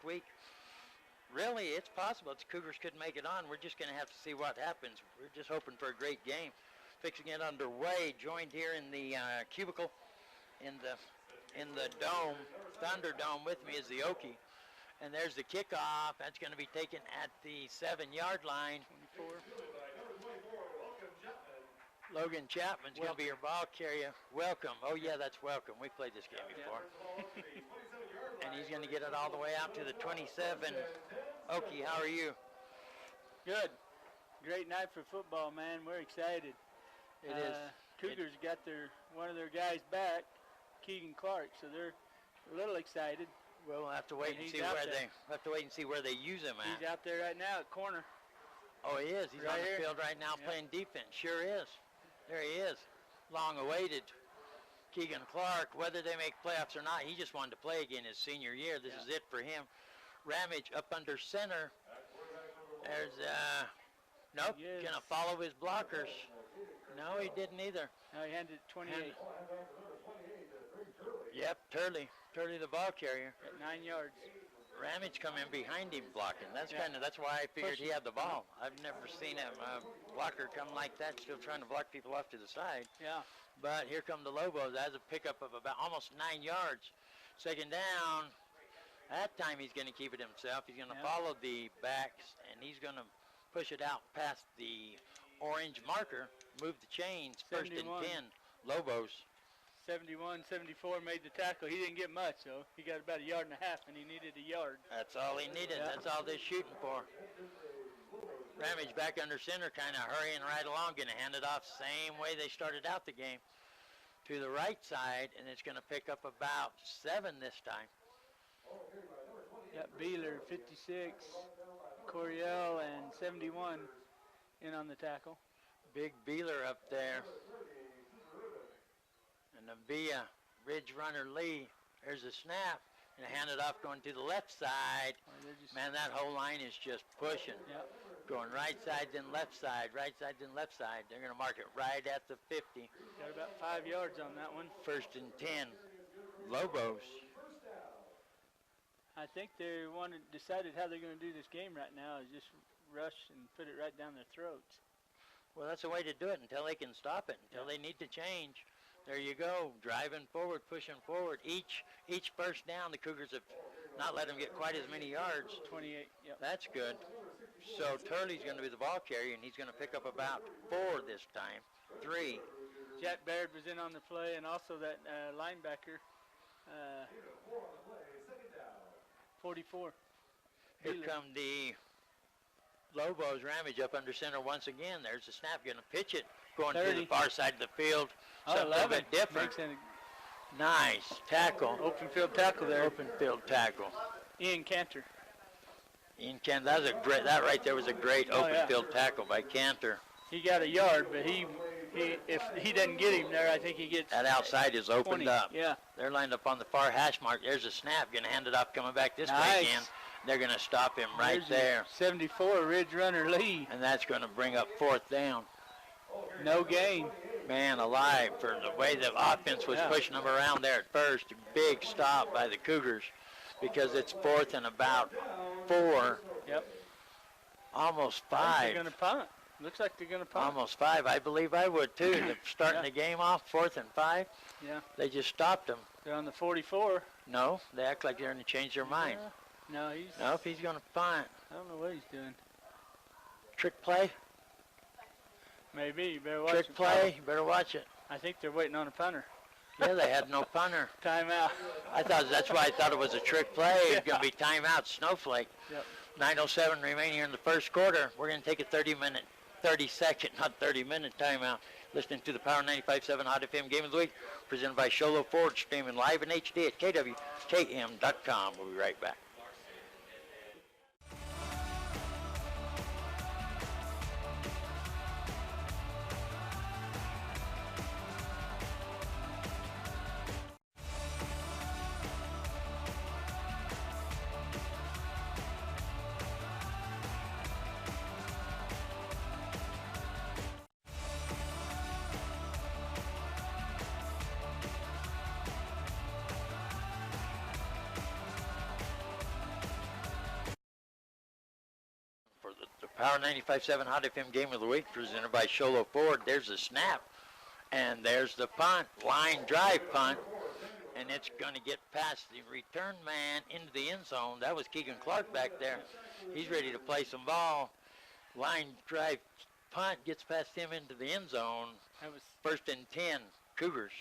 last week. Really, it's possible the Cougars could make it on. We're just going to have to see what happens. We're just hoping for a great game. Fixing it underway, joined here in the cubicle in the dome, Thunderdome with me is the Okie. And there's the kickoff. That's going to be taken at the 7-yard line. 24. Logan Chapman's going to be your ball carrier. Welcome. Oh, yeah, that's welcome. We played this game before. And he's going to get it all the way out to the 27. Okie, how are you? Good. Great night for football, man. We're excited. It is. Cougars got one of their guys back, Keegan Clark, so they're a little excited. Well, we'll have to wait and see where they use him at. He's out there right now at corner. Oh, he is. He's right on the field right now playing defense. Sure is. There he is. Long awaited. Keegan Clark, whether they make playoffs or not, he just wanted to play again his senior year. This is it for him. Ramage up under center. There's, nope, gonna follow his blockers. No, he didn't either. No, he handed it 28. Yep, Turley the ball carrier. At 9 yards. Ramage come in behind him blocking. That's why I figured he had the ball. I've never seen a blocker come like that, still trying to block people off to the side. Yeah. But here come the Lobos. That's a pickup of about almost 9 yards. Second down. That time he's going to keep it himself. He's going to follow the backs, and he's going to push it out past the orange marker, move the chains. 71. First and 10, Lobos. 71, 74 made the tackle. He didn't get much, though. He got about 1.5 yards, and he needed 1 yard. That's all he needed. Yeah. That's all they're shooting for. Ramage back under center, kind of hurrying right along, going to hand it off same way they started out the game to the right side, and it's going to pick up about 7 this time. Got Beeler, 56, Coriel, and 71 in on the tackle. Big Beeler up there. And the Via Ridge runner Lee. There's a snap and hand it off going to the left side. Man, that whole line is just pushing. Yep. Going right side, then left side, right side, then left side. They're going to mark it right at the 50. Got about 5 yards on that one. First and 10, Lobos. I think they decided how they're going to do this game right now is just rush and put it right down their throats. Well, that's the way to do it until they can stop it, until they need to change. There you go, driving forward, pushing forward. Each first down, the Cougars have not let them get quite as many yards. 28, yep. That's good. So Turley's going to be the ball carrier, and he's going to pick up about 4 this time. 3. Jack Baird was in on the play, and also that linebacker, 44. Here come the Lobos. Ramage up under center once again. There's the snap, going to pitch it, going 30. To the far side of the field. Something a little bit different. Nice tackle. Open field tackle there. Open field tackle. Ian Cantor. That was that right there was a great open field tackle by Cantor. He got 1 yard, but if he doesn't get him there, I think he gets. That outside is opened 20. up. Yeah. They're lined up on the far hash mark. There's a snap. Going to hand it off, coming back this way again. They're going to stop him right there. 74 Ridge runner Lee. And that's going to bring up 4th down. No gain. Man alive, for the way the offense was pushing them around there at first. Big stop by the Cougars because it's 4th and about 4. Yep. Almost 5. They're going to punt. Looks like they're going to punt. Almost 5. I believe I would too. They're starting the game off 4th and 5. Yeah. They just stopped them. They're on the 44. No, they act like they're going to change their mind. No, Nope, he's going to punt. I don't know what he's doing. Trick play? Maybe. You better watch it. Trick play? You better watch it. I think they're waiting on a punter. Yeah, they had no punter. Timeout. That's why I thought it was a trick play. It's going to be timeout, Snowflake. Yep. 9:07 remaining here in the first quarter. We're going to take a 30-second, not 30-minute timeout. Listening to the Power 95.7 Hot FM Game of the Week, presented by Show Low Cougars, streaming live in HD at KWKM.com. We'll be right back. Power 95.7 Hot FM Game of the Week presented by Show Low Ford. There's the snap, and there's the punt, line drive punt, and it's going to get past the return man into the end zone. That was Keegan Clark back there. He's ready to play some ball. Line drive punt gets past him into the end zone. That was 1st and 10, Cougars.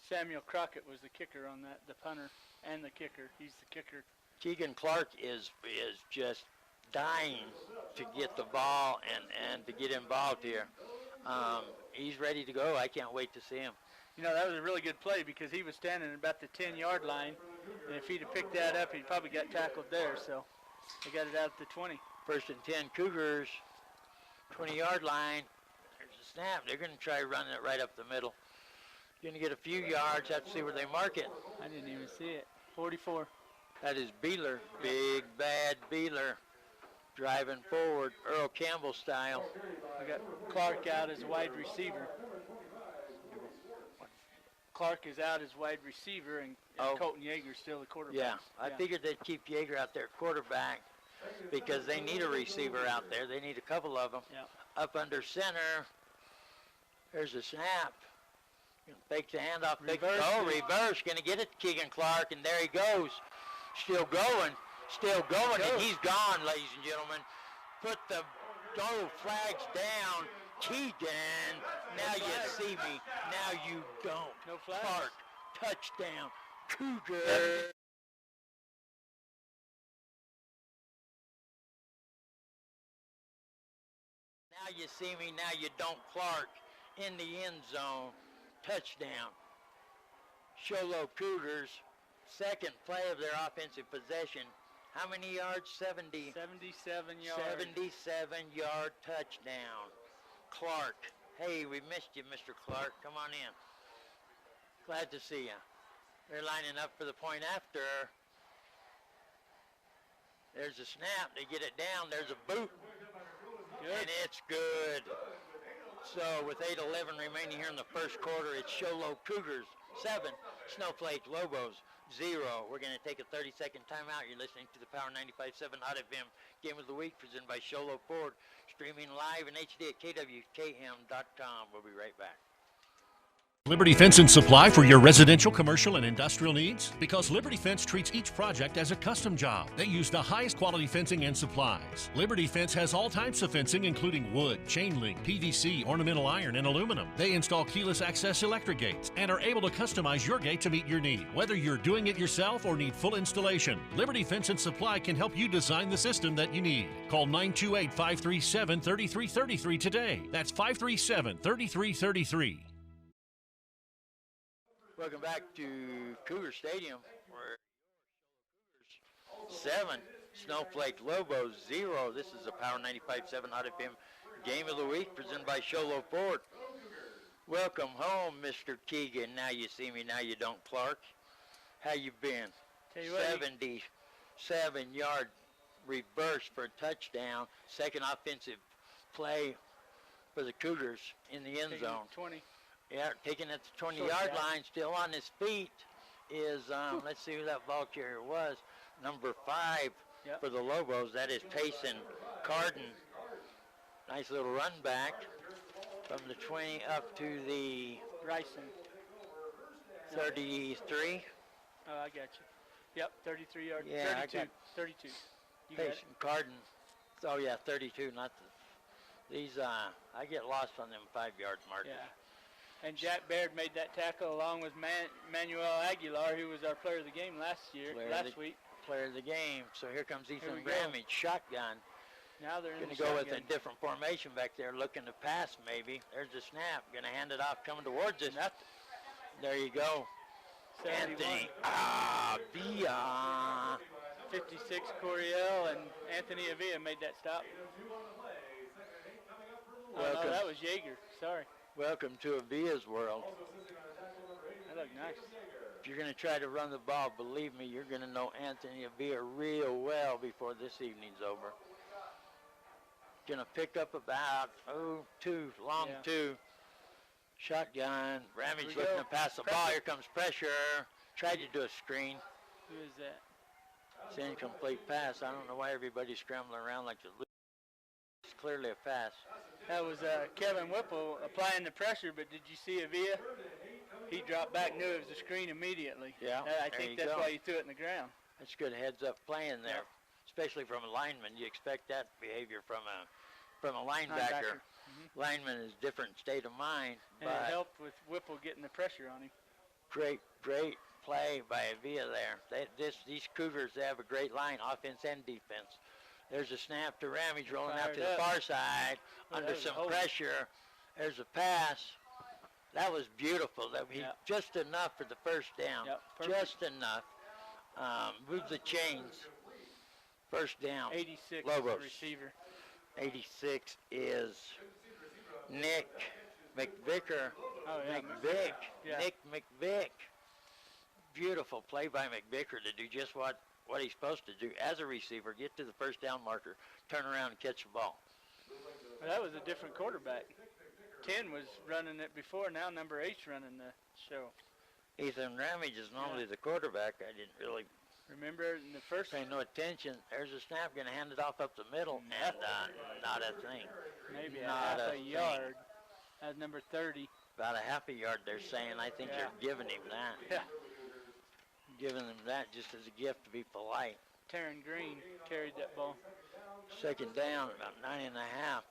Samuel Crockett was the kicker on that, the punter and the kicker. He's the kicker. Keegan Clark is just dying to get the ball and to get involved here. He's ready to go. I can't wait to see him. You know, that was a really good play because he was standing at about the 10-yard line, and if he'd have picked that up, he'd probably got tackled there. So they got it out at the 20. 1st and 10, Cougars, 20-yard line. There's a snap. They're going to try running it right up the middle. Going to get a few yards. Have to see where they mark it. I didn't even see it. 44. That is Beeler, big bad Beeler, driving forward, Earl Campbell style. I got Clark out as wide receiver. Clark is out as wide receiver, and Colton Yeager's still the quarterback. Yeah, I figured they'd keep Yeager out there quarterback because they need a receiver out there. They need a couple of them. Yeah. Up under center, there's a snap. Fake the handoff. Reverse. Going to get it to Keegan Clark, and there he goes. Still going, and he's gone, ladies and gentlemen. Put the flags down. Keegan, now you see me, now you don't. No flags. Clark, touchdown, Cougar. Now you see me, now you don't. Clark in the end zone, touchdown. Show Low Cougars, second play of their offensive possession. How many yards? 70. 77 yards. 77-yard touchdown. Clark. Hey, we missed you, Mr. Clark. Come on in. Glad to see you. They're lining up for the point after. There's a snap. They get it down. There's a boot. Good. And it's good. So with 8:11 remaining here in the first quarter, it's Show Low Cougars 7, Snowflake Lobos 0. We're going to take a 30-second timeout. You're listening to the Power 95.7 Hot FM Game of the Week presented by Show Low Ford, streaming live in HD at kwkm.com. We'll be right back. Liberty Fence and Supply for your residential, commercial, and industrial needs? Because Liberty Fence treats each project as a custom job. They use the highest quality fencing and supplies. Liberty Fence has all types of fencing, including wood, chain link, PVC, ornamental iron, and aluminum. They install keyless access electric gates and are able to customize your gate to meet your need, whether you're doing it yourself or need full installation. Liberty Fence and Supply can help you design the system that you need. Call 928-537-3333 today. That's 537-3333. Welcome back to Cougar Stadium, where Cougars 7, Snowflake Lobos 0. This is the Power 95.7 Hot FM Game of the Week presented by Show Low Ford. Welcome home, Mr. Keegan. Now you see me, now you don't, Clark. How you been? 77-yard reverse for a touchdown. Second offensive play for the Cougars in the end zone. 20. Yeah, taking it to the 20-yard line, still on his feet is, let's see who that ball carrier was, number 5 for the Lobos. That is Payson Carden. Nice little run back from the 20 up to the Bryson. 33. Oh, I got you. Yep, 33 yards. Yeah, 32. 32. You Payson Carden. Oh, yeah, 32, not these, I get lost on them 5-yard markers. Yeah. And Jack Baird made that tackle along with Manuel Aguilar, who was our player of the game last week. Player of the game. So here comes Ethan Ramage, shotgun. Now they're going to go with a different formation back there, looking to pass maybe. There's the snap. Going to hand it off, coming towards us. There you go. 71. Anthony Avila. 56 Coriel and Anthony Avila made that stop. Oh, no, that was Yeager. Sorry. Welcome to Avila's world. That looked nice. If you're going to try to run the ball, believe me, you're going to know Anthony Avila real well before this evening's over. Going to pick up about, long two. Shotgun. Ramage looking to pass the ball. Here comes pressure. Tried to do a screen. Who is that? It's an incomplete pass. I don't know why everybody's scrambling around like the clearly a pass. That was Kevin Whipple applying the pressure, but did you see Avila? He dropped back, knew it was a screen immediately. Yeah, I think that's why he threw it in the ground. That's good heads-up playing there, especially from a lineman. You expect that behavior from a linebacker. Lineman is different state of mind. And it helped with Whipple getting the pressure on him. Great play by Avila there. These Cougars, they have a great line, offense and defense. There's a snap to Ramage rolling out to the far side under some pressure. There's a pass. That was beautiful. Just enough for the first down. Just enough. Move the chains. First down. 86 Lobos. Receiver. 86 is Nick McVicker. Oh, yeah, McVick. Nick McVick. Beautiful play by McVicker to do just what he's supposed to do as a receiver, get to the first down marker, turn around and catch the ball. Well, that was a different quarterback. 10 was running it before, now number 8's running the show. Ethan Ramage is normally the quarterback. I didn't really remember in the first pay no attention. There's a snap, going to hand it off up the middle, and not a thing. Maybe not a yard. That's number 30. About a half a yard, they're saying. I think they're giving him that. Yeah. Giving him that just as a gift to be polite. Taryn Green carried that ball. Second down, about 9.5.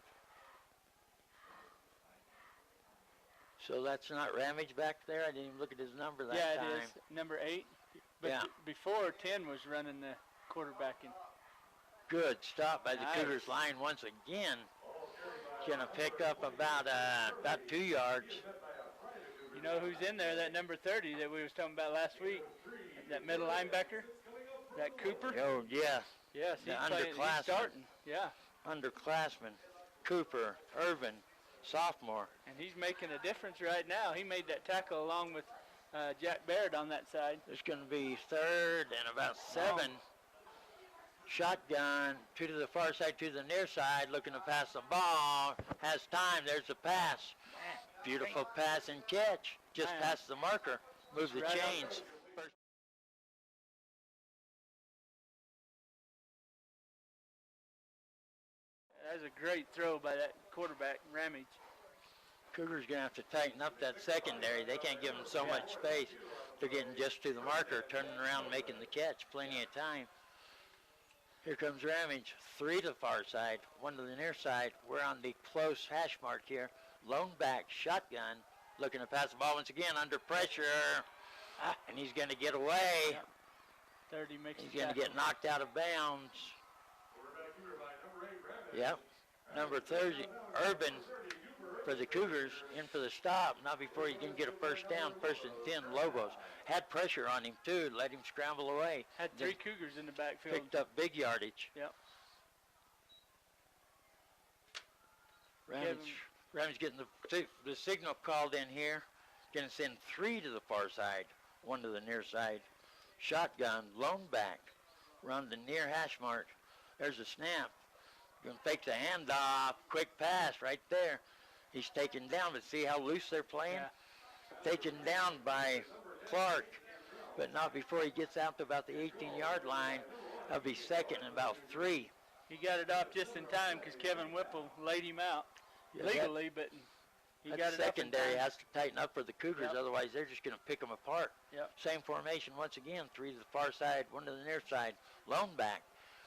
So that's not Ramage back there? I didn't even look at his number that time. Yeah, it is. Number 8. But before, 10 was running the quarterbacking. Good stop by the Cougars line once again. Going to pick up about 2 yards. You know who's in there? That number 30 that we was talking about last week. That middle linebacker. That Cooper. Oh, yeah. Yes, he's underclassman. Starting. Yeah. Underclassman. Cooper, Irvin, sophomore. And he's making a difference right now. He made that tackle along with Jack Baird on that side. It's going to be third and about 7. Shotgun, 2 to the far side, 2 to the near side, looking to pass the ball. Has time. There's the pass. Beautiful pass and catch. Just past the marker. Move the chains. That was a great throw by that quarterback, Ramage. Cougars going to have to tighten up that secondary. They can't give them so much space. They're getting just to the marker, turning around, making the catch. Plenty of time. Here comes Ramage. 3 to the far side, 1 to the near side. We're on the close hash mark here. Lone back, shotgun, looking to pass the ball once again under pressure. And he's going to get away. 30 makes He's going to get knocked out of bounds. Yep. Number 30, Urban for the Cougars, in for the stop. Not before he can get a first down, 1st and 10, Lobos. Had pressure on him, too. Let him scramble away. Had 3 Cougars in the backfield. Picked up big yardage. Yep. Ramage getting the signal called in here. Going to send 3 to the far side, 1 to the near side. Shotgun, lone back. Run the near hash mark. There's a snap. Going to fake the handoff. Quick pass right there. He's taken down, but see how loose they're playing? Yeah. Taken down by Clark, but not before he gets out to about the 18-yard line. That'll be 2nd and about 3. He got it off just in time because Kevin Whipple laid him out legally, but he got it up in time. Secondary has to tighten up for the Cougars, otherwise they're just going to pick them apart. Yep. Same formation once again, 3 to the far side, 1 to the near side. Lone back.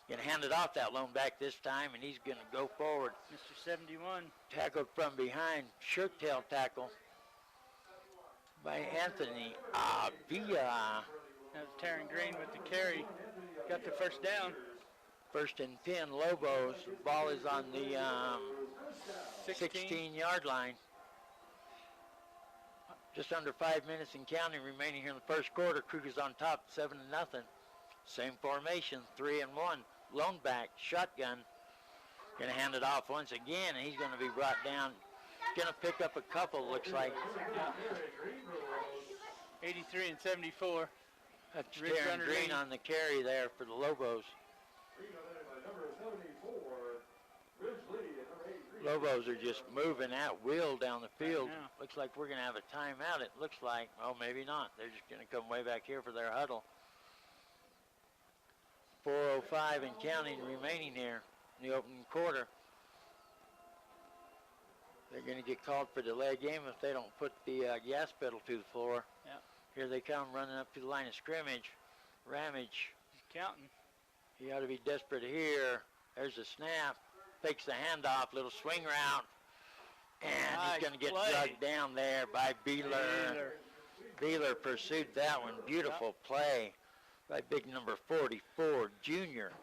Going to hand it off that lone back this time, and he's going to go forward. Mr. 71. Tackled from behind. Shirt tail tackle by Anthony Avila. That was Taryn Green with the carry. Got the first down. 1st and 10, Lobos. The ball is on the 16-yard line. Just under 5 minutes and counting remaining here in the first quarter. Cougars on top, 7-0. Same formation, 3 and 1. Lone back, shotgun. Going to hand it off once again, and he's going to be brought down. Going to pick up a couple, looks like. 83 and 74. That's Darren Green on the carry there for the Lobos. Lobos are just moving at will down the field. Looks like we're going to have a timeout, it looks like. Oh, maybe not. They're just going to come way back here for their huddle. 4:05 and counting remaining here in the opening quarter. They're going to get called for delay game if they don't put the gas pedal to the floor. Yeah. Here they come running up to the line of scrimmage. Ramage. He's counting. He ought to be desperate here. There's a snap. Takes the handoff, little swing route. And Nice he's going to get play. drugged down there by Beeler. Beeler pursued that one. Beautiful play by big number 44, junior.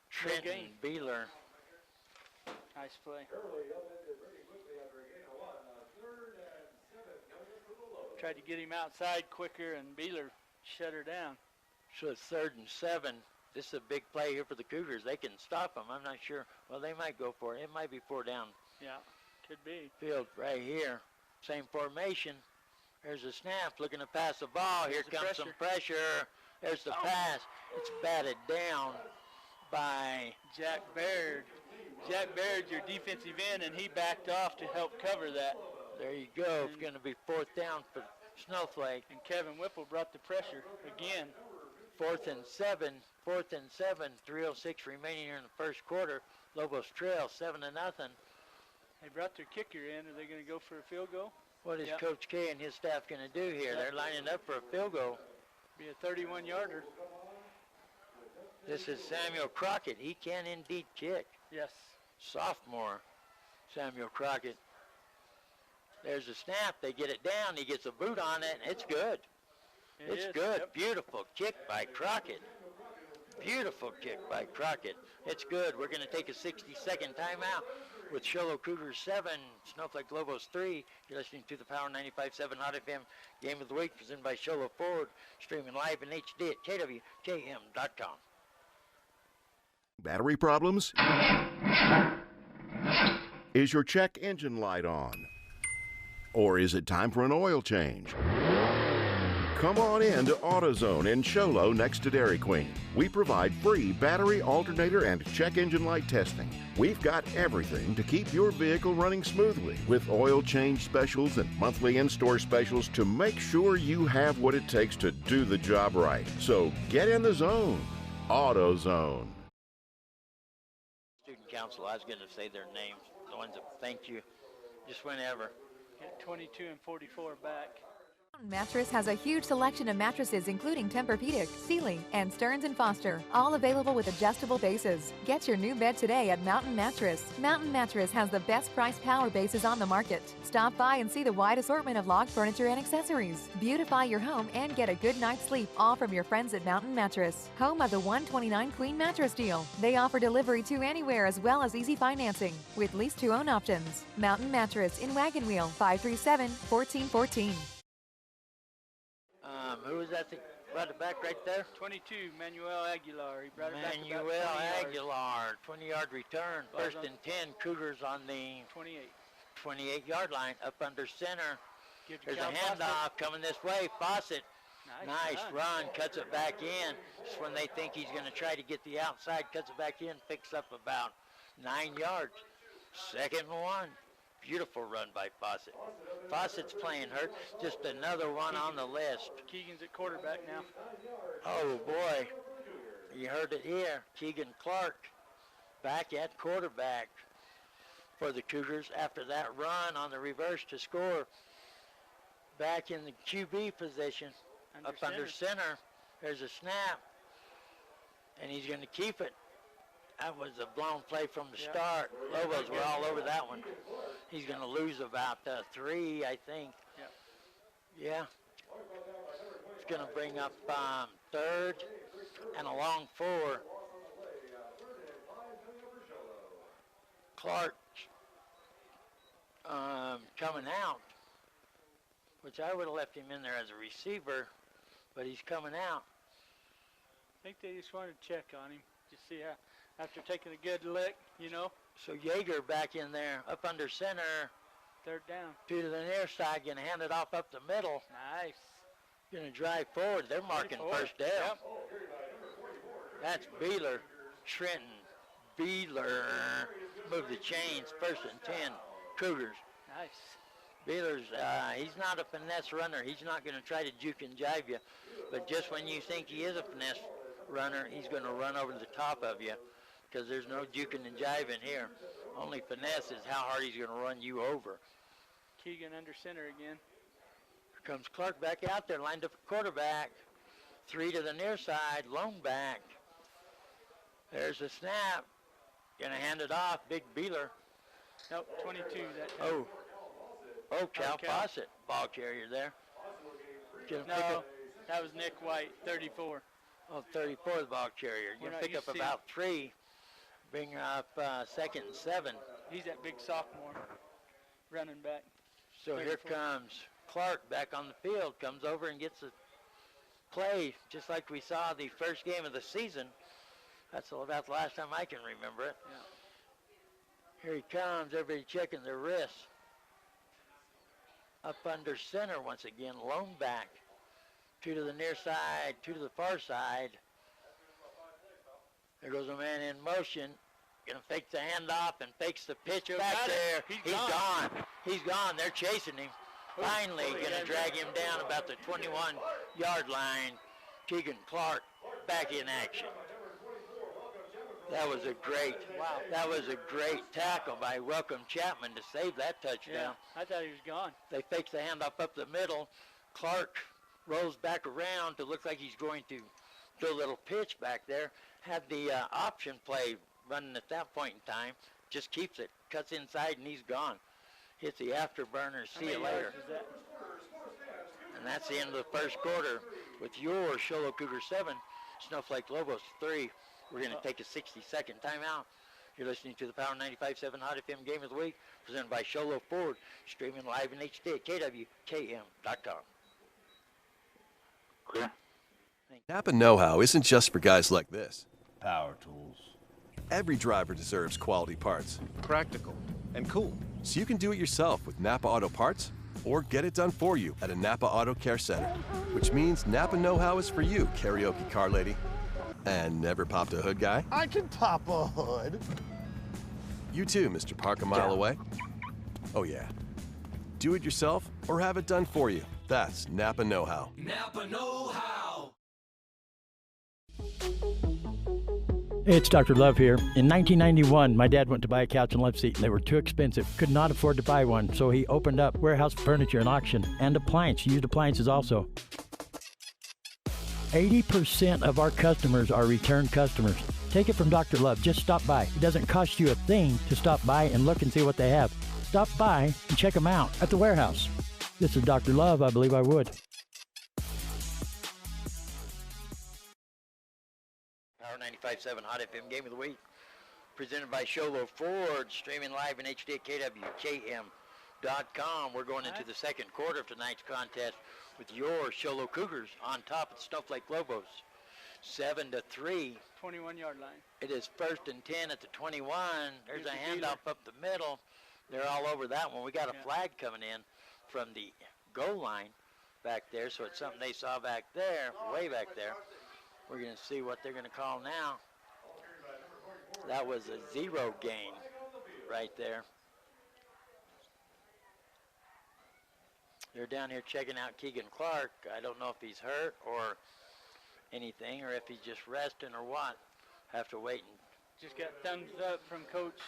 Trenton Beeler. Nice play. Tried to get him outside quicker, and Beeler shut her down. So it's 3rd and 7. This is a big play here for the Cougars. They can stop them. I'm not sure. Well, they might go for it. It might be 4 down. Yeah, could be. Field right here. Same formation. There's a snap. Looking to pass the ball. Here comes some pressure. There's the pass. It's batted down by Jack Baird. Jack Baird's your defensive end, and he backed off to help cover that. There you go. It's going to be 4th down for Snowflake. And Kevin Whipple brought the pressure again. 4th and 7. 4th and 7. 3:06 remaining here in the first quarter. Lobos trail 7-0. They brought their kicker in. Are they going to go for a field goal? What is Coach K and his staff going to do here? They're lining up for a field goal. Be a 31-yarder. This is Samuel Crockett. He can indeed kick. Yes. Sophomore Samuel Crockett. There's a snap. They get it down. He gets a boot on it. It's good. It's good. Yep. Beautiful kick by Crockett. Beautiful kick by Crockett. It's good. We're going to take a 60-second timeout with Show Low Cougars 7, Snowflake Lobos 3. You're listening to the Power 95.7 Hot FM Game of the Week presented by Show Low Ford, streaming live in HD at kwjm.com. Battery problems? Is your check engine light on? Or is it time for an oil change? Come on in to AutoZone in Show Low next to Dairy Queen. We provide free battery, alternator, and check engine light testing. We've got everything to keep your vehicle running smoothly with oil change specials and monthly in-store specials to make sure you have what it takes to do the job right. So get in the zone. AutoZone. Student council, I was going to say their names, the ones that thank you, just whenever. Get 22 and 44 back. Mattress has a huge selection of mattresses including Tempur-Pedic, Sealy, and Stearns & Foster, all available with adjustable bases. Get your new bed today at Mountain Mattress. Mountain Mattress has the best price power bases on the market. Stop by and see the wide assortment of log furniture and accessories. Beautify your home and get a good night's sleep, all from your friends at Mountain Mattress, home of the 129 Queen Mattress deal. They offer delivery to anywhere as well as easy financing with lease to own options. Mountain Mattress in Wagon Wheel, 537-1414. Who was that that brought it back right there? 22, Manuel Aguilar. He brought it back about 20 Manuel yards. Aguilar, 20-yard return. First and 10, Cougars on the 28-yard line, up under center. There's a handoff coming this way. Fawcett, nice run, cuts it back in. Just when they think he's going to try to get the outside, cuts it back in, picks up about 9 yards. 2nd and 1. Beautiful run by Fawcett. Fawcett's playing hurt. Just another one on the list. Keegan's at quarterback now. Oh, boy. You heard it here. Keegan Clark back at quarterback for the Cougars after that run on the reverse to score. Back in the QB position, up under center. There's a snap, and he's going to keep it. That was a blown play from the start. Lobos were all over that one. He's going to lose about 3, I think. Yeah. It's going to bring up 3rd and a long 4. Clark coming out, which I would have left him in there as a receiver, but he's coming out. I think they just wanted to check on him, just see how, after taking a good lick, you know. So Yeager back in there, up under center. 3rd down. To the near side, going to hand it off up the middle. Nice. Going to drive forward. They're marking first down. Yep. That's Beeler. Trenton Beeler. Move the chains. 1st and 10. Cougars. Nice. Beeler's, he's not a finesse runner. He's not going to try to juke and jive you. But just when you think he is a finesse runner, he's going to run over the top of you because there's no juking and jiving here. Only finesse is how hard he's going to run you over. Keegan under center again. Here comes Clark back out there, lined up at quarterback. 3 to the near side, lone back. There's the snap. Going to hand it off. Big Beeler. Nope, 22 that time. Oh, Cal Fawcett, ball carrier there. No, that was Nick White, 34. Oh, 34, the ball carrier. You're going to pick up about 3. Bring up 2nd and 7. He's that big sophomore running back. So 34. Here comes Clark back on the field, comes over and gets a play, just like we saw the first game of the season. That's about the last time I can remember it. Yeah. Here he comes, everybody checking their wrists. Up under center once again, lone back. 2 to the near side, 2 to the far side. There goes a man in motion. Gonna fake the handoff and fakes the pitch back there. He's gone. He's gone. They're chasing him. Finally gonna drag him down about the 21-yard line. Keegan Clark back in action. That was a great tackle by Welcome Chapman to save that touchdown. Yeah, I thought he was gone. They faked the handoff up the middle. Clark rolls back around to look like he's going to do a little pitch back there. Had the option play running at that point in time. Just keeps it. Cuts inside and he's gone. Hits the afterburner. See you later. And that's the end of the first quarter with your Show Low Cougars 7, Snowflake Lobos 3. We're going to take a 60-second timeout. You're listening to the Power 95.7 Hot FM Game of the Week, presented by Show Low Ford, streaming live in HD at KWKM.com. Clear. Napa know-how isn't just for guys like this. Power tools. Every driver deserves quality parts. Practical and cool. So you can do it yourself with Napa Auto Parts, or get it done for you at a Napa Auto Care Center. Which means Napa know-how is for you, karaoke car lady. And never popped a hood guy? I can pop a hood. You too, Mr. Park a mile away. Oh yeah. Do it yourself or have it done for you. That's Napa know-how. Napa know-how. Hey, it's Dr. Love here. In 1991, my dad went to buy a couch and love seat, and they were too expensive. Could not afford to buy one, so he opened up warehouse furniture and auction and used appliances also. 80% of our customers are return customers. Take it from Dr. Love. Just stop by. It doesn't cost you a thing to stop by and look and see what they have. Stop by and check them out at the warehouse. This is Dr. Love. I believe I would. Power 95.7 Hot FM Game of the Week, presented by Show Low Ford, streaming live in HD at KWKM.com. We're going into the second quarter of tonight's contest with your Show Low Cougars on top of the Snowflake Lobos, 7-3. 21-yard line. It is 1st and 10 at the 21. There's a handoff up the middle. They're all over that one. We got a flag coming in from the goal line back there, so it's something they saw back there, way back there. We're going to see what they're going to call now. That was a 0 gain right there. They're down here checking out Keegan Clark. I don't know if he's hurt or anything, or if he's just resting or what. Have to wait. And just got thumbs up from Coach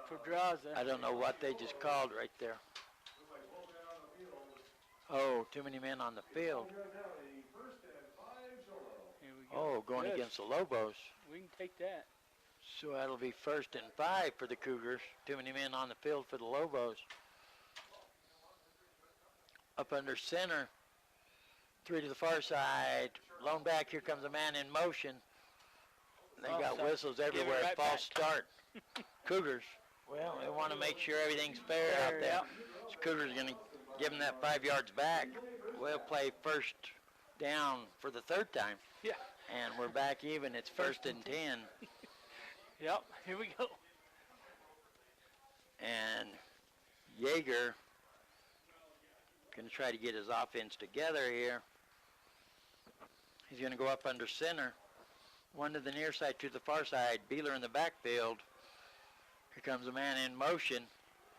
Pedraza. I don't know what they just called right there. Oh, too many men on the field. Oh, going against the Lobos. We can take that. So that'll be 1st and 5 for the Cougars. Too many men on the field for the Lobos. Up under center. 3 to the far side. Lone back. Here comes a man in motion. They got whistles everywhere. Right False back. start. Cougars. Well, they want to make sure everything's fair out there. So Cougars are going to give them that 5 yards back. We'll play first down for the 3rd time. Yeah. And we're back even. It's 1st and 10. Yep. Here we go. And Yeager going to try to get his offense together here. He's going to go up under center. 1 to the near side, 2 to the far side. Beeler in the backfield. Here comes a man in motion.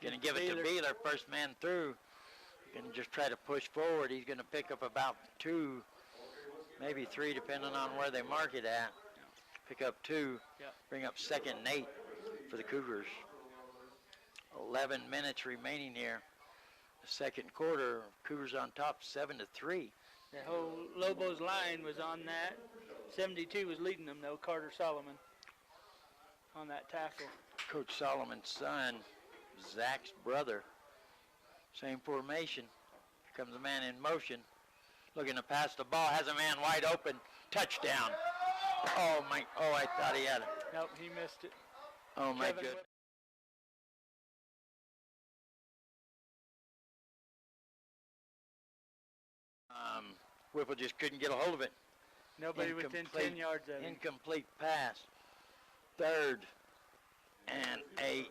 Going to give it to Beeler. First man through. Going to just try to push forward. He's going to pick up about 2, maybe 3, depending on where they mark it at. Pick up 2. Yep. Bring up 2nd and 8 for the Cougars. 11 minutes remaining here. The second quarter, Cougars on top 7-3. The whole Lobos line was on that. 72 was leading them, though, Carter Solomon on that tackle. Coach Solomon's son, Zach's brother. Same formation. Here comes a man in motion. Looking to pass the ball. Has a man wide open. Touchdown. Oh, my. Oh, I thought he had it. Nope, he missed it. Oh, my Kevin goodness. Whipple just couldn't get a hold of it. Nobody within 10 yards of him. Incomplete pass. 3rd and 8.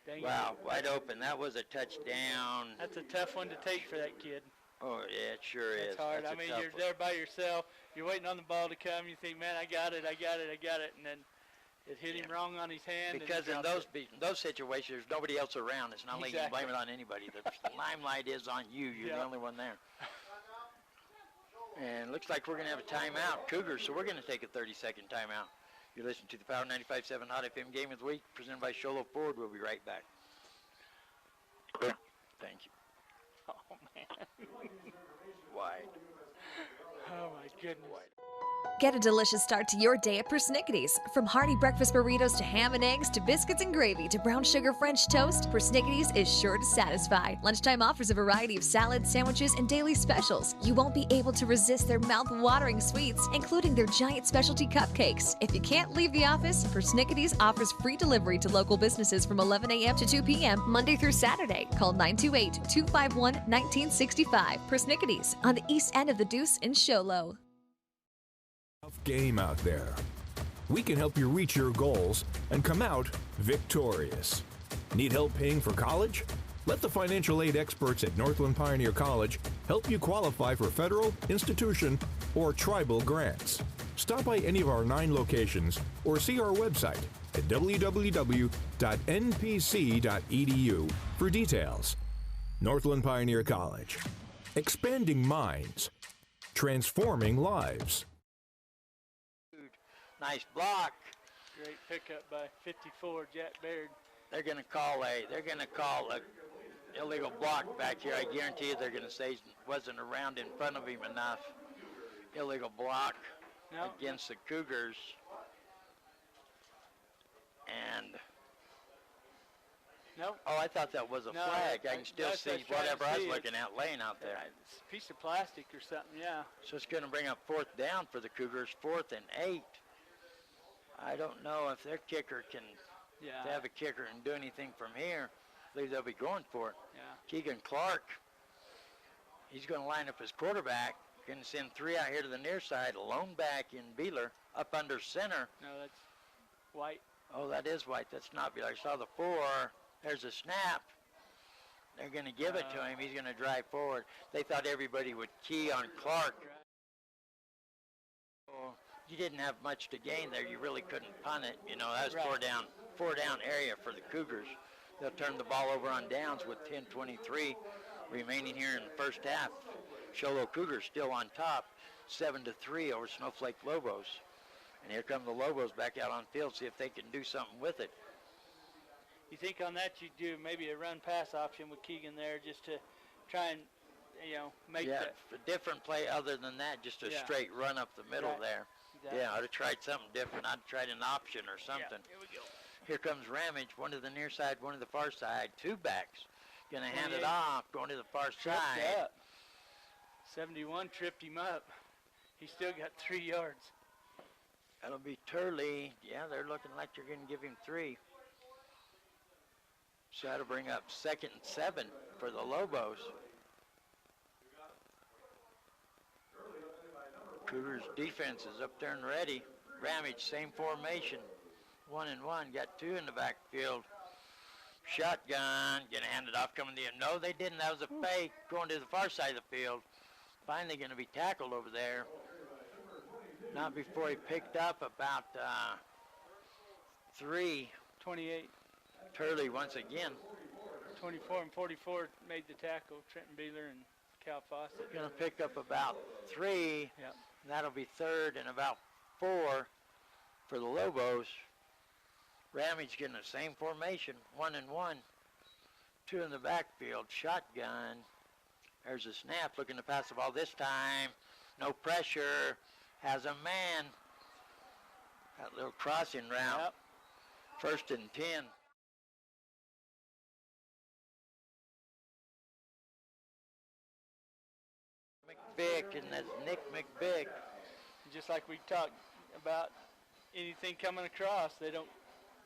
Dang Wow, wide open. That was a touchdown. That's a tough one to take for that kid. Oh, yeah, it sure is. It's hard. That's I mean, a tough you're one. there by yourself. You're waiting on the ball to come. You think, man, I got it. And then it hit him wrong on his hand. Because in those situations, there's nobody else around. It's not like you can blame it on anybody. The limelight is on you. You're the only one there. And looks like we're going to have a timeout, Cougars, so we're going to take a 30-second timeout. You're listening to the Power 95.7 Hot FM Game of the Week, presented by Show Low Ford. We'll be right back. Thank you. Oh, man. Wide. Oh, my goodness. Wide. Get a delicious start to your day at Persnickity's. From hearty breakfast burritos to ham and eggs to biscuits and gravy to brown sugar French toast, Persnickity's is sure to satisfy. Lunchtime offers a variety of salads, sandwiches, and daily specials. You won't be able to resist their mouth-watering sweets, including their giant specialty cupcakes. If you can't leave the office, Persnickity's offers free delivery to local businesses from 11 a.m. to 2 p.m. Monday through Saturday. Call 928-251-1965. Persnickity's on the east end of the Deuce in Show Low. Game out there. We can help you reach your goals and come out victorious. Need help paying for college? Let the financial aid experts at Northland Pioneer College help you qualify for federal, institution, or tribal grants. Stop by any of our 9 locations or see our website at www.npc.edu for details. Northland Pioneer College. Expanding minds. Transforming lives. Nice block. Great pickup by 54, Jack Baird. They're going to call a illegal block back here. I guarantee you they're going to say he wasn't around in front of him enough. Illegal block against the Cougars. And oh, I thought that was a flag. I can still see whatever I was looking at laying out there. It's a piece of plastic or something, yeah. So it's going to bring up 4th down for the Cougars, 4th and 8. I don't know if their kicker can have a kicker and do anything from here. I believe they'll be going for it. Yeah. Keegan Clark, he's going to line up his quarterback. Going to send 3 out here to the near side. Lone back in Beeler, up under center. No, that's White. Oh, that is White. That's not Beeler. I saw the 4. There's a snap. They're going to give it to him. He's going to drive forward. They thought everybody would key on Clark. Oh, you didn't have much to gain there. You really couldn't punt it. You know, that was four down area for the Cougars. They'll turn the ball over on downs with 10:23 remaining here in the first half. Show Low Cougars still on top, 7-3 over Snowflake Lobos. And here come the Lobos back out on field, see if they can do something with it. You think on that you'd do maybe a run-pass option with Keegan there just to try and, make that. A different play other than that, just a straight run up the middle there. Exactly. Yeah, I'd have tried something different. I'd have tried an option or something. Yeah, here we go. Here comes Ramage, one to the near side, one to the far side. 2 backs. Going to hand it off, going to the far side. Up. 71 tripped him up. He still got 3 yards. That'll be Turley. Yeah, they're looking like they're going to give him 3. So that'll bring up 2nd and 7 for the Lobos. Cougars defense is up there and ready. Ramage, same formation. 1 and 1, got 2 in the backfield. Shotgun, gonna hand it off, coming to him. No, they didn't. That was a fake going to the far side of the field. Finally gonna be tackled over there. Not before he picked up about 3. 28. Turley once again. 24 and 44 made the tackle. Trenton Beeler and Cal Fawcett. Gonna pick up about 3. Yep. That'll be 3rd and about 4 for the Lobos. Ramage getting the same formation, 1 and 1. 2 in the backfield, shotgun. There's a snap, looking to pass the ball this time. No pressure, has a man. That little crossing route. Yep. 1st and 10. McVick, and that's Nick McVick. Just like we talked about, anything coming across, they don't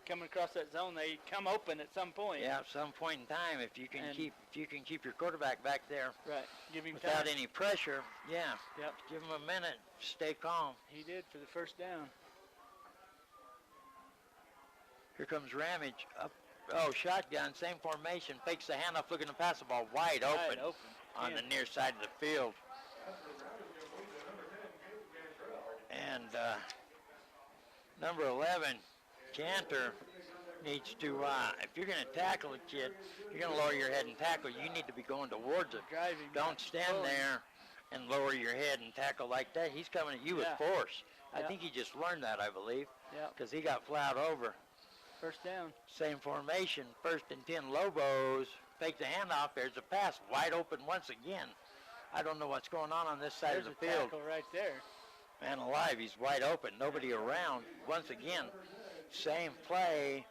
coming across that zone. They come open at some point. Yeah, at some point in time, if you can keep your quarterback back there. Right. Give him without time. any pressure. Yeah. Yep. Give him a minute. Stay calm. He did for the 1st down. Here comes Ramage up. Oh, shotgun, same formation. Fakes the handoff, looking to pass the ball wide open on the near side of the field. And number 11, Cantor, needs to, if you're going to tackle a kid, you're going to lower your head and tackle. You need to be going towards it. Don't stand there and lower your head and tackle like that. He's coming at you with force. I think he just learned that, I believe, because he got plowed over. 1st down. Same formation, 1st and 10 Lobos. Fake the handoff. There's a pass wide open once again. I don't know what's going on this side of the field. Tackle right there. Man alive, he's wide open. Nobody around. Once again, same play.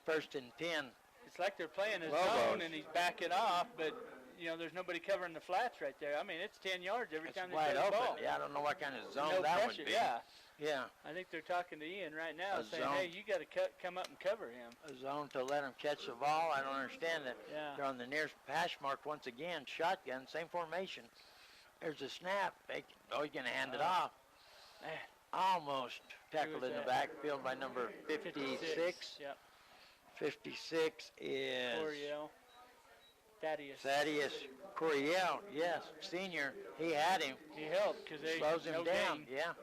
1st and 10. It's like they're playing his Lobos. zone and he's backing off, but you know there's nobody covering the flats right there. I mean, it's 10 yards every time they wide play the open. ball. Yeah, I don't know what kind of zone no that pressure, would be. Yeah. Yeah. I think they're talking to Ian right now, saying, zone. "Hey, you got to come up and cover him." A zone to let him catch the ball. I don't understand that. Yeah. They're on the nearest hash mark once again. Shotgun, same formation. There's a snap. He's going to hand it off. Almost tackled in the backfield by number 56. Yep. 56 is Coriel. Thaddeus Coriel, yes, senior. He had him. He helped because they slows him down. Gain. Yeah.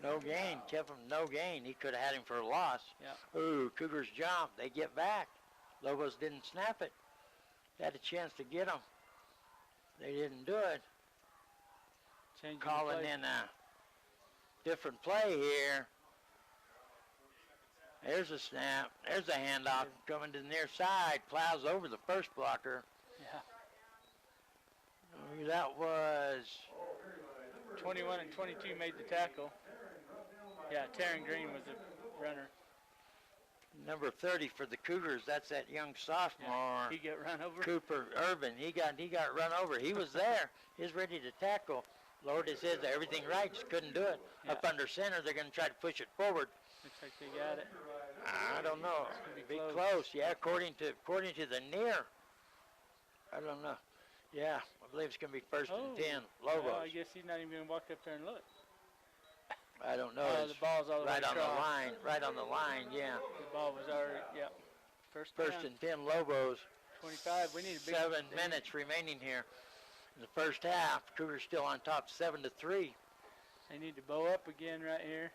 No gain. Kept him no gain. He could have had him for a loss. Yep. Ooh, Cougars jump. They get back. Lobos didn't snap it. They had a chance to get him. They didn't do it. Calling in a different play here. There's a snap. There's a handoff coming to the near side. Plows over the first blocker. Yeah. That was 21 and 22 made the tackle. Yeah, Taryn Green was the runner. Number 30 for the Cougars. That's that young sophomore. Yeah, he got run over. Cooper Urban. He got run over. He was there. He's ready to tackle. Lowered his head. Everything right. Just couldn't do it. Yeah. Up under center. They're going to try to push it forward. Looks like they got it. I don't know. Be close. Yeah, according to the near. I don't know. Yeah, I believe it's going to be 1st and 10. Lobos. Well, I guess he's not even going to walk up there and look. I don't know. The ball's all the right way on across. the line. Right on the line. Yeah. The ball was already. Yep. First and 10 Lobos. 25. We need a big 7 minutes remaining here in the first half. Cougars still on top, 7-3. They need to bow up again right here.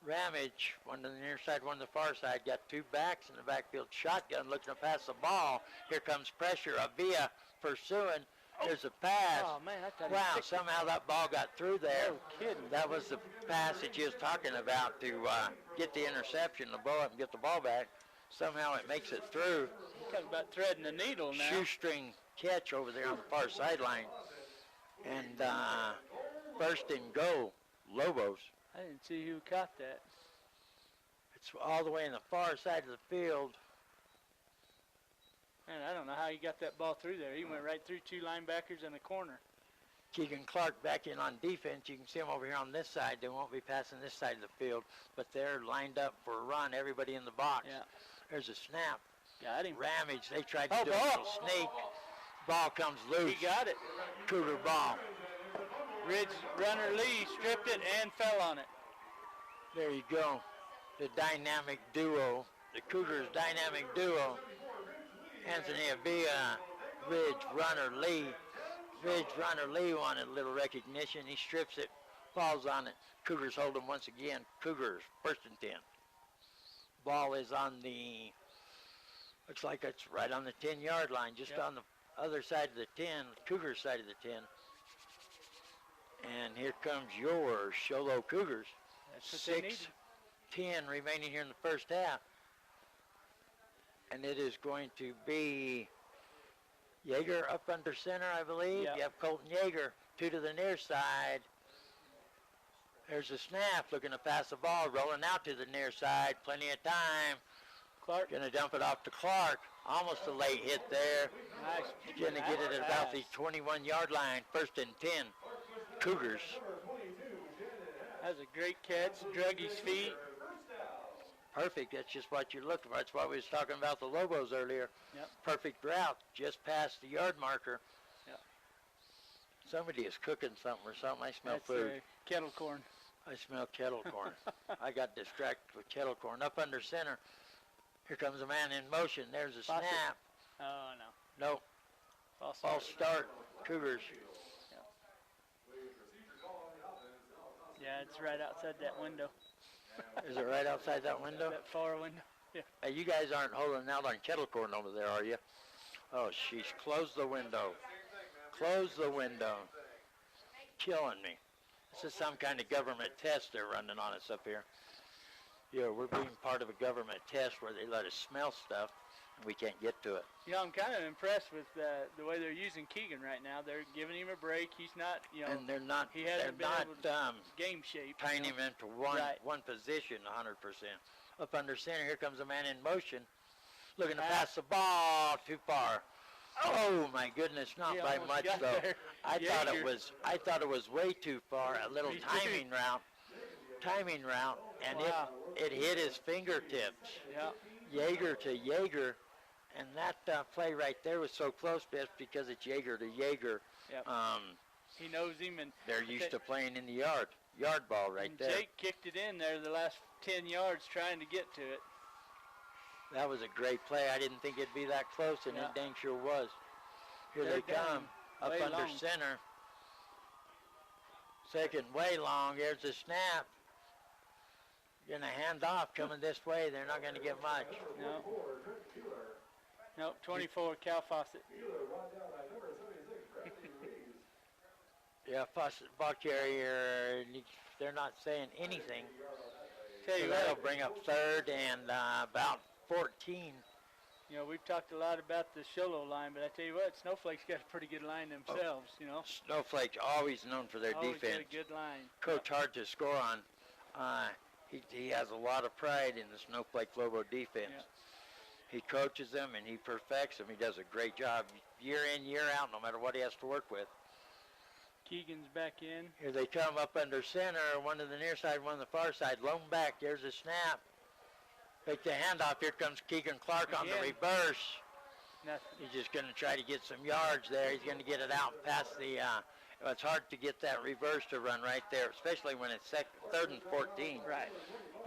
Ramage, one to the near side, one to the far side. Got 2 backs in the backfield. Shotgun looking to pass the ball. Here comes pressure. Avia pursuing. There's a pass. Oh, man, I thought wow, somehow that ball got through there. No kidding. That was the pass that you was talking about to get the interception, the ball up and get the ball back. Somehow it makes it through. You're talking about threading the needle now. Shoestring catch over there on the far sideline. And 1st and goal, Lobos. I didn't see who caught that. It's all the way in the far side of the field. Man, I don't know how he got that ball through there. He went right through 2 linebackers and a corner. Keegan Clark back in on defense. You can see him over here on this side. They won't be passing this side of the field, but they're lined up for a run. Everybody in the box. Yeah. There's a snap. Got him. Ramage. They tried to do a little sneak. Ball comes loose. He got it. Cougar ball. Ridge runner Lee stripped it and fell on it. There you go. The dynamic duo. The Cougars dynamic duo. Anthony Avia, Ridge runner Lee. Ridge runner Lee wanted a little recognition. He strips it, falls on it. Cougars hold him once again. Cougars, 1st and 10. Ball is on the, looks like it's right on the 10-yard line, just on the other side of the 10, Cougars side of the 10. And here comes your Show Low Cougars. That's what they needed. 10 remaining here in the first half. And it is going to be Yeager up under center, I believe. Yep. You have Colton Yeager, 2 to the near side. There's a snap, looking to pass the ball, rolling out to the near side. Plenty of time. Clark. Going to dump it off to Clark. Almost a late hit there. Nice. Going to get it at about the 21-yard line. 1st and 10. Cougars. That was a great catch. Drug his feet. Perfect. That's just what you're looking for. That's why we was talking about the Lobos earlier. Yep. Perfect route. Just past the yard marker. Yep. Somebody is cooking something or something. I smell That's food. Kettle corn. I smell kettle corn. I got distracted with kettle corn. Up under center. Here comes a man in motion. There's a Faucet. snap. Oh, no. Nope. False start. Cougars. Yeah, it's right outside that window. Is it right outside that window? That far window. Yeah. Hey, you guys aren't holding out on kettle corn over there, are you? Oh, sheesh. Close the window. Close the window. Killing me. This is some kind of government test they're running on us up here. Yeah, we're being part of a government test where they let us smell stuff and we can't get to it. You know, I'm kind of impressed with the way they're using Keegan right now. They're giving him a break. He's not, you know. And they're not, he hasn't been able to game shape. Tying him into one position 100%. Up under center, here comes a man in motion. Looking to pass the ball too far. Oh my goodness, not by much though. I thought it was way too far. A little timing route, and it hit his fingertips. Yeah. Yeager to Yeager, and that play right there was so close, Biff, because it's Yeager to Yeager. Yep. He knows him, and they're used to playing in the yard ball right there. Jake kicked it in there the last 10 yards trying to get to it. That was a great play. I didn't think it'd be that close, and it dang sure was. Here they come, up under center. Second way long. There's the snap. Going to hand off coming this way. They're not going to get much. No. Nope, 24, Cal Fawcett. Yeah, Fawcett, ball carrier, they're not saying anything. Tell you so what, that'll bring up 3rd and about 14. You know, we've talked a lot about the Show Low line, but I tell you what, Snowflake's got a pretty good line themselves, you know. Snowflake's always known for their always defense. Got a good line. Coach hard to score on. He has a lot of pride in the Snowflake Lobo defense. Yeah. He coaches them and he perfects them. He does a great job year in, year out, no matter what he has to work with. Keegan's back in. Here they come up under center, one to the near side, one to the far side. Lone back, there's a snap. Take the handoff. Here comes Keegan Clark on the reverse. Nothing. He's just going to try to get some yards there. He's going to get it out past the, it's hard to get that reverse to run right there, especially when it's 3rd and 14. Right.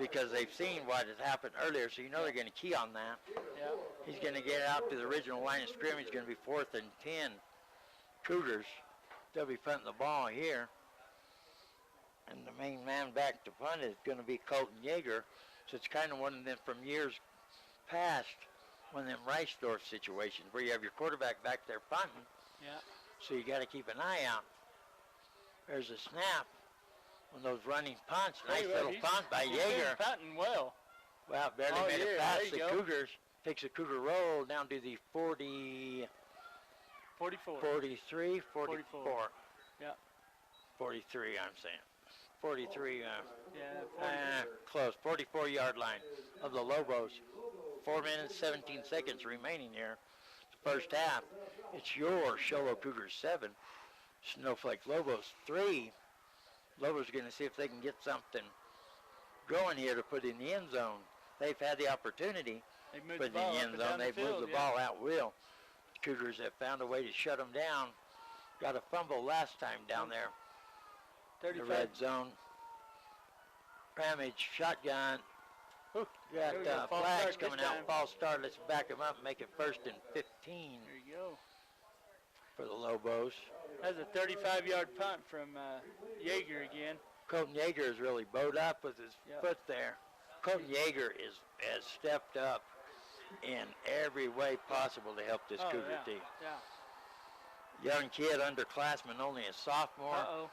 Because they've seen what had happened earlier, so you know they're going to key on that. Yep. He's going to get out to the original line of scrimmage. Going to be 4th and 10. Cougars. They'll be punting the ball here. And the main man back to punt is going to be Colton Yeager. So it's kind of one of them from years past, one of them Reisdorf situations where you have your quarterback back there punting. Yeah. So you got to keep an eye out. There's a snap. One of those running punts. Nice little punt by Yeager. He's punting well. Well, barely made it past the Cougars. Takes a Cougar roll down to the 40. 44. 43, 44. Yeah. 43, I'm saying. 43. Yeah. Close. 44-yard line of the Lobos. 4 minutes, 17 seconds remaining here. The first half. It's your Show Low Cougars 7. Snowflake Lobos 3. Lobos are going to see if they can get something going here to put in the end zone. They've had the opportunity to put in the end zone. They've moved the ball out will. Cougars have found a way to shut them down. Got a fumble last time down there. 35. The red zone. Ramage, shotgun. Got flags coming out. False start. Let's back them up and make it 1st and 15. There you go. For the Lobos. That's a 35-yard punt from Yeager again. Colton Yeager is really bowed up with his foot there. Colton Yeager has stepped up in every way possible to help this Cougar team. Yeah. Young kid, underclassman, only a sophomore. Uh-oh.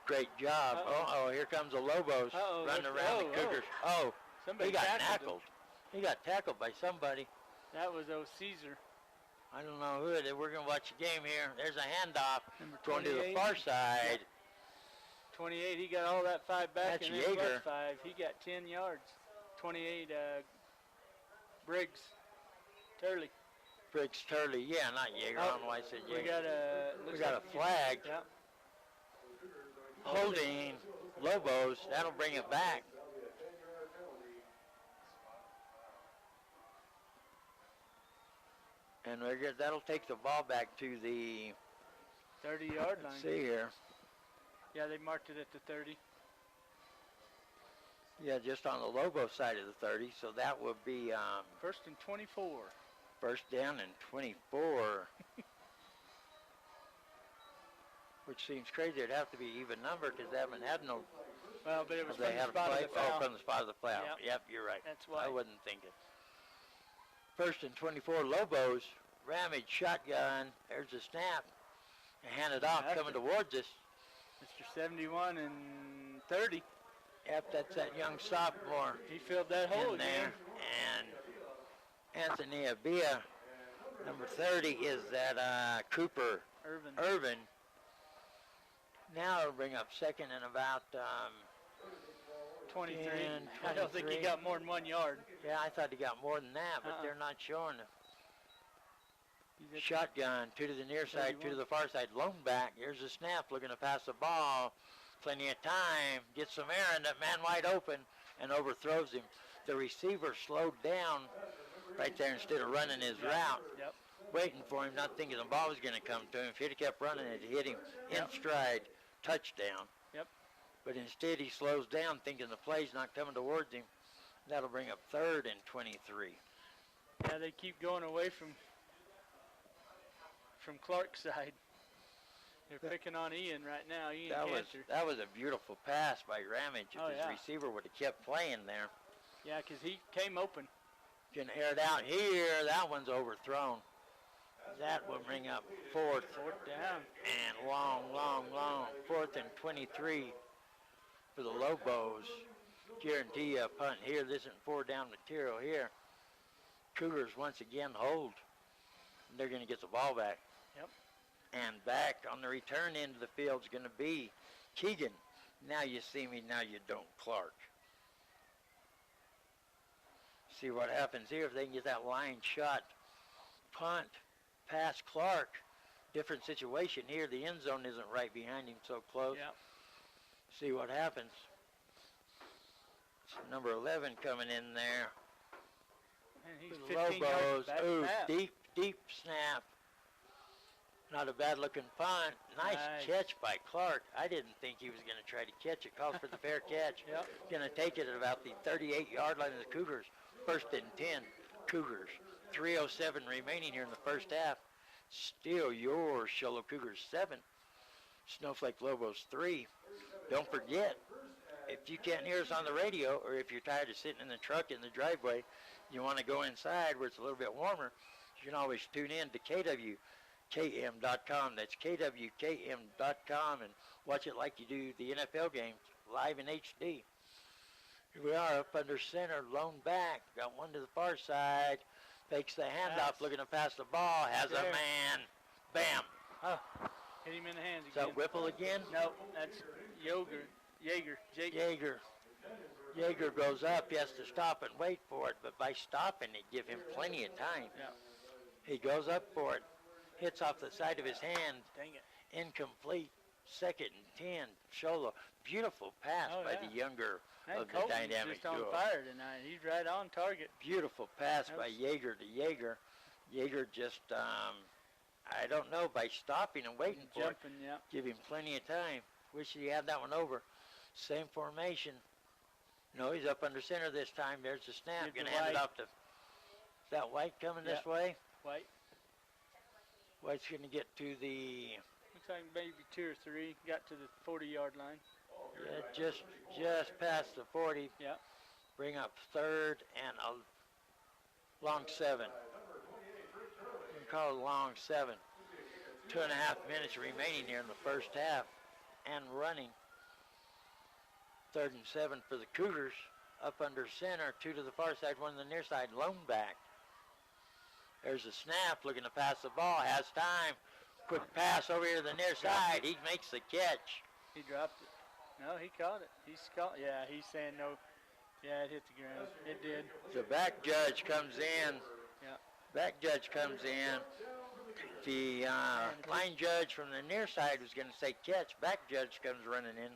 Great job. Uh-oh, here comes the Lobos running around the Cougars. Oh, Somebody he got tackled him. He got tackled by somebody. That was Caesar. I don't know who it is. We're going to watch the game here. There's a handoff going to the 28. far side. 28, he got all that 5 back, That's and then Yeager. plus 5. He got 10 yards. 28, Briggs. Turley. Briggs Turley. Yeah, not Yeager. I don't know why I said Yeager. We We got a flag. Yeah. Holding Lobos. That'll bring it back. And that'll take the ball back to the 30-yard line. Let's see here. Yeah, they marked it at the 30. Yeah, just on the Lobo side of the 30. So that would be First and 24. first down and 24. Which seems crazy. It'd have to be even number because they haven't had no. Well, but it was they from the had spot a of play. the foul. Oh, from the spot of the foul. Yep. You're right. That's why. I wasn't thinking. First and 24, Lobos. Ramage shotgun. There's the snap. Hand it off, coming towards us. Mr. 71 and 30. Yep, that's that young sophomore. He filled that hole in there. And Anthony Abia, number 30, is that Cooper Irvin. Now it'll bring up second and about 23. 10, I don't think he 23. got more than 1 yard. Yeah, I thought he got more than that, but they're not showing it. He's at Shotgun, two to the near side, 2 to the far side. Lone back. Here's the snap, looking to pass the ball. Plenty of time. Gets some air, and that man wide open and overthrows him. The receiver slowed down right there instead of running his route. Yep. Waiting for him, not thinking the ball was going to come to him. If he'd have kept running, it hit him in stride. Touchdown. Yep. But instead, he slows down, thinking the play's not coming towards him. That'll bring up third and 23. Yeah, they keep going away from Clark's side. They're picking on Ian right now. Ian Cantor. That was a beautiful pass by Ramage. If his receiver would have kept playing there. Yeah, because he came open. Can air it out here. That one's overthrown. That will bring up fourth. Fourth down. And long. Fourth and 23 for the Lobos. Guarantee you a punt here. This isn't 4-down material here. Cougars once again hold. They're going to get the ball back. Yep. And back on the return end of the field is going to be Keegan. Now you see me, now you don't, Clark. See what happens here if they can get that line shot. Punt, pass Clark. Different situation here. The end zone isn't right behind him so close. Yep. See what happens. It's number 11 coming in there. And he's The 15 yards Lobos. back Ooh, snap. deep snap. Not a bad looking punt. Nice catch by Clark. I didn't think he was going to try to catch it. Calls for the fair catch. Yep. Going to take it at about the 38-yard line of the Cougars. First and 10, Cougars. 3:07 remaining here in the first half. Still your Show Low Cougars 7. Snowflake Lobos 3. Don't forget, if you can't hear us on the radio, or if you're tired of sitting in the truck in the driveway, you want to go inside where it's a little bit warmer, you can always tune in to KWKM.com. That's KWKM.com, and watch it like you do the NFL games, live in HD. Here we are up under center, lone back. Got one to the far side. Fakes the handoff, looking to pass the ball. Has a man. Bam. Oh, hit him in the hands Is again. that Whipple again? No, that's Yeager. Yeager goes up. He has to stop and wait for it, but by stopping it, give him plenty of time. Yeah. He goes up for it, hits off the side of his hand. Dang it. Incomplete. Second and 10. Show Low. Beautiful pass by the younger of the Colton's dynamic just on duo. fire tonight. He's right on target. Beautiful pass by Yeager to Yeager. Yeager just, I don't know, by stopping and waiting for it, give him plenty of time. Wish he had that one over. Same formation. No, he's up under center this time. There's the snap. Give Going to to hand it White. off to, is that White coming this way? White. White's going to get to the, Looks like maybe 2 or 3. Got to the 40-yard line. yeah, just past the 40. Yeah. Bring up third and a long 7. We can call it a long 7. 2.5 minutes remaining here in the first half and running. Third and 7 for the Cougars up under center, 2 to the far side, 1 to the near side, lone back. There's a snap, looking to pass the ball, has time. Quick pass over here to the near side. He makes the catch. He dropped it. No, he caught it. Yeah, he's saying no. Yeah, it hit the ground. It did. The back judge comes in. Yeah. Back judge comes in. The line judge from the near side was going to say catch. Back judge comes running in,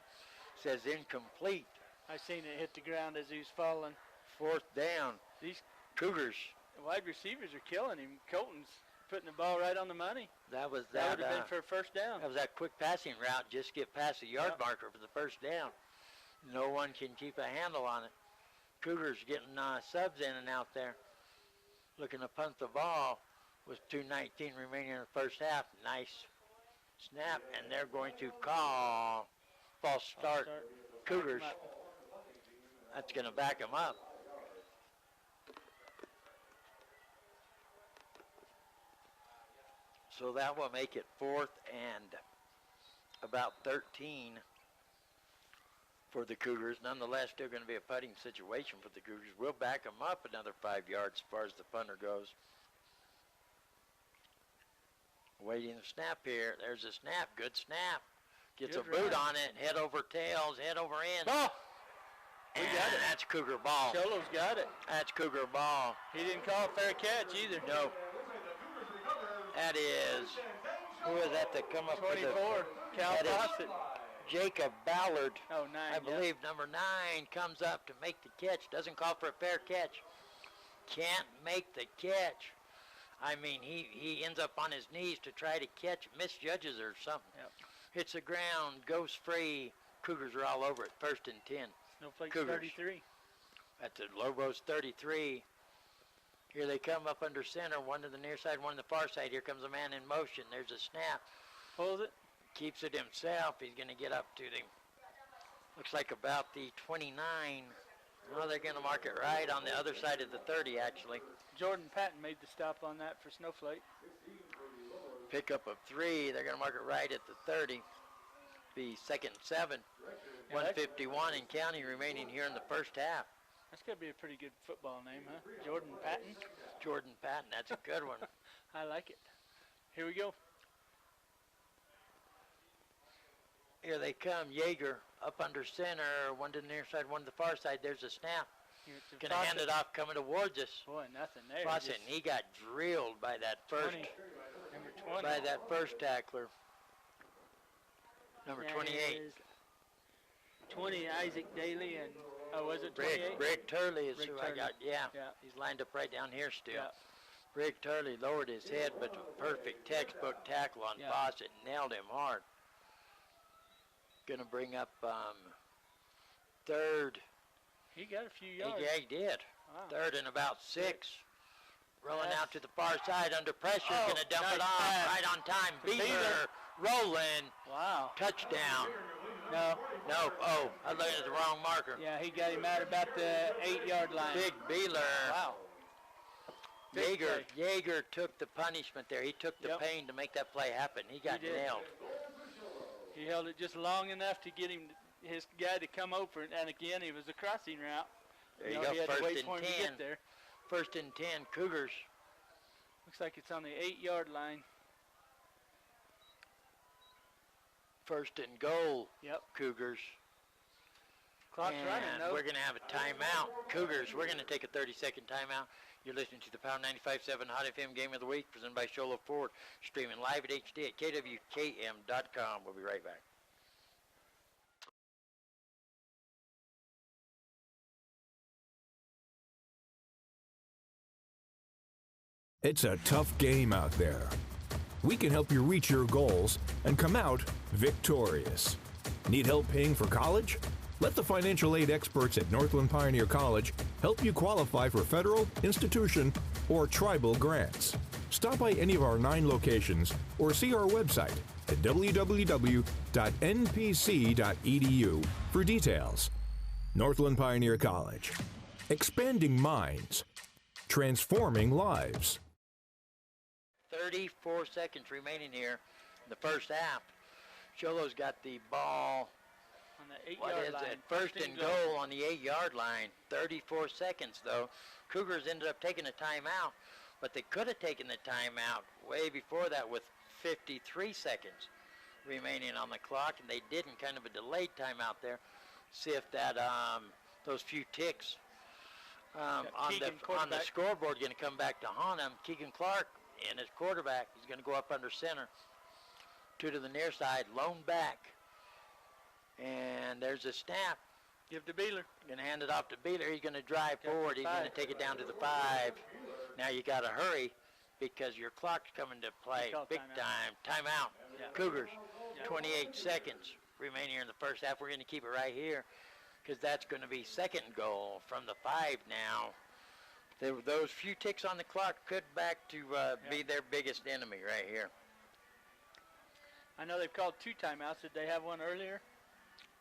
says incomplete. I seen it hit the ground as he was falling. 4th down. These Cougars. wide receivers are killing him. Colton's putting the ball right on the money. That would have been for a first down. That was that quick passing route. Just get past the yard marker for the first down. No one can keep a handle on it. Cougars getting subs in and out there. Looking to punt the ball with 2:19 remaining in the first half. Nice snap, and they're going to call false start. Cougars. That's going to back them up. So that will make it 4th and about 13 for the Cougars. Nonetheless, still going to be a putting situation for the Cougars. We'll back them up another 5 yards as far as the punter goes. Waiting the snap here. There's a snap. Good snap. Gets Good a boot run. on it. Head over tails. Head over in. Ball. We got it. That's Cougar ball. Show Low's got it. That's Cougar ball. He didn't call a fair catch either. No. That is, who is that come up 24, with Cal that is Fawcett. Jacob Ballard. Oh, 9. I believe number 9 comes up to make the catch. Doesn't call for a fair catch. Can't make the catch. I mean, he ends up on his knees to try to catch, misjudges or something. Yep. Hits the ground, goes free. Cougars are all over it. 1st and 10. Snowflake Cougars. 33. That's the Lobos 33. Here they come up under center. 1 to the near side, 1 to the far side. Here comes a man in motion. There's a snap. Pulls it. Keeps it himself. He's going to get up to the, looks like about the 29. Well, they're going to mark it right on the other side of the 30, actually. Jordan Patton made the stop on that for Snowflake. Pickup of 3. They're going to mark it right at the 30. Be 2nd and 7. 151 in counting remaining here in the first half. That's got to be a pretty good football name, huh? Jordan Patton. Jordan Patton. That's a good one. I like it. Here we go. Here they come. Yeager up under center. 1 to the near side, 1 to the far side. There's a snap. Going to hand it off coming towards us. Boy, nothing there. Fawcett, and he got drilled by that first, Number 20. by that first tackler. Number That 28. is 20, Isaac Daly, and, was it 28? Brig Turley is Brig who Turley. I got. Yeah, Yeah. he's lined up right down here still. Yeah. Brig Turley lowered his head, but a perfect textbook tackle on Yeah. Fawcett. Nailed him hard. Going to bring up 3rd. He got a few yards. Yeah, he did. Wow. 3rd and about 6. Rolling Pass. out to the far side under pressure. Oh, Going to dump it nice off pass. right on time. Beaver. Beaver rolling. Wow. Touchdown. No. No. Oh, I looked at the wrong marker. Yeah, he got him out about the 8-yard line. Big Beeler. Wow. Big Yeager took the punishment there. He took the Yep. pain to make that play happen. He got did. nailed. He held it just long enough to get his guy to come over, and again, it was a crossing route. There you know, go, he had to 1st wait and for him to 10. get there. 1st and 10, Cougars. Looks like it's on the 8-yard line. 1st and goal, Yep. Cougars. Clock's and running, though. we're going to have a timeout. Cougars, we're going to take a 30-second timeout. You're listening to the Power 95.7 Hot FM Game of the Week, presented by Show Low Ford, streaming live at HD at kwkm.com. We'll be right back. It's a tough game out there. We can help you reach your goals and come out victorious. Need help paying for college? Let the financial aid experts at Northland Pioneer College help you qualify for federal, institution, or tribal grants. Stop by any of our 9 locations or see our website at www.npc.edu for details. Northland Pioneer College. Expanding minds. Transforming lives. 34 seconds remaining here in the first half. Sholo's got the ball On the 8 What yard is line. it? First and goal on the 8-yard line. 34 seconds, though. Cougars ended up taking a timeout, but they could have taken the timeout way before that with 53 seconds remaining on the clock, and they didn't. Kind of a delayed timeout there. See if that those few ticks on the scoreboard going to come back to haunt him. Keegan Clark and his quarterback is going to go up under center. 2 to the near side, lone back. And there's a snap. Give to Beeler. Going to hand it off to Beeler. He's going to drive forward. He's going to take it down to the 5. Now you got to hurry because your clock's coming to play big time. Timeout. Yeah. Cougars, 28 seconds remaining here in the first half. We're going to keep it right here because that's going to be second goal from the 5 now. Those few ticks on the clock could back to be their biggest enemy right here. I know they've called 2 timeouts. Did they have one earlier?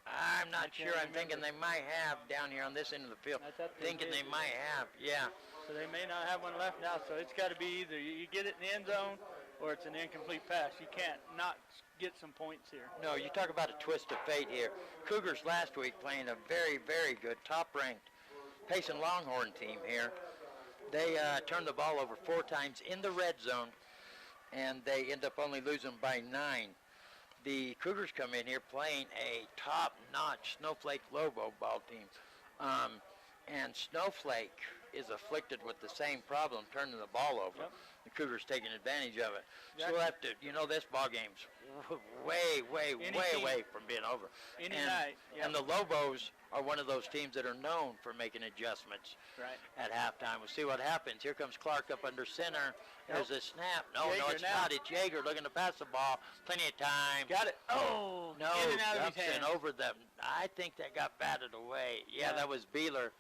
I'm not sure. I'm thinking they might have down here on this end of the field. Thinking they might have, yeah. So they may not have one left now. So it's got to be either you get it in the end zone or it's an incomplete pass. You can't not get some points here. No, you talk about a twist of fate here. Cougars last week playing a very, very good top-ranked Payson Longhorn team here. They turned the ball over 4 times in the red zone, and they end up only losing by 9. The Cougars come in here playing a top-notch Snowflake Lobo ball team. And Snowflake is afflicted with the same problem, turning the ball over. Yep. The Cougars taking advantage of it. Exactly. So we'll have to, this ball game's way away from being over. And the Lobos are one of those teams that are known for making adjustments at halftime. We'll see what happens. Here comes Clark up under center. There's a snap. No, it's not. It's Yeager looking to pass the ball. Plenty of time. Got it. Oh, no, in and out of his hand. Over them. I think that got batted away. Yeah, that was Beeler.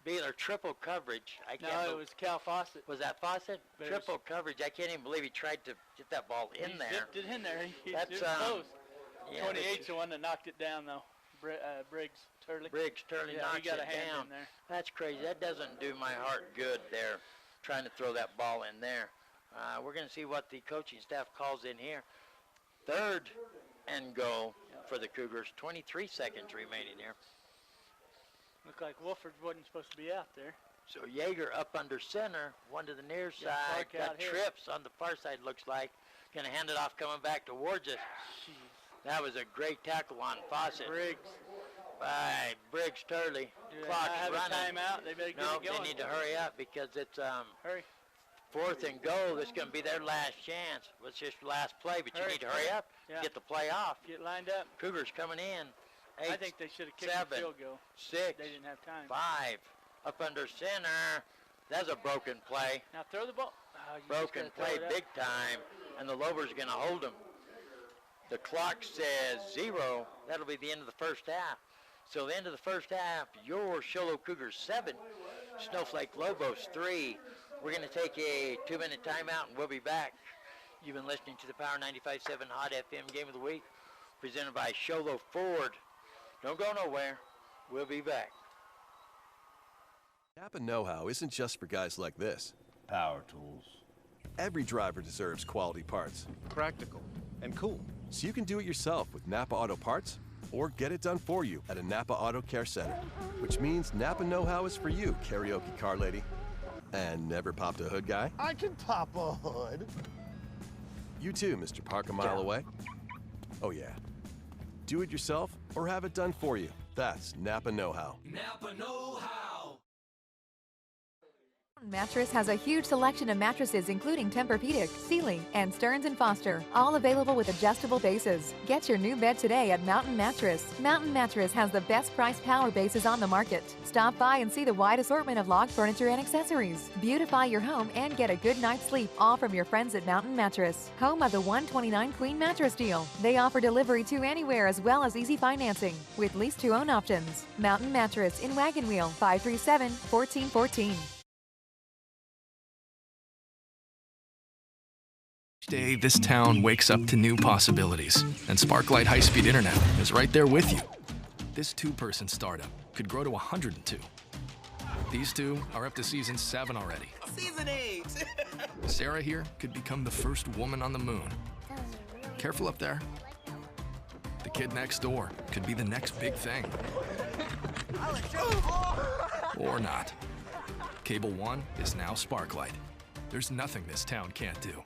Beeler, triple coverage. It was Cal Fawcett. Was that Fawcett? Triple coverage. I can't even believe he tried to get that ball in there. He dipped it in there. That's close. Yeah, 28's the one that knocked it down, though. Briggs Turley. knocks he got it a hand down. in there. That's crazy. That doesn't do my heart good there, trying to throw that ball in there. We're going to see what the coaching staff calls in here. 3rd and goal for the Cougars. 23 seconds remaining here. Looked like Wolford wasn't supposed to be out there. So Yeager up under center, 1 to the near side. Got trips on the far side, looks like. Going to hand it off, coming back towards us. That was a great tackle on Fawcett. Briggs. By Briggs Turley. Clock's running. Timeout. They better get it going. They need to hurry up because it's hurry. 4th and goal. This is going to be their last chance. It's just last play, but you need to hurry up. Get the play off. Get lined up. Cougars coming in. 8, I think they should have kicked 7, the field goal. 6. They didn't have time. 5. Up under center. That's a broken play. Now throw the ball. Broken play big time. And the Lobos are going to hold them. The clock says 0. That'll be the end of the first half. So the end of the first half, your Show Low Cougars 7, Snowflake Lobos 3. We're going to take a 2-minute timeout, and we'll be back. You've been listening to the Power 95.7 Hot FM Game of the Week, presented by Show Low Ford. Don't go nowhere. We'll be back. Napa know-how isn't just for guys like this. Power tools. Every driver deserves quality parts. Practical and cool. So you can do it yourself with Napa Auto Parts or get it done for you at a Napa Auto Care Center. Which means Napa know-how is for you, karaoke car lady. And never popped a hood guy? I can pop a hood. You too, Mr. Park a mile away. Oh yeah. Do it yourself or have it done for you. That's Napa know-how. Napa know-how. Mattress has a huge selection of mattresses including Tempur-Pedic, Sealy, and Stearns & Foster, all available with adjustable bases. Get your new bed today at Mountain Mattress. Mountain Mattress has the best price power bases on the market. Stop by and see the wide assortment of log furniture and accessories. Beautify your home and get a good night's sleep, all from your friends at Mountain Mattress, home of the 129 Queen Mattress deal. They offer delivery to anywhere as well as easy financing with lease-to-own options. Mountain Mattress in Wagon Wheel, 537-1414. Day, this town wakes up to new possibilities, and Sparklight High-Speed Internet is right there with you. This 2-person startup could grow to 102. These 2 are up to season 7 already. Season 8! Sarah here could become the first woman on the moon. Careful up there. The kid next door could be the next big thing. Or not. Cable One is now Sparklight. There's nothing this town can't do.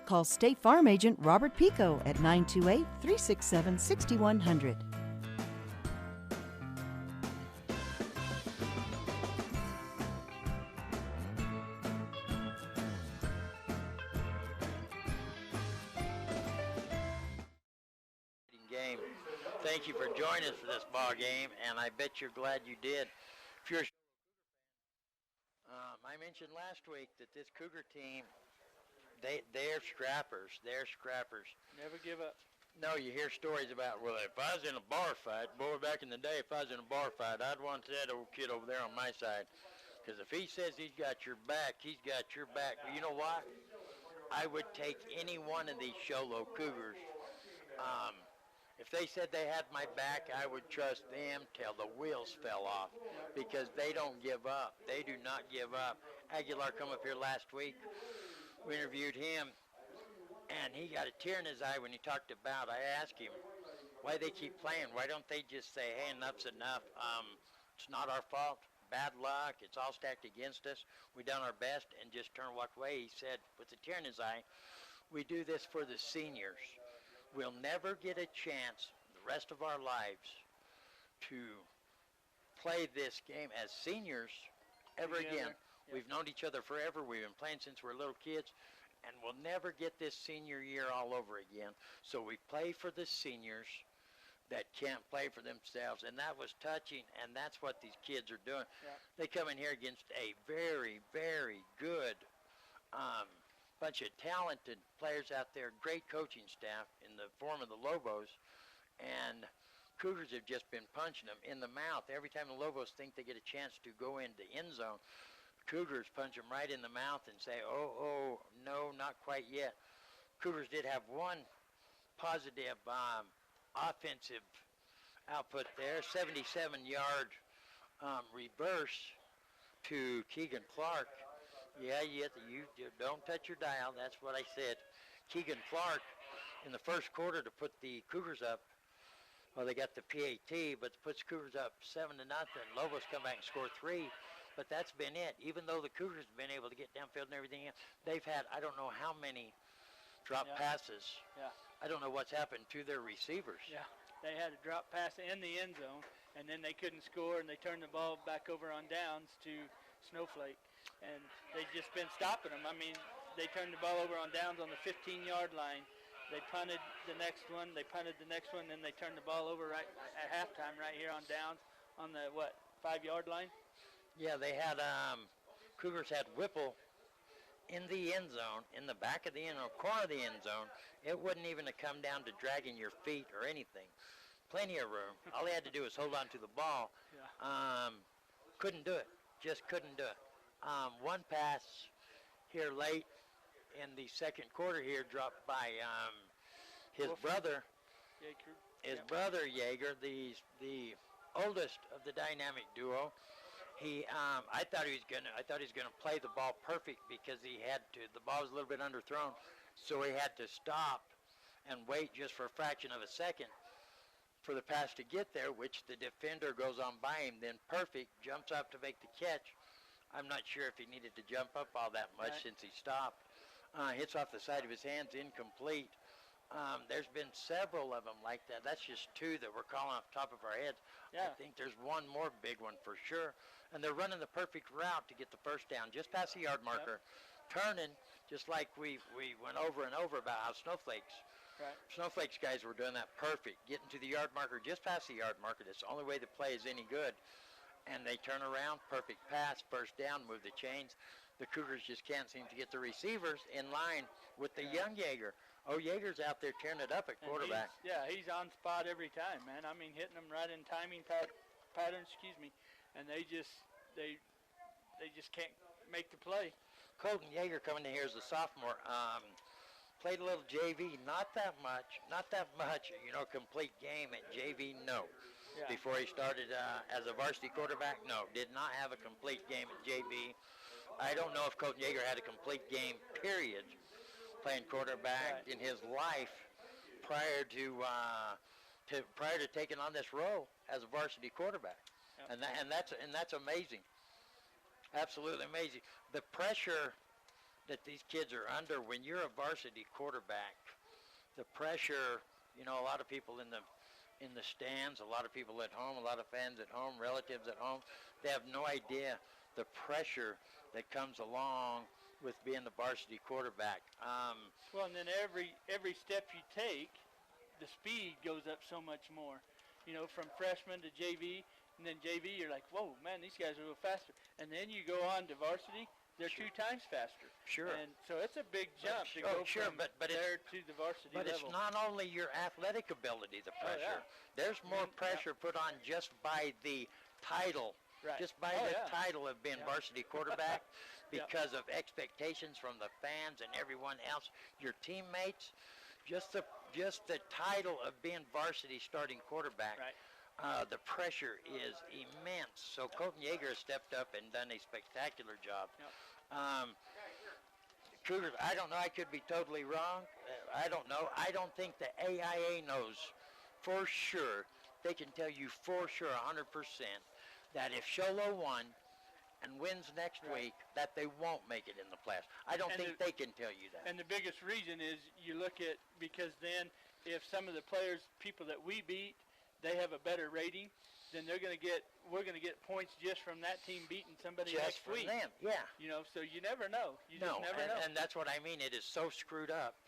Call State Farm Agent Robert Pico at 928-367-6100. Game. Thank you for joining us for this ball game, and I bet you're glad you did. If you're I mentioned last week that this Cougar team, they're scrappers. They're scrappers. Never give up. No, you hear stories about, well, if I was in a bar fight, boy, back in the day, if I was in a bar fight, I'd want that old kid over there on my side. Because if he says he's got your back, he's got your back. But you know what? I would take any one of these Show Low Cougars. If they said they had my back, I would trust them till the wheels fell off, because they don't give up. They do not give up. Aguilar come up here last week. We interviewed him, and he got a tear in his eye when he talked about, I asked him why they keep playing. Why don't they just say, hey, enough's enough. It's not our fault. Bad luck. It's all stacked against us. We done our best and just turn walk away. He said, with a tear in his eye, we do this for the seniors. We'll never get a chance the rest of our lives to play this game as seniors ever again. Yep. We've known each other forever. We've been playing since we were little kids, and we'll never get this senior year all over again. So we play for the seniors that can't play for themselves, and that was touching, and that's what these kids are doing. Yeah. They come in here against a very, very good bunch of talented players out there, great coaching staff in the form of the Lobos, and Cougars have just been punching them in the mouth. Every time the Lobos think they get a chance to go into end zone, Cougars punch them right in the mouth and say, oh, no, not quite yet. Cougars did have one positive offensive output there, 77-yard reverse to Keegan Clark. Yeah, you don't touch your dial. That's what I said. Keegan Clark in the first quarter to put the Cougars up. Well, they got the PAT, but puts Cougars up 7-0. Lobos come back and score 3. But that's been it. Even though the Cougars have been able to get downfield and everything else, they've had I don't know how many drop passes. Yeah. I don't know what's happened to their receivers. Yeah. They had a drop pass in the end zone, and then they couldn't score, and they turned the ball back over on downs to Snowflake. And they've just been stopping them. I mean, they turned the ball over on downs on the 15-yard line. They punted the next one. They punted the next one. Then they turned the ball over right at halftime right here on downs on the, 5-yard line? Yeah, they had Cougars had Whipple in the end zone, in the back of the end zone, corner of the end zone. It wouldn't even have come down to dragging your feet or anything. Plenty of room. All he had to do was hold on to the ball. Yeah. Couldn't do it. Just couldn't do it. One pass here late in the second quarter here dropped by his brother. His brother Yeager, the oldest of the dynamic duo. I thought he was gonna play the ball perfect because he had to. The ball was a little bit underthrown, so he had to stop and wait just for a fraction of a second for the pass to get there, which the defender goes on by him. Then perfect jumps up to make the catch. I'm not sure if he needed to jump up all that much since he stopped. Hits off the side of his hands, incomplete. There's been several of them like that. That's just two that we're calling off the top of our heads. Yeah. I think there's one more big one for sure. And they're running the perfect route to get the first down, just past the yard marker. Turning, just like we went over and over about how Snowflake's guys were doing that perfect, getting to the yard marker, just past the yard marker. That's the only way the play is any good. And they turn around, perfect pass, first down, move the chains. The Cougars just can't seem to get the receivers in line with the young Yeager. Oh, Yeager's out there tearing it up at quarterback. He's on spot every time, man. I mean, hitting them right in timing patterns, and they just can't make the play. Colton Yeager coming in here as a sophomore. Played a little JV, not that much, complete game at JV, no. Yeah. Before he started as a varsity quarterback, no, did not have a complete game at JV. I don't know if Colton Yeager had a complete game, period, playing quarterback in his life prior to taking on this role as a varsity quarterback. Yep. And that's amazing. Absolutely amazing. The pressure that these kids are under when you're a varsity quarterback, the pressure, a lot of people in the stands, a lot of people at home, a lot of fans at home, relatives at home, they have no idea the pressure that comes along with being the varsity quarterback. Well, and then every step you take, the speed goes up so much more. From freshman to JV, and then JV, you're like, whoa, man, these guys are a little faster. And then you go on to varsity, they're 2 times faster. Sure. And so it's a big jump to go from there to the varsity level. But it's not only your athletic ability, the pressure. There's more pressure put on just by the title. Right. Just by the title of being varsity quarterback, because of expectations from the fans and everyone else, your teammates, just the title of being varsity starting quarterback. Right. The pressure is immense. So Colton Yeager has stepped up and done a spectacular job. Yep. Cougars, I don't know. I could be totally wrong. I don't know. I don't think the AIA knows for sure. They can tell you for sure 100% that if Show Low won and wins next week, that they won't make it in the playoffs. I don't think they can tell you that. And the biggest reason is you look at, because then if some of the people that we beat, they have a better rating, then we're going to get points just from that team beating somebody just next week. Them, yeah. So you never know. You just never know. And that's what I mean. It is so screwed up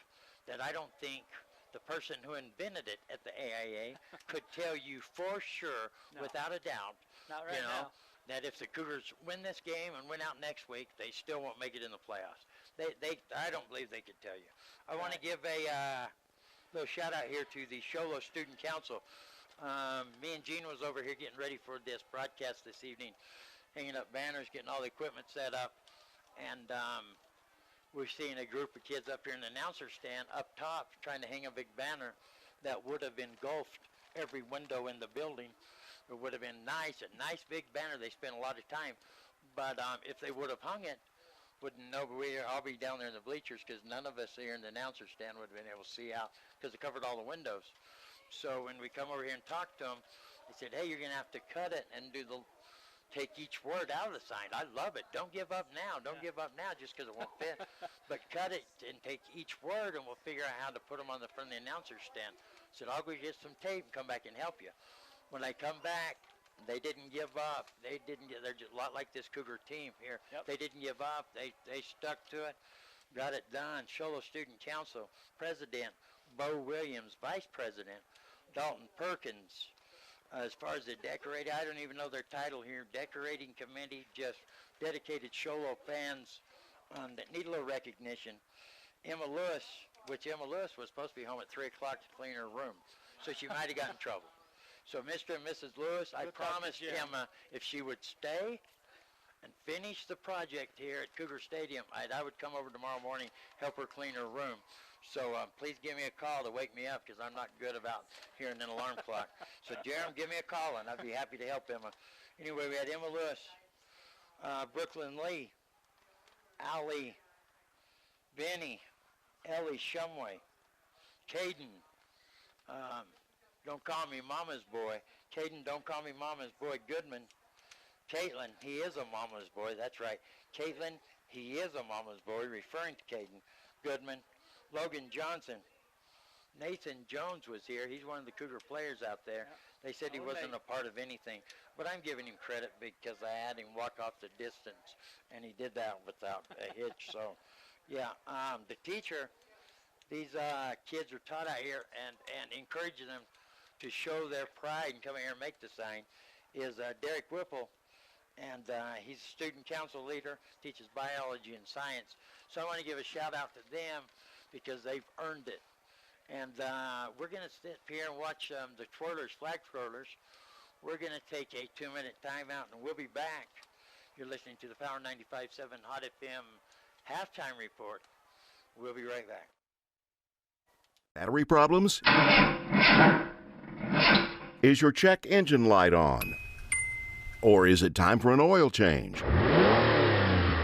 that I don't think the person who invented it at the AIA could tell you for sure, without a doubt, not right now, that if the Cougars win this game and win out next week, they still won't make it in the playoffs. I don't believe they could tell you. I want to give a little shout out here to the Show Low Student Council. Me and Gene was over here getting ready for this broadcast this evening, hanging up banners, getting all the equipment set up, and we're seeing a group of kids up here in the announcer stand up top trying to hang a big banner that would have engulfed every window in the building. It would have been a nice big banner. They spent a lot of time, but if they would have hung it, wouldn't know. I'll be down there in the bleachers because none of us here in the announcer stand would have been able to see out because it covered all the windows. So when we come over here and talk to them, they said, hey, you're going to have to cut it and take each word out of the sign. I love it. Don't give up now. Don't give up now just because it won't fit. But cut it and take each word, and we'll figure out how to put them on the front of the announcer stand. I said, I'll go get some tape and come back and help you. When I come back, they didn't give up. They're just a lot like this Cougar team here. Yep. They didn't give up. They stuck to it, got it done. Show Low Student Council President Bo Williams, Vice President Dalton Perkins. As far as the decorating, I don't even know their title here. Decorating committee, just dedicated Show Low fans that need a little recognition. Emma Lewis was supposed to be home at 3 o'clock to clean her room, so she might have gotten in trouble. So Mr. and Mrs. Lewis, I promised Emma if she would stay and finish the project here at Cougar Stadium, I would come over tomorrow morning, help her clean her room. So please give me a call to wake me up because I'm not good about hearing an alarm clock. So Jerem, give me a call and I'd be happy to help Emma. Anyway, we had Emma Lewis, Brooklyn Lee, Allie, Benny, Ellie Shumway, Caden, don't call me Mama's boy. Caden, don't call me Mama's boy. Goodman. Caitlin, he is a Mama's boy. That's right. Caitlin, he is a Mama's boy, referring to Caden. Goodman. Logan Johnson. Nathan Jones was here. He's one of the Cougar players out there. Yeah. They said he wasn't a part of anything. But I'm giving him credit because I had him walk off the distance, and he did that without a hitch. So, yeah, the teacher, these kids are taught out here and encouraging them to show their pride and come here and make the sign, is Derek Whipple, and he's a student council leader, teaches biology and science. So I want to give a shout out to them because they've earned it. And we're going to sit here and watch the twirlers, flag twirlers. We're going to take a 2-minute timeout, and we'll be back. You're listening to the Power 95.7 Hot FM halftime report. We'll be right back. Battery problems? Is your check engine light on? Or is it time for an oil change?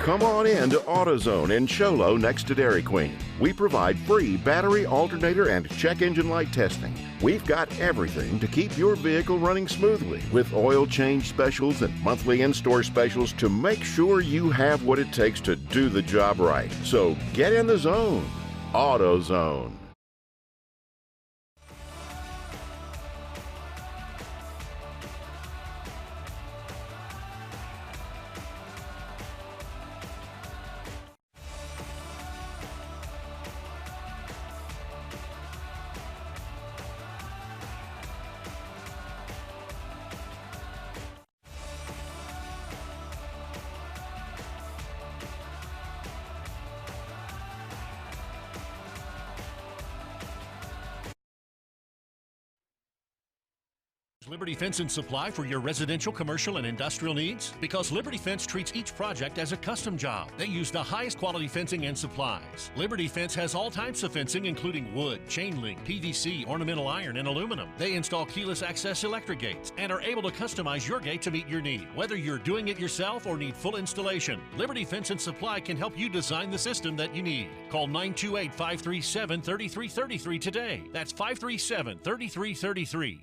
Come on in to AutoZone in Show Low next to Dairy Queen. We provide free battery, alternator, and check engine light testing. We've got everything to keep your vehicle running smoothly with oil change specials and monthly in-store specials to make sure you have what it takes to do the job right. So get in the zone. AutoZone. Liberty Fence and Supply for your residential, commercial, and industrial needs? Because Liberty Fence treats each project as a custom job. They use the highest quality fencing and supplies. Liberty Fence has all types of fencing, including wood, chain link, PVC, ornamental iron, and aluminum. They install keyless access electric gates and are able to customize your gate to meet your need. Whether you're doing it yourself or need full installation, Liberty Fence and Supply can help you design the system that you need. Call 928-537-3333 today. That's 537-3333.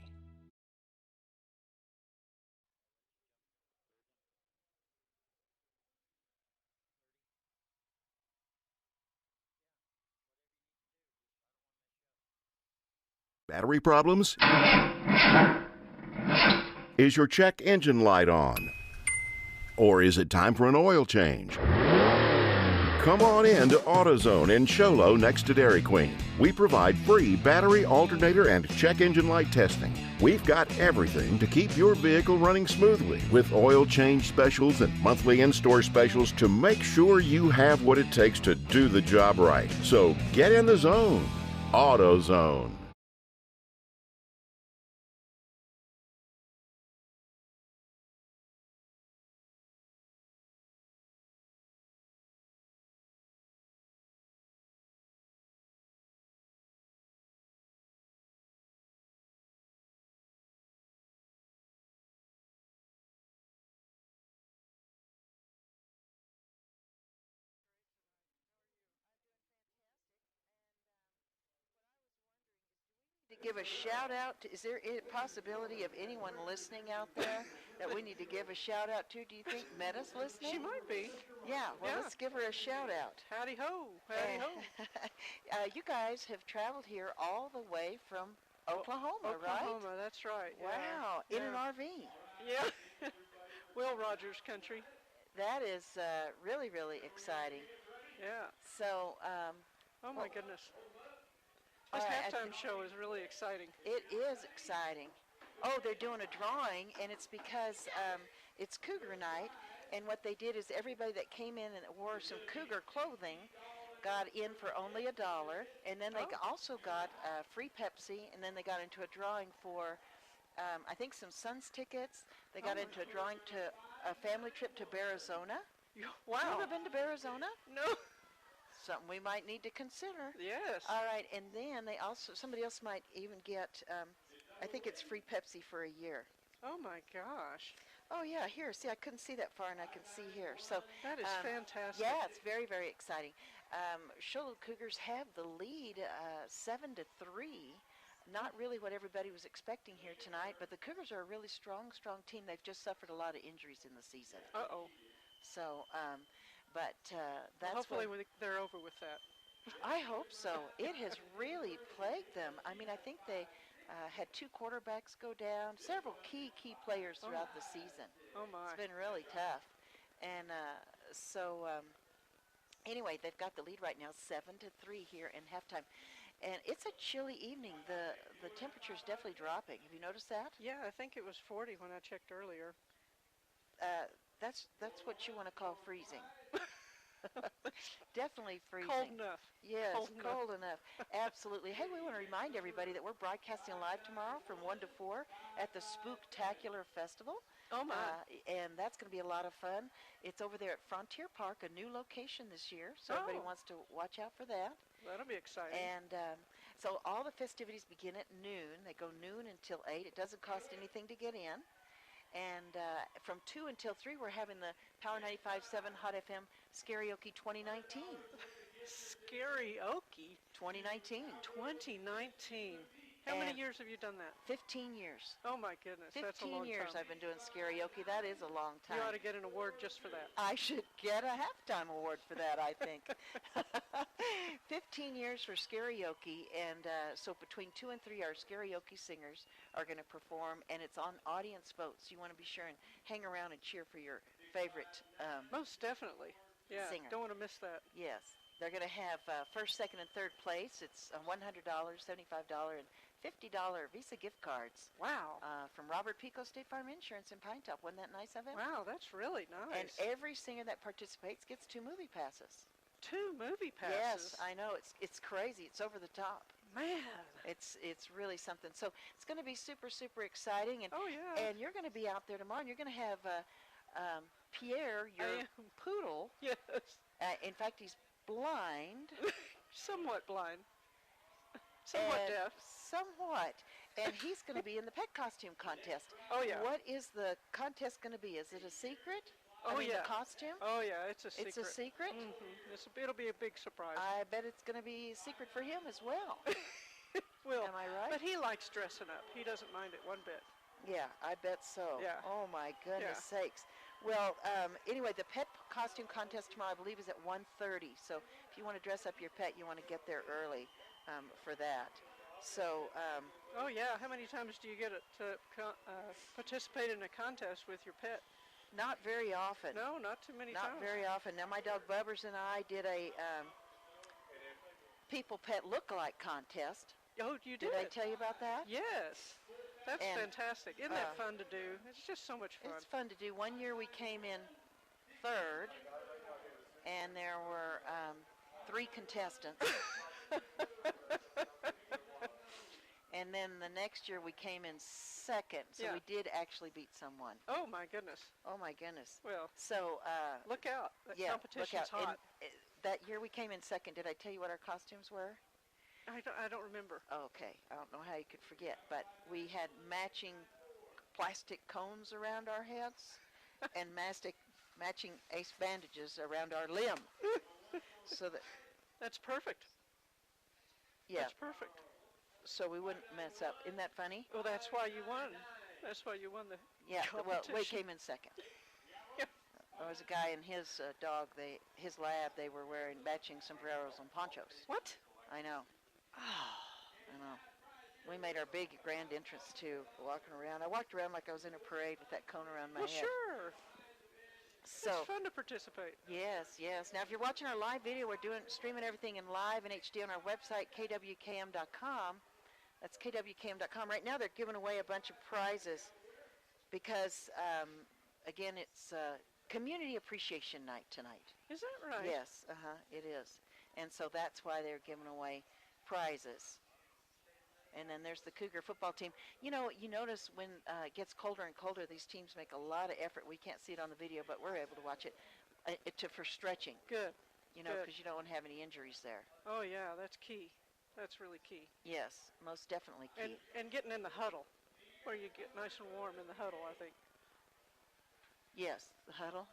Battery problems? Is your check engine light on? Or is it time for an oil change? Come on in to AutoZone in Show Low next to Dairy Queen. We provide free battery, alternator, and check engine light testing. We've got everything to keep your vehicle running smoothly with oil change specials and monthly in-store specials to make sure you have what it takes to do the job right. So get in the zone. AutoZone. To give a shout out to, is there a possibility of anyone listening out there that we need to give a shout out to? Do you think Meta's listening? She might be. Yeah, well, Yeah. let's give her a shout out. Howdy ho, howdy ho. You guys have traveled here all the way from Oklahoma, right? Oklahoma, that's right. Wow, in an RV. Yeah. Will Rogers country. That is really, really exciting. Yeah. So, oh my goodness. This halftime show is really exciting. It is exciting. Oh, they're doing a drawing, and it's because it's Cougar night, and what they did is everybody that came in and wore some Cougar clothing got in for only $1, and then they also got free Pepsi, and then they got into a drawing for, I think, some Suns tickets. They got into a drawing to a family trip to Arizona. Wow. Have you ever been to Arizona? No. Something we might need to consider. Yes. All right, and then they also, somebody else might even get, I think it's free Pepsi for a year. Oh my gosh. Oh yeah, here, see, I couldn't see that far, and I can see here. So that is fantastic. Yeah, it's very, very exciting. Show Low Cougars have the lead 7-3. Not really what everybody was expecting here tonight, but the Cougars are a really strong team. They've just suffered a lot of injuries in the season. Uh-oh. So, but that's hopefully they're over with that. I hope so. It has really plagued them. I mean, I think they had 2 quarterbacks go down, several key players throughout the season. Oh my! It's been really tough, and anyway, they've got the lead right now, 7-3 here in halftime, and it's a chilly evening. The temperature's definitely dropping. Have you noticed that? Yeah, I think it was 40 when I checked earlier. That's what you want to call freezing. Definitely freezing. Cold enough. Yes, cold enough. Absolutely. Hey, we want to remind everybody that we're broadcasting live tomorrow from 1 to 4 at the Spooktacular Festival. Oh, my. And that's going to be a lot of fun. It's over there at Frontier Park, a new location this year, so everybody wants to watch out for that. That'll be exciting. And so all the festivities begin at noon. They go noon until 8. It doesn't cost anything to get in. And from 2 until 3, we're having the Power 95.7 Hot FM Scarioke 2019. Scarioke? 2019. 2019. How many years have you done that? 15 years. Oh, my goodness. That's a 15 long years time. I've been doing Scarioke. That is a long time. You ought to get an award just for that. I should get a halftime award for that, I think. 15 years for Scarioke, and so between 2 and 3, our Scarioke singers are going to perform, and it's on audience votes. You want to be sure and hang around and cheer for your favorite Most definitely. Yeah, singer. Don't want to miss that. Yes. They're going to have first, second, and third place. It's $100, $75, and $50 Visa gift cards. Wow. From Robert Pico State Farm Insurance in Pine Top. Wasn't that nice of him? Wow, that's really nice. And every singer that participates gets 2 movie passes. 2 movie Yes, passes? I know. It's crazy. It's over the top. Man. It's really something. So it's going to be super, super exciting. And, oh, yeah. And you're going to be out there tomorrow, and you're going to have Pierre, your poodle. Yes. In fact, he's blind. Somewhat blind. Somewhat deaf. Somewhat. And he's going to be in the pet costume contest. Oh, yeah. What is the contest going to be? Is it a secret? Oh, I mean, yeah. The costume? Oh, yeah, it's a secret. It's a secret? Mm-hmm. It'll be a big surprise. I bet it's going to be a secret for him as well. Will. Am I right? But he likes dressing up. He doesn't mind it one bit. Yeah, I bet so. Yeah. Oh, my goodness sakes. Well, anyway, the pet costume contest tomorrow, I believe, is at 1:30. So if you want to dress up your pet, you want to get there early for that. So. Oh, yeah. How many times do you get to participate in a contest with your pet? Not very often. No, not too many times. Not very often. Now, my dog Bubbers and I did a people pet look-alike contest. Oh, you did? Did I tell you about that? Yes. That's fantastic. Isn't that fun to do? It's just so much fun. It's fun to do. One year we came in 3rd, and there were 3 contestants. And then the next year we came in 2nd, so we did actually beat someone. Oh, my goodness. Oh, my goodness. Well, so look out. That competition's look out. hot. And, that year we came in 2nd. Did I tell you what our costumes were? I don't remember. Okay. I don't know how you could forget, but we had matching plastic cones around our heads and matching ace bandages around our limb. So that's perfect. Yeah. That's perfect. So we wouldn't mess up. Isn't that funny? Well, that's why you won. That's why you won the competition. Well, we came in 2nd. Yeah. There was a guy and his dog, his lab, they were wearing matching sombreros and ponchos. What? I know. I know. We made our big grand entrance, too, walking around. I walked around like I was in a parade with that cone around my head. Sure. So, it's fun to participate. Yes, yes. Now, if you're watching our live video, we're streaming everything in live and HD on our website, kwkm.com. That's kwkm.com. Right now, they're giving away a bunch of prizes because, again, it's Community Appreciation Night tonight. Is that right? Yes, it is. And so that's why they're giving away prizes. And then there's the Cougar football team. You know, you notice when it gets colder and colder, these teams make a lot of effort. We can't see it on the video, but we're able to watch it for stretching. Good. You know, because you don't want to have any injuries there. Oh, yeah, that's key. That's really key. Yes, most definitely key. And getting in the huddle, where you get nice and warm in the huddle, I think. Yes, the huddle.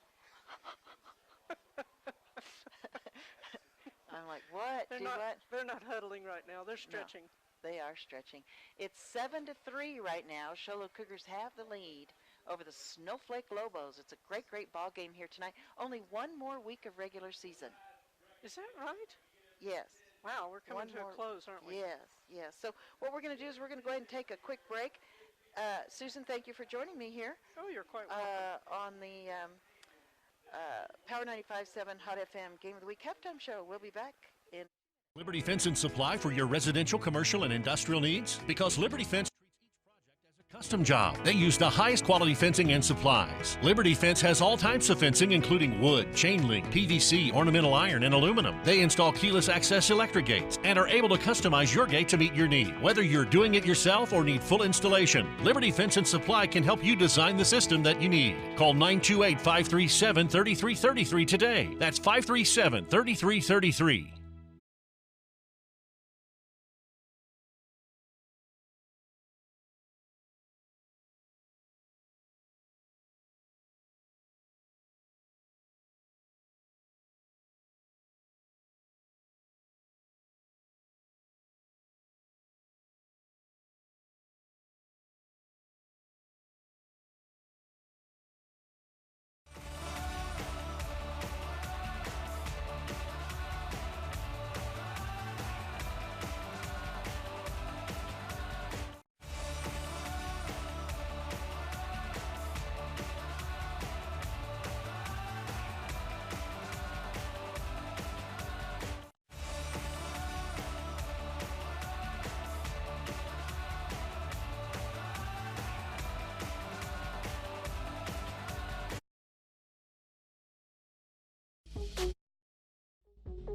I'm like, what? What? They're not huddling right now. They're stretching. No, they are stretching. It's 7-3 right now. Show Low Cougars have the lead over the Snowflake Lobos. It's a great, great ball game here tonight. Only one more week of regular season. Is that right? Yes. Wow, we're coming to a close, aren't we? Yes, yes. So what we're going to do is we're going to go ahead and take a quick break. Susan, thank you for joining me here. Oh, you're quite welcome. On the Power 95.7 Hot FM Game of the Week halftime show. We'll be back in Liberty Fence and Supply for your residential, commercial, and industrial needs, because Liberty Fence treats each project as a Custom job. They use the highest quality fencing and supplies. Liberty Fence has all types of fencing, including wood, chain link, PVC, ornamental iron, and aluminum. They install keyless access electric gates and are able to customize your gate to meet your need, whether you're doing it yourself or need full installation. Liberty Fence and Supply can help you design the system that you need. Call 928-537-3333 today. That's 537-3333.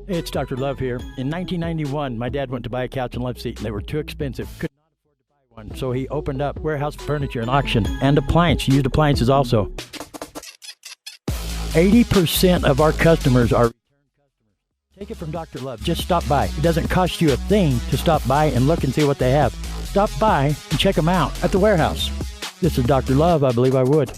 Hey, it's Dr. Love here. In 1991, my dad went to buy a couch and love seat, and they were too expensive. Could not afford to buy one, so he opened up warehouse furniture and auction and used appliances also. 80% of our customers are return customers. Take it from Dr. Love. Just stop by. It doesn't cost you a thing to stop by and look and see what they have. Stop by and check them out at the warehouse. This is Dr. Love. I believe I would.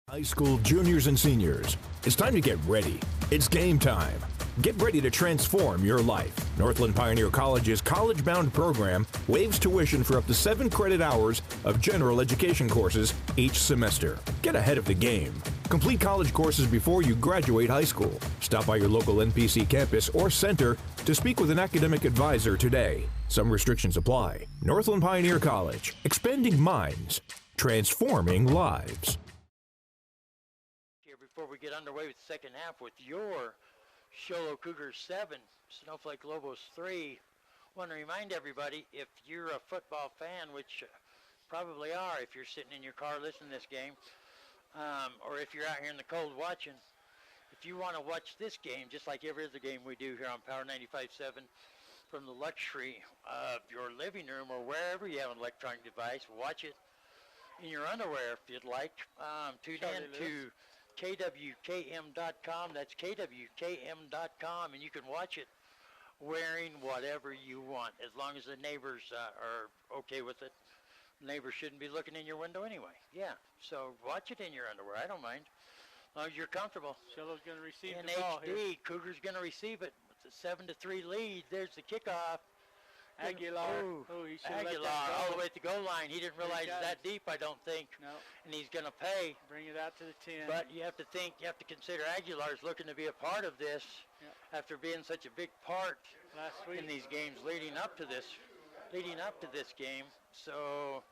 High school juniors and seniors, it's time to get ready. It's game time. Get ready to transform your life. Northland Pioneer College's college-bound program waives tuition for up to 7 credit hours of general education courses each semester. Get ahead of the game. Complete college courses before you graduate high school. Stop by your local NPC campus or center to speak with an academic advisor today. Some restrictions apply. Northland Pioneer College, expanding minds, transforming lives. Before we get underway with the second half with your Show Low Cougars 7, Snowflake Lobos 3, want to remind everybody, if you're a football fan, which probably are if you're sitting in your car listening to this game, or if you're out here in the cold watching, if you want to watch this game, just like every other game we do here on Power 95.7, from the luxury of your living room or wherever you have an electronic device, watch it in your underwear if you'd like. Tune in to KWKM.com. That's KWKM.com, and you can watch it wearing whatever you want, as long as the neighbors are okay with it. Neighbors shouldn't be looking in your window anyway. Yeah, so watch it in your underwear. I don't mind, as long as you're comfortable. Shellow's going to receive in the ball HD, here. Cougars going to receive it with a 7-3 lead. There's the kickoff. Aguilar. He Aguilar all the way at the goal line. He didn't realize it's that deep, I don't think. No. And he's going to pay. Bring it out to the 10. But you have to consider Aguilar's looking to be a part of this after being such a big part last week in these games leading up to this game. So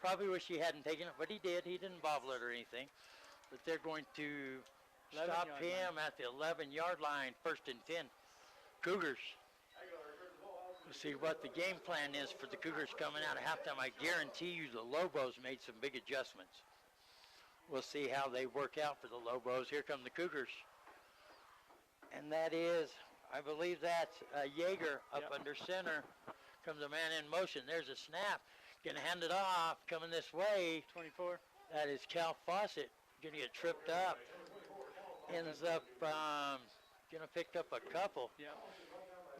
probably wish he hadn't taken it, but he did. He didn't bobble it or anything. But they're going to stop him at the 11-yard line, 1st and 10. Cougars. We'll see what the game plan is for the Cougars coming out of halftime. I guarantee you the Lobos made some big adjustments. We'll see how they work out for the Lobos. Here come the Cougars. And that is, I believe that's Yeager up under center. Comes a man in motion. There's a snap. Going to hand it off. Coming this way. 24. That is Cal Fawcett. Going to get tripped up. Ends up going to pick up a couple. Yeah.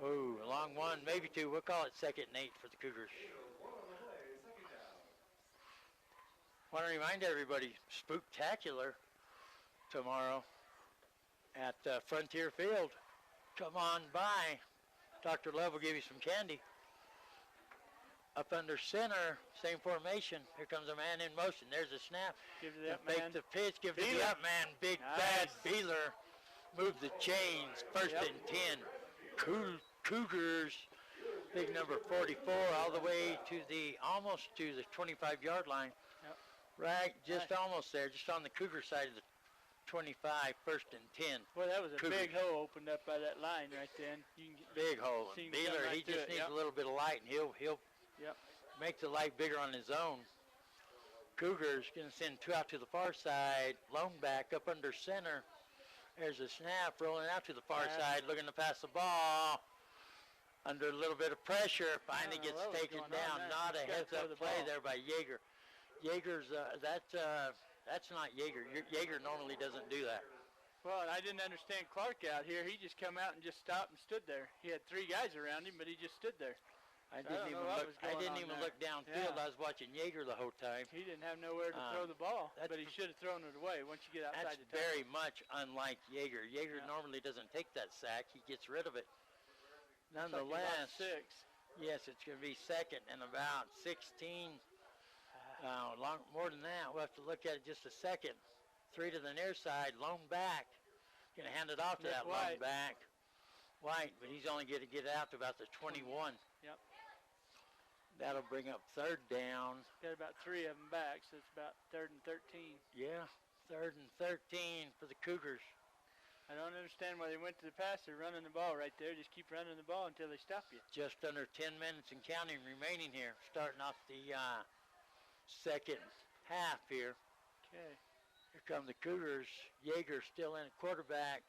Ooh, a long one, maybe 2. We'll call it 2nd and 8 for the Cougars. Want to remind everybody, Spooktacular tomorrow at Frontier Field. Come on by. Dr. Love will give you some candy. Up under center, same formation. Here comes a man in motion. There's a snap. Give it to that man. Fake the pitch. Give it to the up man. Big bad Beeler. Move the chains. 1st and 10. Cougars, big number 44, all the way to almost to the 25-yard line. Yep. Right, just almost there, just on the Cougar side of 25, 1st and 10. Well, that was a Cougars. big hole opened up by that line right then. You can Big hole. see him Beeler, come right he through just it, needs yep. a little bit of light, and he'll Yep. make the light bigger on his own. Cougars going to send 2 out to the far side. Lone back up under center. There's a snap rolling out to the far side, looking to pass the ball. Under a little bit of pressure, finally gets taken down. Not a heads-up play there by Yeager. Yeager's, that's not Yeager. Yeager normally doesn't do that. Well, and I didn't understand Clark out here. He just come out and just stopped and stood there. He had 3 guys around him, but he just stood there. I didn't even look downfield. I was watching Yeager the whole time. He didn't have nowhere to throw the ball, but he should have thrown it away once you get outside the tackle. That's very much unlike Yeager. Yeager normally doesn't take that sack. He gets rid of it. Nonetheless, yes, it's going to be 2nd and about 16. More than that. We'll have to look at it just a second. 3 to the near side, lone back. Going to hand it off to that lone back. White, but he's only going to get out to about the 21. Yep. That'll bring up 3rd down. Got about 3 of them back, so it's about 3rd and 13. Yeah, 3rd and 13 for the Cougars. I don't understand why they went to the pass. They're running the ball right there. Just keep running the ball until they stop you. Just under 10 minutes and counting remaining here. Starting off the second half here. Okay. Here come the Cougars. Yeager still in at quarterback.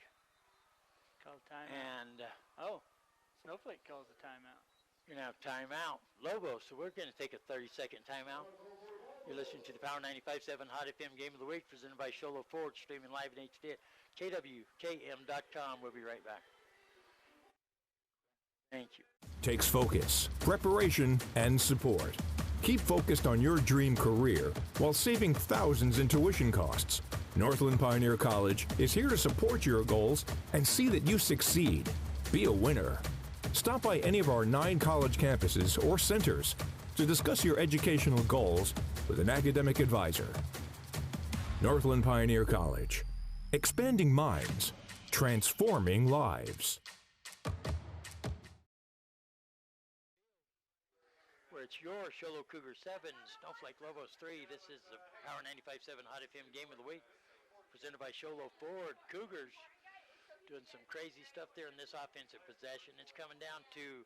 Call timeout. And Snowflake calls the timeout. You're going to have timeout. Lobos, so we're going to take a 30-second timeout. You're listening to the Power 95.7 Hot FM Game of the Week, presented by Show Low Cougars, streaming live in HD at KWKM.com. We'll be right back. Thank you. Takes focus, preparation, and support. Keep focused on your dream career while saving thousands in tuition costs. Northland Pioneer College is here to support your goals and see that you succeed. Be a winner. Stop by any of our 9 college campuses or centers to discuss your educational goals with an academic advisor. Northland Pioneer College. Expanding minds, transforming lives. Where it's your Show Low Cougars 7, Snowflake Lobos 3. This is the Power 95.7 Hot FM Game of the Week, presented by Show Low Ford. Cougars doing some crazy stuff there in this offensive possession. It's coming down to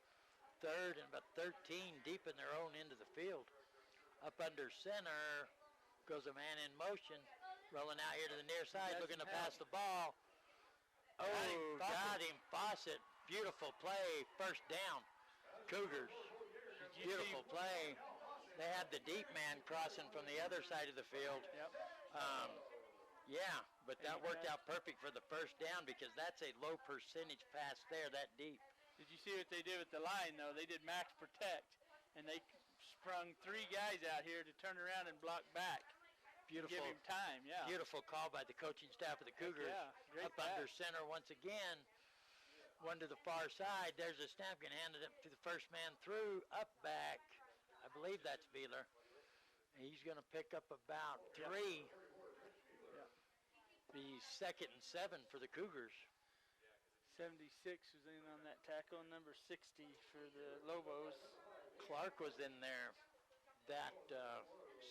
3rd and about 13 deep in their own end of the field. Up under center goes a man in motion, rolling out here to the near side, looking to pass the ball. Got him. Fawcett. Beautiful play. First down. Cougars. Beautiful play. They had the deep man crossing from the other side of the field. Yep. Yeah, but that worked out perfect for the first down because that's a low percentage pass there, that deep. Did you see what they did with the line, though? They did max protect, and they sprung 3 guys out here to turn around and block back. Beautiful. Give him time, yeah. Beautiful call by the coaching staff of the Cougars. Yeah, great up under center once again. One to the far side. There's a snap. Going to hand it up to the first man through. Up back. I believe that's Beeler. He's going to pick up about 3. Be 2nd and 7 for the Cougars. 76 was in on that tackle, number 60 for the Lobos. Clark was in there. That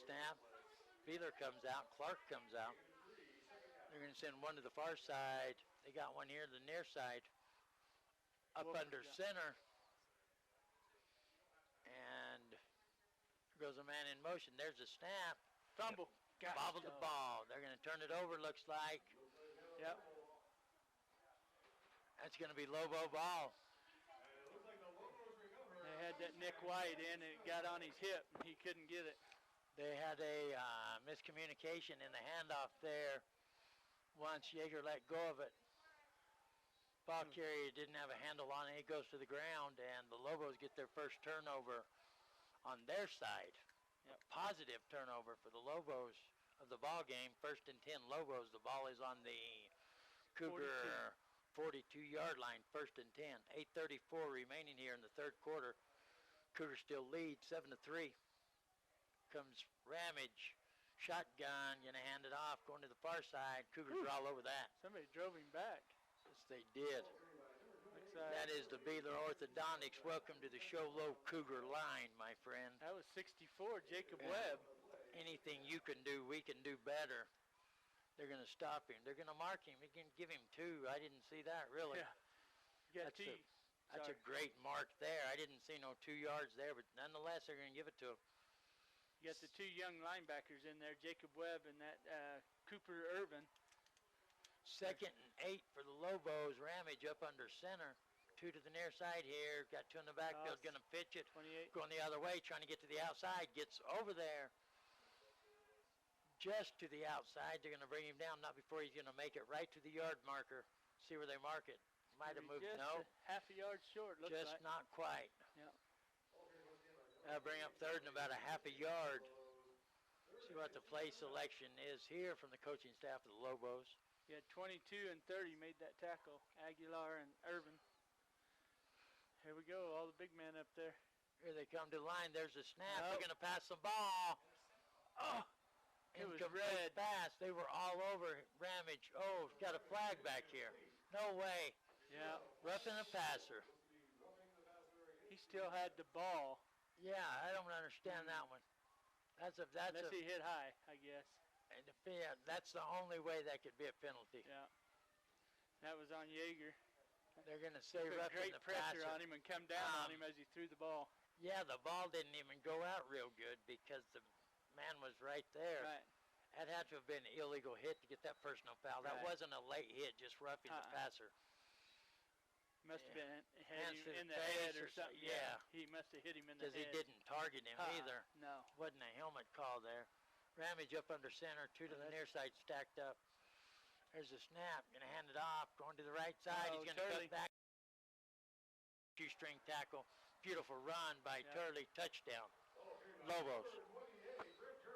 snap. Beeler comes out. Clark comes out. They're going to send one to the far side. They got one here to the near side. Up under center. And there goes a man in motion. There's a snap. Fumble. Bobbled the ball. They're going to turn it over, looks like. Yep. That's going to be Lobo ball. They had that Nick White in, and it got on his hip, and he couldn't get it. They had a miscommunication in the handoff there once Yeager let go of it. Ball carrier didn't have a handle on it. He goes to the ground, and the Lobos get their first turnover on their side. A positive turnover for the Lobos of the ball game. 1st and 10 Lobos. The ball is on the Cougar 42-yard line. 1st and 10. 8:34 remaining here in the 3rd quarter. Cougars still lead 7-3. Comes Ramage. Shotgun. Going to hand it off. Going to the far side. Cougars are all over that. Somebody drove him back. Yes, they did. That is the Beeler Orthodontics. Welcome to the Show Low Cougar line, my friend. That was 64, Jacob Webb. Anything you can do, we can do better. They're going to stop him. They're going to mark him. They can give him 2. I didn't see that, really. Yeah. You got That's a great mark there. I didn't see no 2 yards there, but nonetheless, they're going to give it to him. You got the 2 young linebackers in there, Jacob Webb and that Cooper Irvin. 2nd and 8 for the Lobos. Ramage up under center. 2 to the near side here. Got 2 in the backfield. Going to pitch it. 28. Going the other way, trying to get to the outside. Gets over there. Just to the outside. They're going to bring him down. Not before he's going to make it right to the yard marker. See where they mark it. Might have moved. No. Half a yard short, looks just like. Not quite. Yeah. Bring up 3rd and about a half a yard. See what the play selection is here from the coaching staff of the Lobos. Yeah, 22 and 30 made that tackle. Aguilar and Irvin. Here we go, all the big men up there. Here they come to the line. There's a snap. They're going to pass the ball. Oh, it was red. Pass. They were all over Ramage. Oh, got a flag back here. No way. Yeah. Roughing the passer. He still had the ball. Yeah, I don't understand that one. Unless he hit high, I guess. And that's the only way that could be a penalty. Yeah. That was on Yeager. They're going to say put roughing great the pressure passer on him and come down on him as he threw the ball. Yeah, the ball didn't even go out real good because the man was right there. Right. That had to have been an illegal hit to get that personal foul. That wasn't a late hit, just roughing the passer. Must have been hit him in the head or something. Yeah. He must have hit him in the head. Because he didn't target him either. No. Wasn't a helmet call there. Ramage up under center, 2 to the near side stacked up. There's a snap. Going to hand it off. Going to the right side. He's going to cut back. Shoestring tackle. Beautiful run by Turley. Touchdown. Lobos.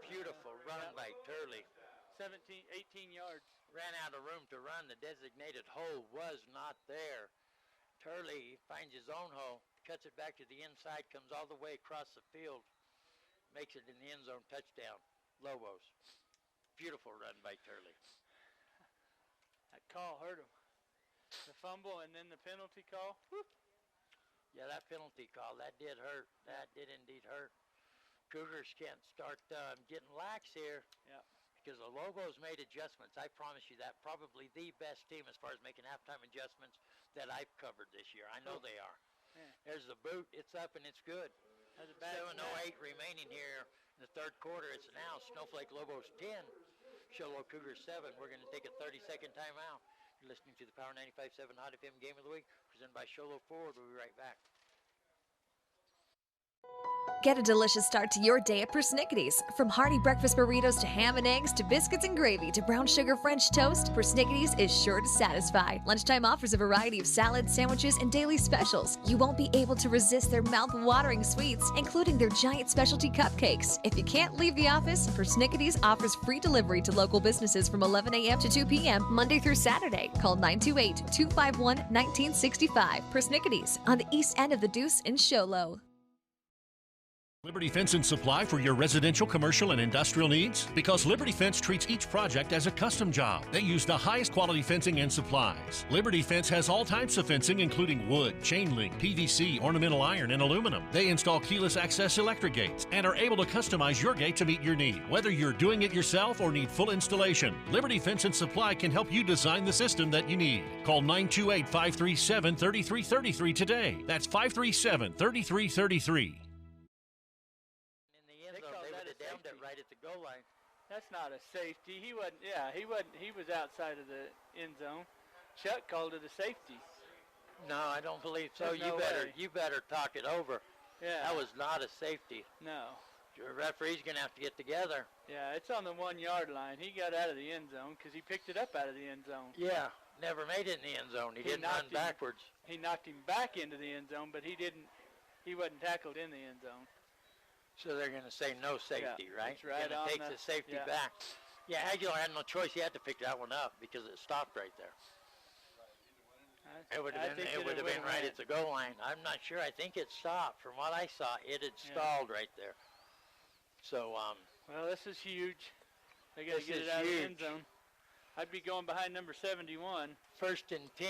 Beautiful run by Turley. 18 yards. Ran out of room to run. The designated hole was not there. Turley finds his own hole, cuts it back to the inside, comes all the way across the field, makes it in the end zone. Touchdown. Lobos. Beautiful run by Turley. That call hurt him. The fumble and then the penalty call. Whoop. Yeah, that penalty call, that did hurt. That did indeed hurt. Cougars can't start getting lax here. Yeah. Because the Lobos made adjustments. I promise you that. Probably the best team as far as making halftime adjustments that I've covered this year. I know they are. Yeah. There's the boot. It's up and it's good. 7:08 remaining here in the 3rd quarter. It's now Snowflake Lobos 10, Show Low Cougars 7. We're going to take a 30-second timeout. You're listening to the Power 95.7 Hot FM Game of the Week, presented by Show Low Ford. We'll be right back. Get a delicious start to your day at Persnickety's. From hearty breakfast burritos to ham and eggs to biscuits and gravy to brown sugar French toast, Persnickety's is sure to satisfy. Lunchtime offers a variety of salads, sandwiches, and daily specials. You won't be able to resist their mouth-watering sweets, including their giant specialty cupcakes. If you can't leave the office, Persnickety's offers free delivery to local businesses from 11 a.m. to 2 p.m. Monday through Saturday. Call 928-251-1965. Persnickety's on the east end of the Deuce in Show Low. Liberty Fence and Supply for your residential, commercial, and industrial needs? Because Liberty Fence treats each project as a custom job. They use the highest quality fencing and supplies. Liberty Fence has all types of fencing, including wood, chain link, PVC, ornamental iron, and aluminum. They install keyless access electric gates and are able to customize your gate to meet your need. Whether you're doing it yourself or need full installation, Liberty Fence and Supply can help you design the system that you need. Call 928-537-3333 today. That's 537-3333. Right at the goal line. That's not a safety. He wasn't. Yeah, he wasn't. He was outside of the end zone. Chuck called it a safety. No, I don't believe so. There's no way. You better talk it over. Yeah. That was not a safety. No. Your referee's gonna have to get together. Yeah, it's on the 1 yard line. He got out of the end zone because he picked it up out of the end zone. Yeah, never made it in the end zone. He didn't run backwards. He knocked him back into the end zone, but he didn't. He wasn't tackled in the end zone. So they're going to say no safety, right? That's right. Going to take the safety back. Yeah, Aguilar had no choice. He had to pick that one up because it stopped right there. It would have been right at the goal line. I'm not sure. I think it stopped. From what I saw, it had stalled right there. So, well, this is huge. They got to get it out of the end zone. I'd be going behind number 71. 1st and 10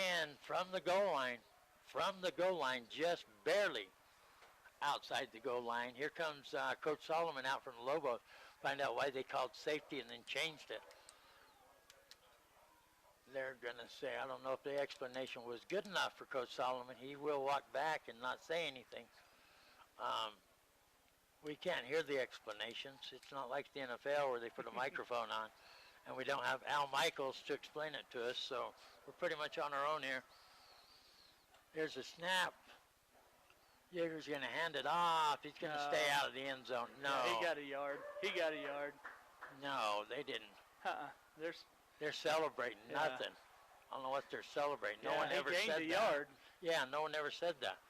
from the goal line. From the goal line, just barely outside the goal line. Here comes Coach Solomon out from the Lobos. Find out why they called safety and then changed it. they're going to say, I don't know if the explanation was good enough for Coach Solomon. He will walk back and not say anything. We can't hear the explanations. It's not like the NFL where they put a microphone on, and we don't have Al Michaels to explain it to us, so we're pretty much on our own here. Here's a snap. Yeager's going to hand it off. He's going to stay out of the end zone. No. Yeah, he got a yard. He got a yard. No, they didn't. They're celebrating nothing. I don't know what they're celebrating. No one ever said that. He gained a yard. Yeah, no one ever said that.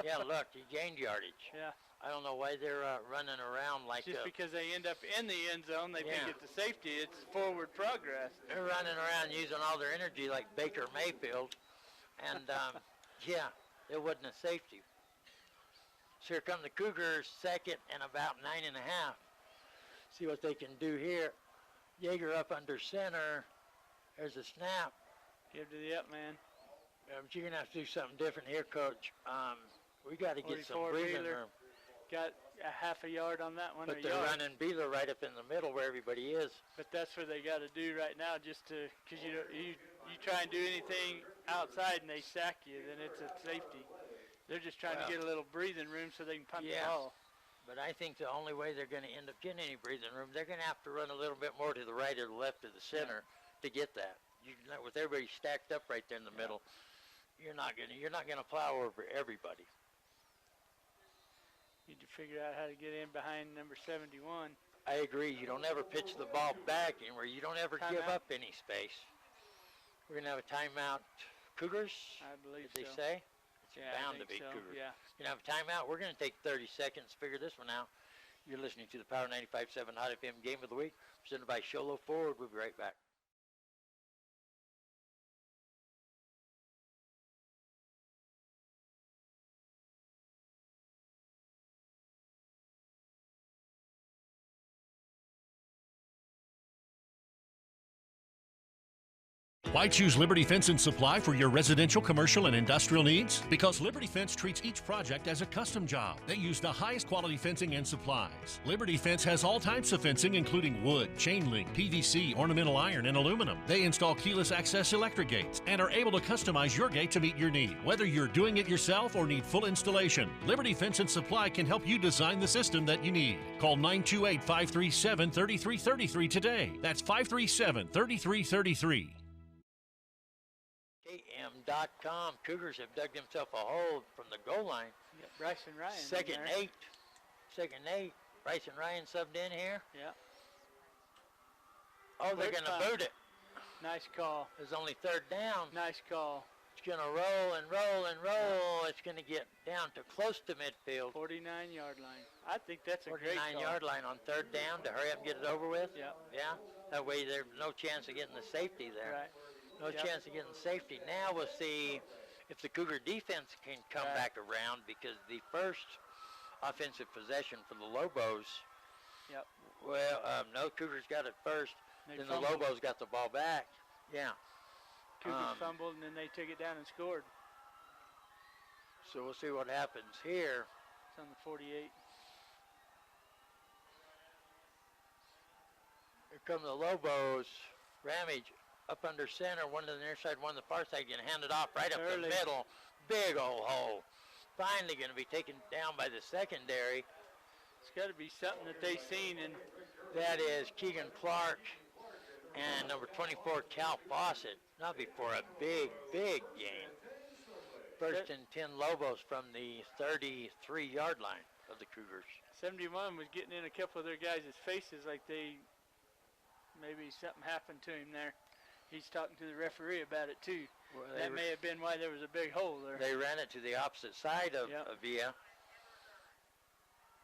Yeah, look, he gained yardage. Yeah. I don't know why they're running around like just because they end up in the end zone, they think it's a safety. It's forward progress. They're running around using all their energy like Baker Mayfield, and yeah, it wasn't a safety. So here come the Cougars, second and about 9.5. See what they can do here. Yeager up under center. There's a snap. Give to the up man. But you're gonna have to do something different here, Coach. We got to get some breathing room. Got a half a yard on that one. But they're running Beeler right up in the middle where everybody is. But that's what they got to do right now, just to, because you try and do anything outside and they sack you, then it's a safety. They're just trying to get a little breathing room so they can punt the ball. But I think the only way they're going to end up getting any breathing room, they're going to have to run a little bit more to the right or the left of the center to get that. With everybody stacked up right there in the middle, you're not gonna plow over everybody. Need to figure out how to get in behind number 71. I agree. You don't ever pitch the ball back in where you don't ever give up any space. We're going to have a timeout. Cougars? I believe so. Did they say? It's bound to be Cougars. Yeah. We're going to have a timeout. We're going to take 30 seconds to figure this one out. You're listening to the Power 95.7 Hot FM Game of the Week, presented by Show Low Forward. We'll be right back. Why choose Liberty Fence and Supply for your residential, commercial, and industrial needs? Because Liberty Fence treats each project as a custom job. They use the highest quality fencing and supplies. Liberty Fence has all types of fencing, including wood, chain link, PVC, ornamental iron, and aluminum. They install keyless access electric gates and are able to customize your gate to meet your need. Whether you're doing it yourself or need full installation, Liberty Fence and Supply can help you design the system that you need. Call 928-537-3333 today. That's 537-3333. KM.com. Cougars have dug themselves a hole from the goal line. Got Bryce and Ryan. Second and 8. Bryce and Ryan subbed in here. Yeah. Oh, they're going to boot it. Nice call. There's only third down. Nice call. It's going to roll and roll and roll. It's going to get down to close to midfield. 49-yard line. I think that's a great call. 49-yard line on third down to hurry up and get it over with. Yeah. Yeah. That way there's no chance of getting the safety there. Right. No chance of getting safety. Now we'll see if the Cougar defense can come back around, because the first offensive possession for the Lobos, well, no, Cougars got it first. Then the Lobos got the ball back. Yeah. Cougars fumbled, and then they took it down and scored. So we'll see what happens here. It's on the 48. Here come the Lobos. Ramage up under center, one to the near side, one to the far side, going to hand it off right up the middle. Big old hole. Finally going to be taken down by the secondary. It's got to be something that they've seen. And that is Keegan Clark and number 24, Cal Fawcett. Not before a big, big gain. First and 10 Lobos from the 33-yard line of the Cougars. 71 was getting in a couple of their guys' faces like maybe something happened to him there. He's talking to the referee about it too. Well, that may have been why there was a big hole there. They ran it to the opposite side of Villa.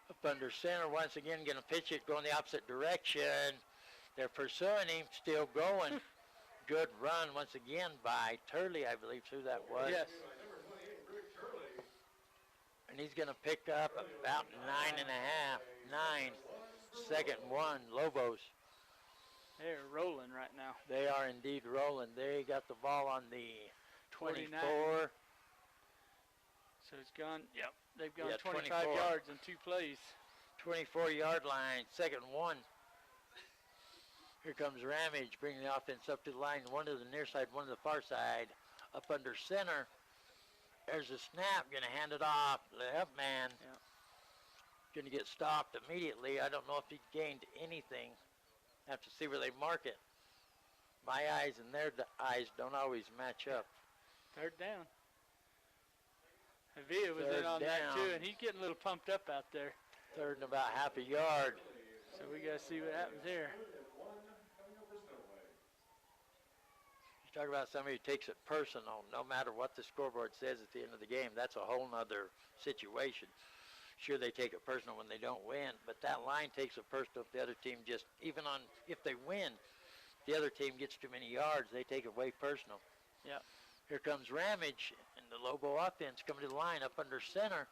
Up under center, once again going to pitch it, going the opposite direction. They're pursuing him, still going. Good run once again by Turley, I believe who that was. Yes. And he's going to pick up about 9.5. 9. Second and 1, Lobos. They're rolling right now. They are indeed rolling. They got the ball on the 24. 29. So it's gone, they've gone 25 yards in 2 plays. 24-yard line, second 1. Here comes Ramage, bringing the offense up to the line. One to the near side, one to the far side. Up under center. There's a snap. Going to hand it off. Left man. Yeah. Going to get stopped immediately. I don't know if he gained anything. Have to see where they mark it. My eyes and their eyes don't always match up. Third down. Avila was in on that too, and he's getting a little pumped up out there. Third and about half a yard. So we got to see what happens here. You talk about somebody who takes it personal, no matter what the scoreboard says at the end of the game. That's a whole nother situation. Sure, they take it personal when they don't win, but that line takes it personal if the other team just, even on, if they win, the other team gets too many yards, they take it way personal. Yeah. Here comes Ramage, and the Lobo offense coming to the line up under center.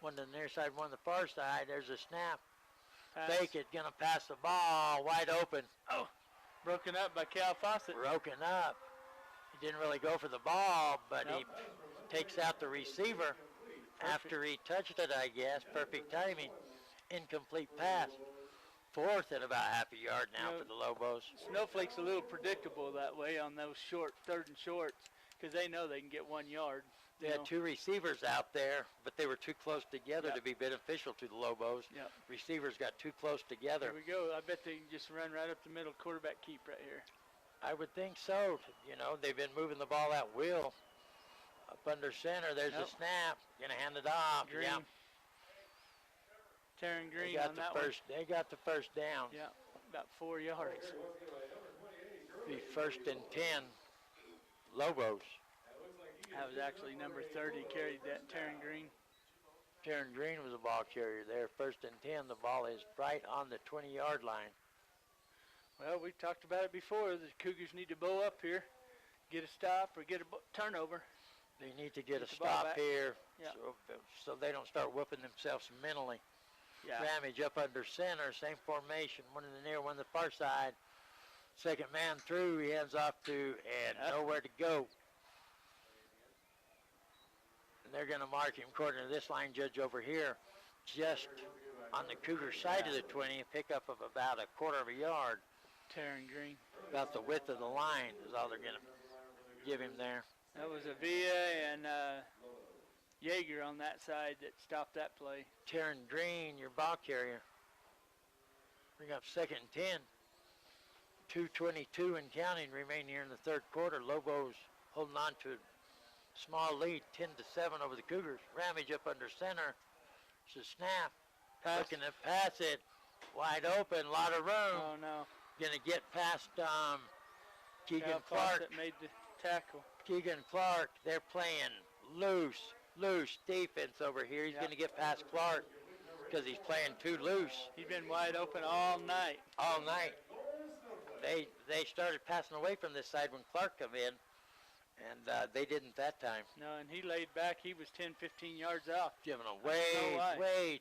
One to the near side, one to the far side. There's a snap. Pass. Fake it, gonna pass the ball, wide open. Oh, broken up by Cal Fawcett. Broken up. He didn't really go for the ball, but he takes out the receiver. After he touched it, I guess. Perfect timing. Incomplete pass. Fourth at about half a yard now for the Lobos. Snowflake's a little predictable that way on those short, third and shorts, because they know they can get 1 yard. They had two receivers out there, but they were too close together to be beneficial to the Lobos. Yep. Receivers got too close together. Here we go. I bet they can just run right up the middle, quarterback keep right here. I would think so. You know, they've been moving the ball at will. Up under center, there's a snap. Gonna hand it off. Green. Yeah. Taryn Green on that one. They got the first down. Yeah, about 4 yards. Be first and 10. Lobos. That was actually number 30 carried that, Taryn Green. Taryn Green was a ball carrier there. First and 10. The ball is right on the 20-yard line. Well, we've talked about it before. The Cougars need to bow up here, get a stop or get a turnover. They need to get a stop here Yeah. so they don't start whooping themselves mentally. Yeah. Ramage up under center, same formation, one in the near, one in the far side. Second man through, he hands off to, and nowhere to go. And they're going to mark him according to this line judge over here, just on the Cougar side of the 20, a pickup of about a quarter of a yard. Taryn Green. About the width of the line is all they're going to give him there. That was Avila and Yeager on that side that stopped that play. Taryn Green, your ball carrier. Bring up second and 10. 2:22 and counting remaining here in the third quarter. Lobos holding on to a small lead, 10-7 over the Cougars. Ramage up under center. It's a snap. Looking to pass it. Wide open, a lot of room. Oh, no. Going to get past Keegan Cal Clark. Fawcett made the tackle. Keegan Clark, they're playing loose defense over here. He's going to get past Clark because he's playing too loose. He's been wide open all night. All night. They started passing away from this side when Clark come in, and they didn't that time. No, and he laid back. He was 10, 15 yards out. Giving them way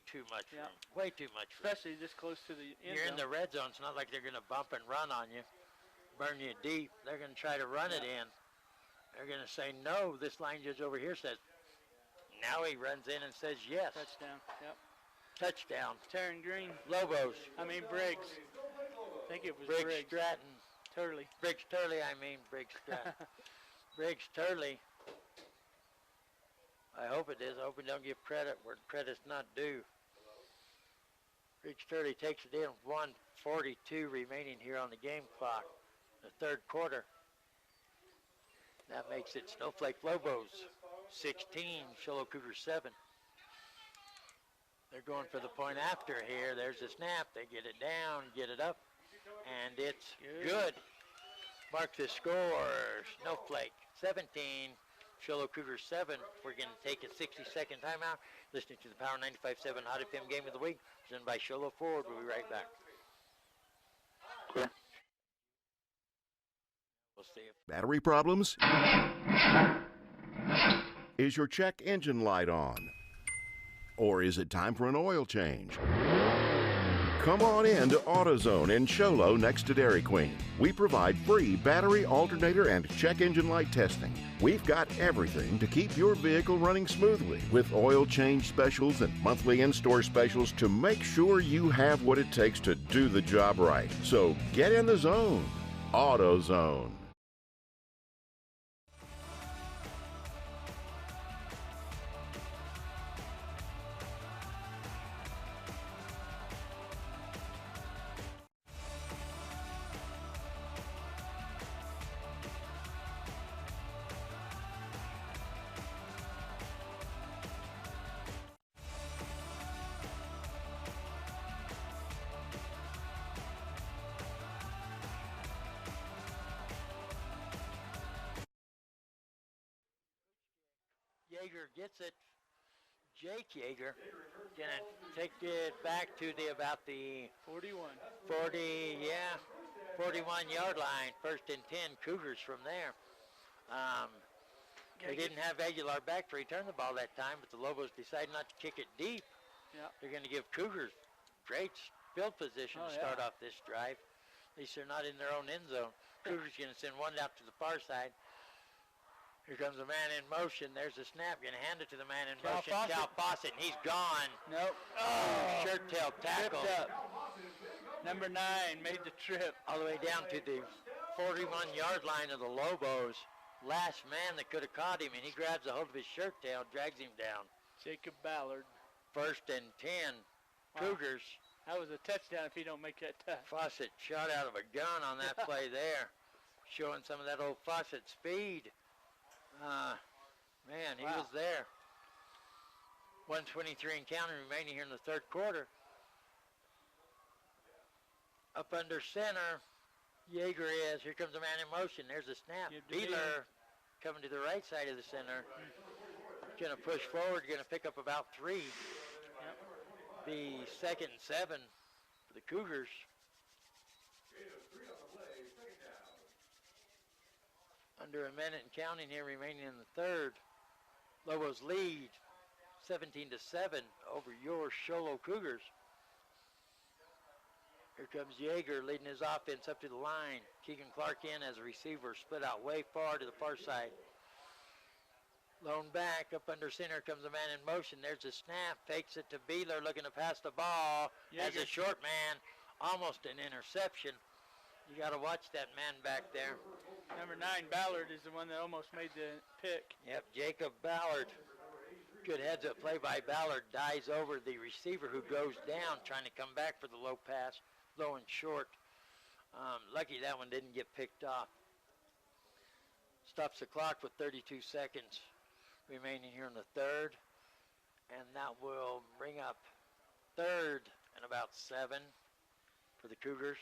too much room. Way too much room. Especially this close to the end You're zone. in the red zone. It's not like they're going to bump and run on you, burn you deep. They're going to try to run it in. They're going to say no. This line judge over here says, now he runs in and says yes. Touchdown, yep. Touchdown. Taryn Green. Lobos. Briggs. I think it was Briggs. Stratton. Turley. Briggs Stratton. Briggs Turley. I hope it is. I hope we don't give credit where credit's not due. Briggs Turley takes it in. 1:42 remaining here on the game clock. The third quarter. That makes it Snowflake Lobos 16, Show Low Cougars 7. They're going for the point after here. There's a snap. They get it down, get it up, and it's good. Mark the score, Snowflake 17, Show Low Cougars 7. We're going to take a 60-second timeout. Listening to the Power 95.7 Hot FM Game of the Week, presented by Show Low Ford. We'll be right back. We'll see if Battery problems? Is your check engine light on? Or is it time for an oil change? Come on in to AutoZone in Show Low next to Dairy Queen. We provide free battery, alternator, and check engine light testing. We've got everything to keep your vehicle running smoothly with oil change specials and monthly in-store specials to make sure you have what it takes to do the job right. So get in the zone. AutoZone. Yeager gets it. Jake Yeager gonna take it back to about the 41 yard line. First and 10 Cougars from there. They didn't have Aguilar back to return the ball that time, but the Lobos decided not to kick it deep. Yeah. They're going to give Cougars great field position to start off this drive. At least they're not in their own end zone. Cougars going to send one out to the far side. Here comes a man in motion. There's a snap. Going to hand it to the man in motion. Cal Fawcett, and he's gone. Nope. Shirt tail tackle. Tripped up. Number 9 made the trip. All the way down to the 41-yard line of the Lobos. Last man that could have caught him, and he grabs a hold of his shirt tail, drags him down. Jacob Ballard. First and 10. Cougars. That was a touchdown if he don't make that touch. Fawcett shot out of a gun on that play there. Showing some of that old Fawcett speed. Man, he was there. 1:23 and counting remaining here in the third quarter. Up under center, Yeager is. Here comes a man in motion. There's a snap. Beeler coming to the right side of the center. Going to push forward. Going to pick up about 3. The second and 7 for the Cougars. Under a minute and counting here remaining in the third. Lobos lead 17-7 over your Show Low Cougars. Here comes Yeager leading his offense up to the line. Keegan Clark in as a receiver, split out way far to the far side. Lone back up under center comes a man in motion. There's a snap, fakes it to Beeler, looking to pass the ball. As a short man, almost an interception. You got to watch that man back there. Number 9, Ballard, is the one that almost made the pick. Yep, Jacob Ballard. Good heads-up play by Ballard. Dies over the receiver who goes down, trying to come back for the low pass, low and short. Lucky that one didn't get picked off. Stops the clock with 32 seconds remaining here in the third. And that will bring up third and about 7 for the Cougars.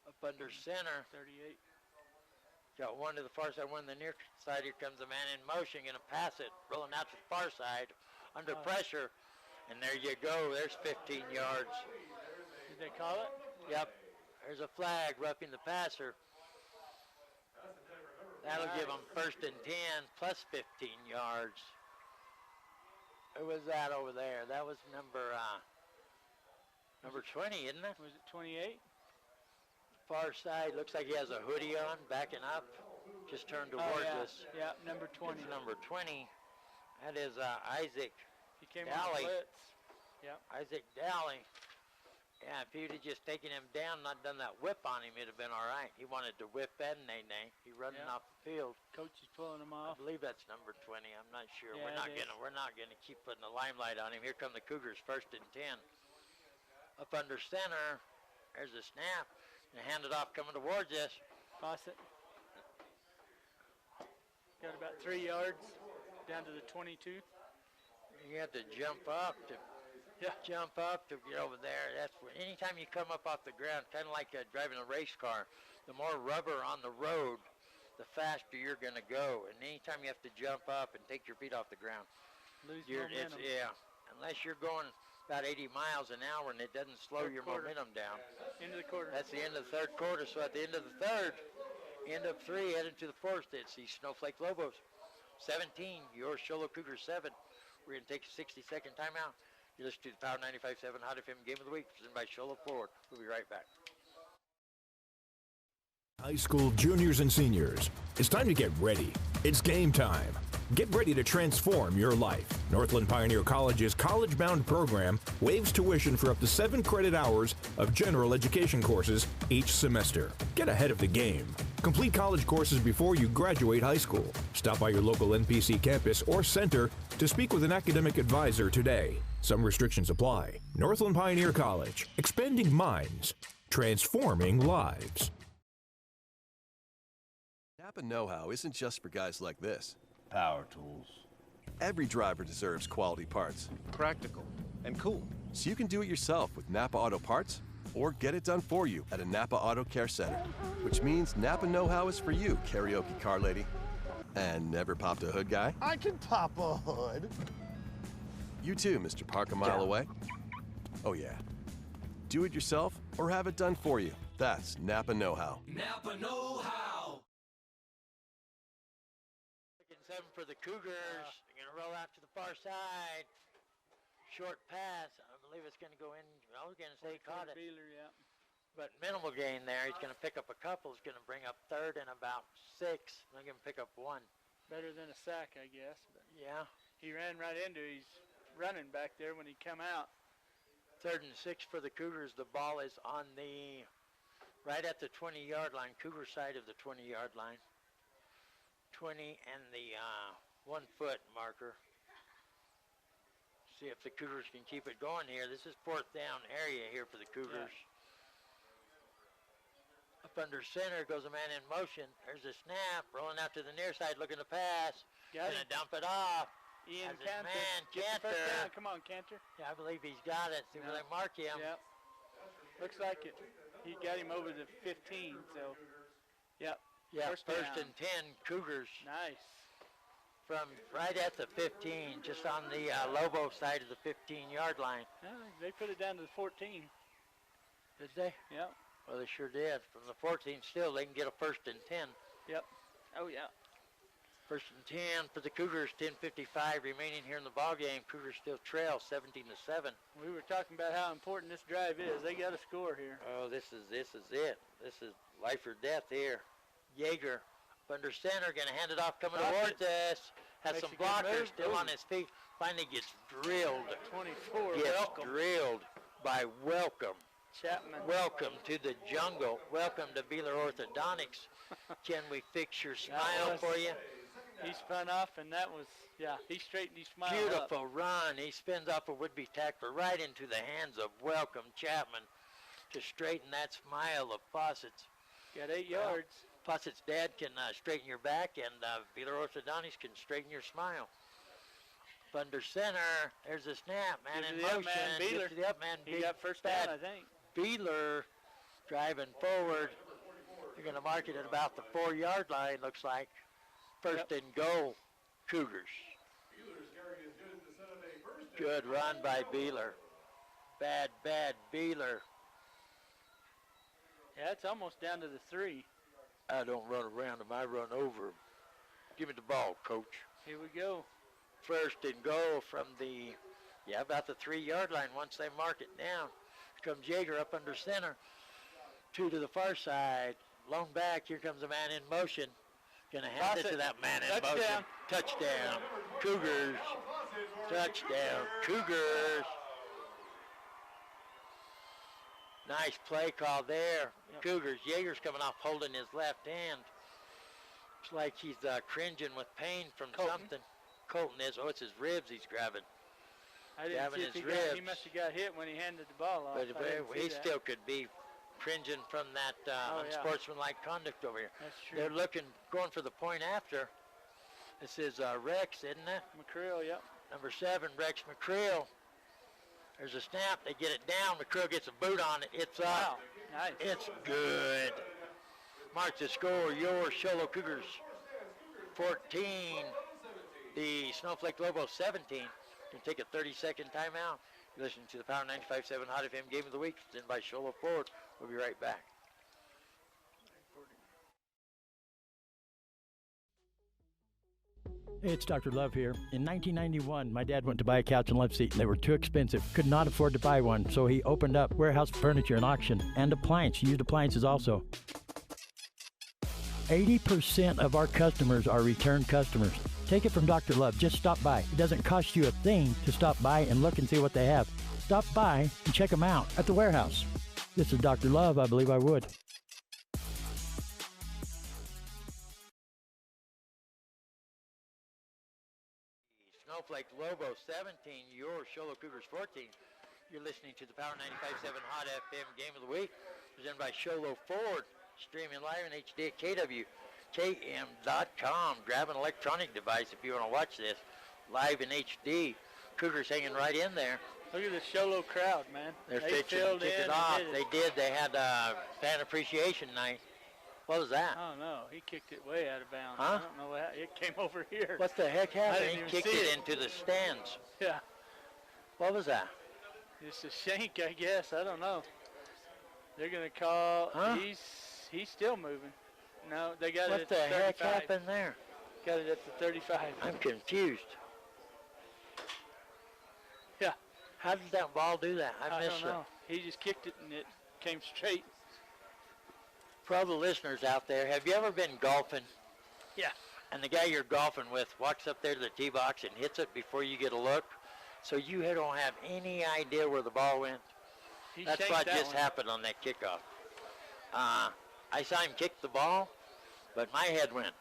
Up under center. 38. Got one to the far side, one to the near side. Here comes a man in motion, going to pass it, rolling out to the far side, under pressure. And there you go. There's 15 yards. Did they call it? Yep. There's a flag roughing the passer. That'll give them first and 10 plus 15 yards. Who was that over there? That was number 20, isn't it? Was it 28? Far side, looks like he has a hoodie on, backing up. Just turned towards us. Yeah, number 20. It's number 20. That is Isaac He came Dally. on the blitz. Yep. Isaac Dally. Yeah, if he'd have just taken him down, not done that whip on him, it'd have been all right. He wanted to whip and nay-nay. He running off the field. Coach is pulling him off. I believe that's number 20. I'm not sure. Yeah, we're not gonna keep putting the limelight on him. Here come the Cougars, first and 10. Up under center. There's a snap. And hand it off coming towards us. Fawcett. Got about 3 yards down to the 22. You have to jump up to get over there. That's when, anytime you come up off the ground, kind of like driving a race car, the more rubber on the road, the faster you're going to go. And anytime you have to jump up and take your feet off the ground, lose momentum. Unless you're going about 80 miles an hour and it doesn't slow your momentum down. End of the quarter. That's the end of the third quarter. So at the end of the third, end of 3, headed to the fourth, it's the Snowflake Lobos 17, your Show Low Cougars 7. We're going to take a 60-second timeout. You listen to the Power 95.7 Hot FM Game of the Week, presented by Show Low Cougars. We'll be right back. High school juniors and seniors, it's time to get ready. It's game time. Get ready to transform your life. Northland Pioneer College's college-bound program waives tuition for up to 7 credit hours of general education courses each semester. Get ahead of the game. Complete college courses before you graduate high school. Stop by your local NPC campus or center to speak with an academic advisor today. Some restrictions apply. Northland Pioneer College, expanding minds, transforming lives. Napa know-how isn't just for guys like this. Power tools. Every driver deserves quality parts. Practical and cool. So you can do it yourself with Napa Auto Parts or get it done for you at a Napa Auto Care Center. Which means Napa know-how is for you, karaoke car lady. And never popped a hood guy? I can pop a hood. You too, Mr. Park a mile away. Oh yeah. Do it yourself or have it done for you. That's Napa know-how. Napa know-how. Second 7 for the Cougars. They're going to roll out to the far side. Short pass. I believe it's going to go in. I was going to say he caught it. Beeler, yeah. But minimal gain there. He's going to pick up a couple. He's going to bring up third and about 6. They're going to pick up 1. Better than a sack, I guess. But yeah. He ran right into his running back there when he come out. 3rd and 6 for the Cougars. The ball is on the right at the 20-yard line, Cougar side of the 20-yard line. 20 and the 1-foot marker. See if the Cougars can keep it going here. This is 4th down area here for the Cougars. Yeah. Up under center goes a man in motion. There's a snap, rolling out to the near side, looking to pass. Gonna dump it off. Ian Has his Cantor. man, Get the Cantor. first down. Come on, Cantor. Yeah, I believe he's got it. See where they mark him. Yep. Looks like it. He got him over the 15, so, yep. Yeah, first first down. and 10, Cougars. Nice. From right at the 15, just on the Lobo side of the 15-yard line. They put it down to the 14. Did they? Yep. Well, they sure did. From the 14 still, they can get a first and 10. Yep. Oh, yeah. First and 10 for the Cougars, 10:55 remaining here in the ballgame. Cougars still trail 17-7. We were talking about how important this drive is. They got to score here. Oh, this is it. This is life or death here. Yeager up under center, going to hand it off, coming towards us. Has Makes some a good blockers move. still on his feet. Finally gets drilled. 24. Gets Welcome. drilled by Welcome. Chapman. Welcome to the jungle. Welcome to Beeler Orthodontics. Can we fix your smile for you? He spun off, and that was, yeah, he straightened his smile Beautiful up. run. He spins off a would-be tackler right into the hands of Welcome Chapman to straighten that smile of Fawcett's. Got 8 yards. Fawcett's dad can straighten your back, and Beeler Orthodontics can straighten your smile. Up under center, there's a snap. Man in motion. Beeler. Gets to the up man. He got first down, I think. Beeler driving forward. You're going to mark it at about the 4-yard line, looks like. First and goal, Cougars. Good run by Beeler. Bad Beeler. Yeah, it's almost down to the 3. I don't run around him, I run over him. Give me the ball, coach. Here we go. First and goal from the, about the 3-yard line once they mark it down. Here comes Yeager up under center. 2 to the far side. Long back, here comes a man in motion. Gonna hand it to that man in motion. Touchdown. Cougars. Touchdown. Cougars. Nice play call there. Yep. Cougars. Yeager's coming off holding his left hand. Looks like he's cringing with pain from something. Colton is. Oh, it's his ribs he's grabbing. I didn't see if he must have got hit when he handed the ball off. But he still could be cringing from that unsportsmanlike conduct over here. That's true. They're going for the point after. This is Rex, isn't it? McCreel, yep. Number 7, Rex McCreel. There's a snap. They get it down. McCreel gets a boot on it. It's up. Wow. Nice. It's good. Mark the score. Your Show Low Cougars 14. The Snowflake Lobos 17. Can take a 30-second timeout. You're listening to the Power 95.7 Hot FM Game of the Week, presented by Show Low Cougars. We'll be right back. Hey, it's Dr. Love here. In 1991, my dad went to buy a couch and love seat, and they were too expensive. Could not afford to buy one, so he opened up warehouse furniture and auction and used appliances also. 80% of our customers are return customers. Take it from Dr. Love. Just stop by. It doesn't cost you a thing to stop by and look and see what they have. Stop by and check them out at the warehouse. This is Dr. Love. I believe I would. Snowflake Lobos 17, your Show Low Cougars 14. You're listening to the Power 95.7 Hot FM Game of the Week, presented by Show Low Ford, streaming live in HD at KWKM.com. Grab an electronic device if you want to watch this live in HD. Cougars hanging right in there. Look at the Show Low crowd, man. They're they fixing filled to kick in it off. and They did. They had fan appreciation night. What was that? Oh, no. He kicked it way out of bounds. Huh? I don't know what it came over here. What the heck I happened? didn't He even kicked see it into the stands. Yeah. What was that? It's a shank, I guess. I don't know. They're going to call. Huh? He's still moving. No, they got What it the at heck 35. happened there? Got it at the 35. I'm confused. Yeah. How did that ball do that? I missed don't know. He just kicked it and it came straight. For all the listeners out there, have you ever been golfing? Yeah. And the guy you're golfing with walks up there to the tee box and hits it before you get a look, so you don't have any idea where the ball went? That's what just happened on that kickoff. I saw him kick the ball, but my head went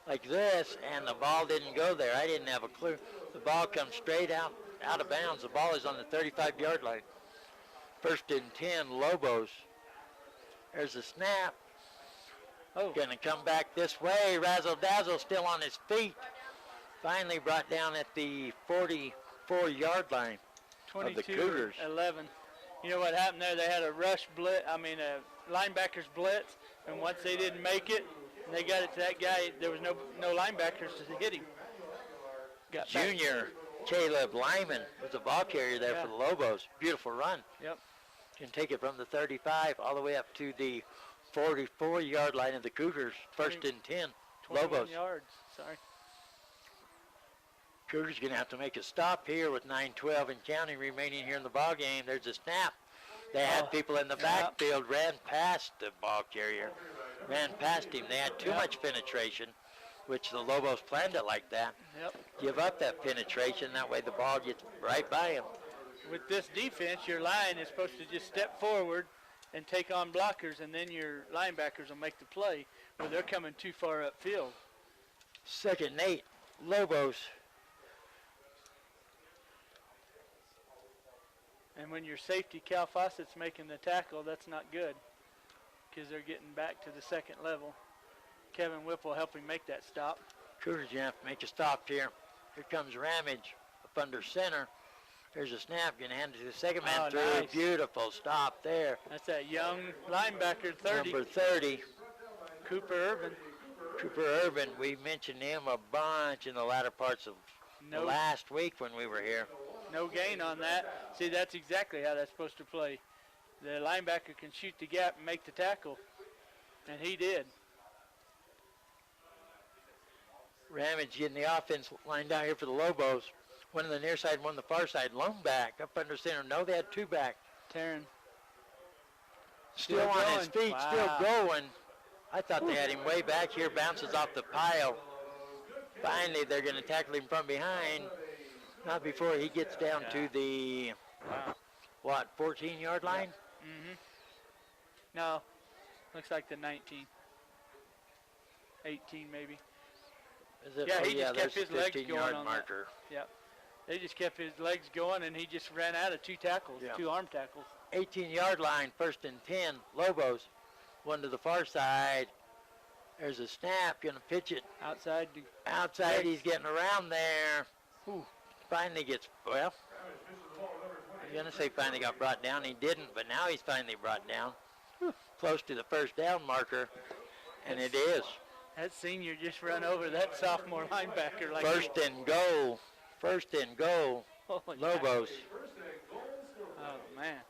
like this, and the ball didn't go there. I didn't have a clue. The ball comes straight out of bounds. The ball is on the 35-yard line. 1st and 10, Lobos. There's a snap. Gonna come back this way. Razzle Dazzle still on his feet. Finally brought down at the 44-yard line of the Cougars. 22-11. You know what happened there? They had a rush blitz. A linebacker's blitz, and once they didn't make it, and they got it to that guy. There was no linebackers to hit him. Junior Caleb Lyman was the ball carrier there for the Lobos. Beautiful run. Yep. Can take it from the 35 all the way up to the 44-yard line of the Cougars. 1st and 10, 21 Lobos. yards. Sorry. Cougars going to have to make a stop here with 9:12 and counting remaining here in the ball game. There's a snap. They had people in the backfield, ran past the ball carrier, ran past him. They had too much penetration, which the Lobos planned it like that. Yep. Give up that penetration, that way the ball gets right by him. With this defense, your line is supposed to just step forward and take on blockers, and then your linebackers will make the play where they're coming too far upfield. 2nd and 8, Lobos. And when your safety, Cal Fawcett's making the tackle, that's not good because they're getting back to the 2nd level. Kevin Whipple helping make that stop. Cougars going to have to make a stop here. Here comes Ramage up under center. There's a snap, going to hand it to the second man through. Nice. Beautiful stop there. That's that young linebacker, 30. Number 30. Cooper Irvin. Cooper Irvin, we mentioned him a bunch in the latter parts of last week when we were here. No gain on that. See, that's exactly how that's supposed to play. The linebacker can shoot the gap and make the tackle, and he did. Ramage getting the offense line down here for the Lobos. One on the near side, one on the far side. Lone back up under center. No, they had 2 back. Taryn. Still on his feet, still going. I thought they had him way back here. Bounces off the pile. Finally, they're going to tackle him from behind. Not before he gets down to the, 14-yard line? Mm-hmm. No, looks like the 19. 18 maybe. Is it? Yeah, he just kept his legs going 15-yard on marker. that. Yep. They just kept his legs going, and he just ran out of 2 tackles, 2 arm tackles. 18-yard line, 1st and 10, Lobos. One to the far side. There's a snap, going to pitch it. Outside. Outside, he's getting around there. Whew. Finally gets, I was going to say finally got brought down. He didn't, but now he's finally brought down. Close to the 1st down marker, and it is. That senior just run over that sophomore linebacker. Like 1st and goal. 1st and goal. Lobos. Oh, man.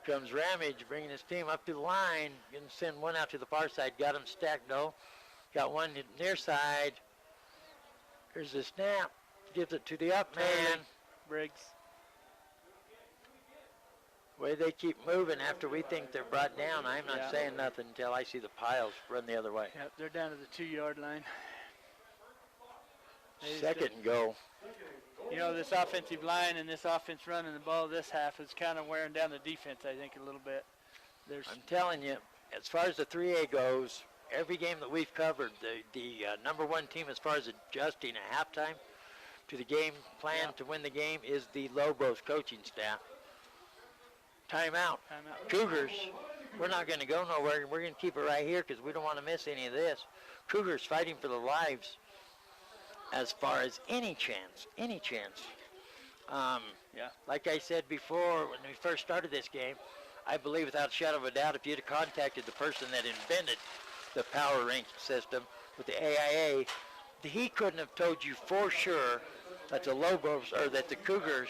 Comes Ramage, bringing his team up to the line. Going to send one out to the far side. Got him stacked, though. Got one near side. Here's the snap. Gives it to the up man. Briggs. Way they keep moving after we think they're brought down. I'm not saying nothing until I see the piles run the other way. Yep, they're down to the 2-yard line. Second and goal. You know, this offensive line and this offense running the ball this half is kind of wearing down the defense, I think, a little bit. I'm telling you, as far as the 3A goes, every game that we've covered, the number one team as far as adjusting at halftime to the game plan to win the game is the Lobos coaching staff. Timeout. Cougars, we're not going to go nowhere. We're going to keep it right here because we don't want to miss any of this. Cougars fighting for their lives as far as any chance. Like I said before, when we first started this game, I believe without a shadow of a doubt, if you'd have contacted the person that invented the power rank system with the AIA, he couldn't have told you for sure that the Lobos or that the Cougars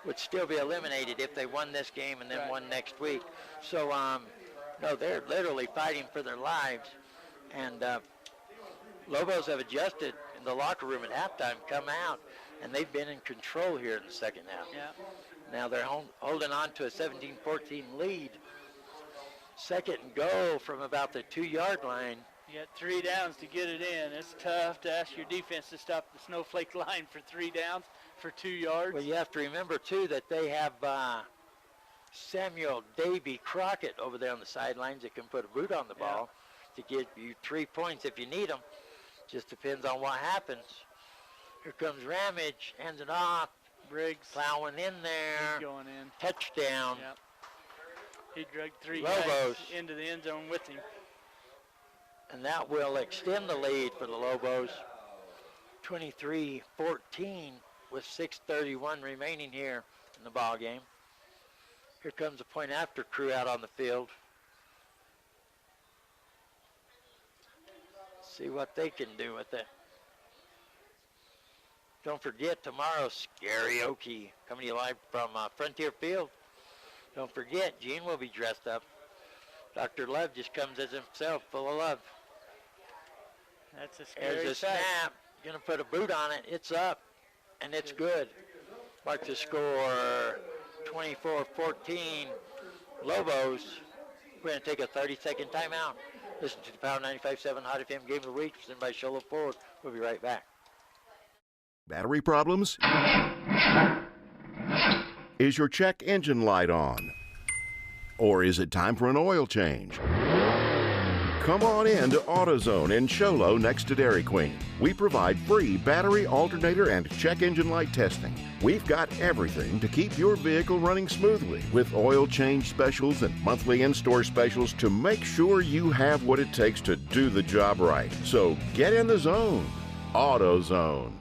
would still be eliminated if they won this game and then won next week. So, no, they're literally fighting for their lives. And Lobos have adjusted in the locker room at halftime, come out, and they've been in control here in the second half. Yeah. Now they're holding on to a 17-14 lead. Second and goal from about the 2-yard line. You got 3 downs to get it in. It's tough to ask your defense to stop the Snowflake line for 3 downs for 2 yards. Well, you have to remember, too, that they have Samuel Davy Crockett over there on the sidelines that can put a boot on the ball to get you 3 points if you need them. Just depends on what happens. Here comes Ramage, hands it off. Briggs plowing in there. He's going in. Touchdown. Yep. He dragged 3 Lobos guys into the end zone with him. And that will extend the lead for the Lobos. 23-14 with 6:31 remaining here in the ball game. Here comes the point after crew out on the field. See what they can do with it. Don't forget, tomorrow's karaoke coming to you live from Frontier Field. Don't forget, Gene will be dressed up. Dr. Love just comes as himself, full of love. That's a scary There's a sight. snap. Going to put a boot on it. It's up, and it's good. Mark the score, 24-14. Lobos. We're going to take a 30-second timeout. Listen to the Power 95.7 Hot FM Game of the Week, presented by Show Low Cougars. We'll be right back. Battery problems? Is your check engine light on? Or is it time for an oil change? Come on in to AutoZone in Show Low next to Dairy Queen. We provide free battery, alternator, and check engine light testing. We've got everything to keep your vehicle running smoothly with oil change specials and monthly in-store specials to make sure you have what it takes to do the job right. So get in the zone. AutoZone.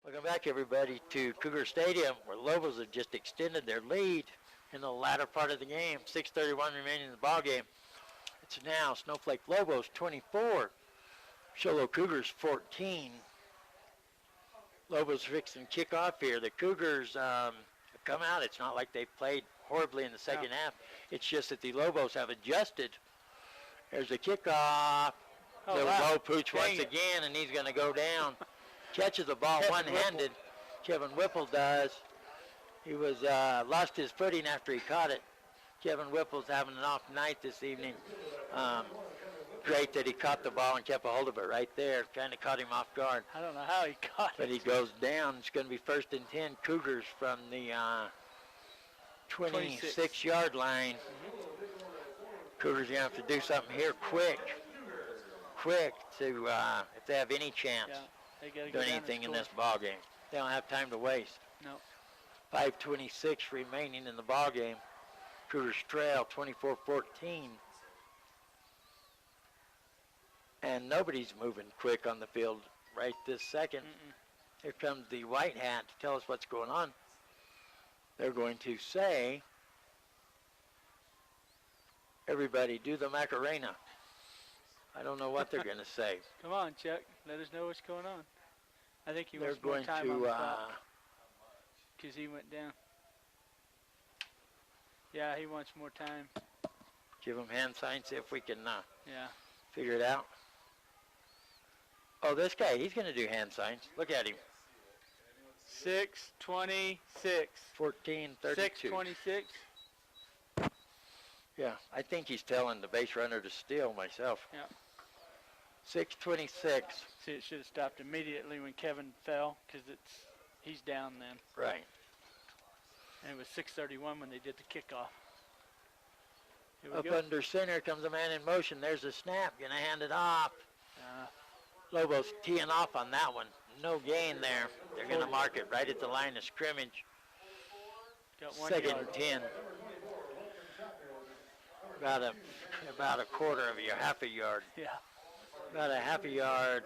Welcome back, everybody, to Cougar Stadium, where Lobos have just extended their lead in the latter part of the game. 6:31 remaining in the ball game. It's now Snowflake Lobos 24, Show Low Cougars 14. Lobos fixing kickoff here. The Cougars have come out. It's not like they've played horribly in the second half. It's just that the Lobos have adjusted. There's a kickoff. Little low pooch once again, and he's going to go down. Catches the ball one-handed. Kevin Whipple does. He was lost his footing after he caught it. Kevin Whipple's having an off night this evening. Great that he caught the ball and kept a hold of it right there. Kind of caught him off guard. I don't know how he caught it. But he goes down. It's going to be 1st and 10 Cougars from the 26-yard line. Cougars going to have to do something here quick to if they have any chance do anything in this ball game. They don't have time to waste. No. 5:26 remaining in the ball game. Cougars trail 24-14. And nobody's moving quick on the field right this second. Here comes the white hat to tell us what's going on. They're going to say, everybody do the Macarena. I don't know what they're going to say. Come on, Chuck. Let us know what's going on. I think he They're wants more going time on to the clock because he went down. Yeah, he wants more time. Give him hand signs, see if we can Yeah. figure it out. Oh, this guy, he's going to do hand signs. Look at him. 6:26. 14:32. 6:26. Yeah, I think he's telling the base runner to steal myself. Yeah. 6:26. See, it should have stopped immediately when Kevin fell because he's down then. Right. And it was 6:31 when they did the kickoff. Here we Up go. under center comes a man in motion. There's a snap. Going to hand it off. Lobos teeing off on that one. No gain there. They're going to mark it right at the line of scrimmage. Got 1 Second yard. and 10. About a quarter of a yard, half a yard. Yeah. About a half a yard.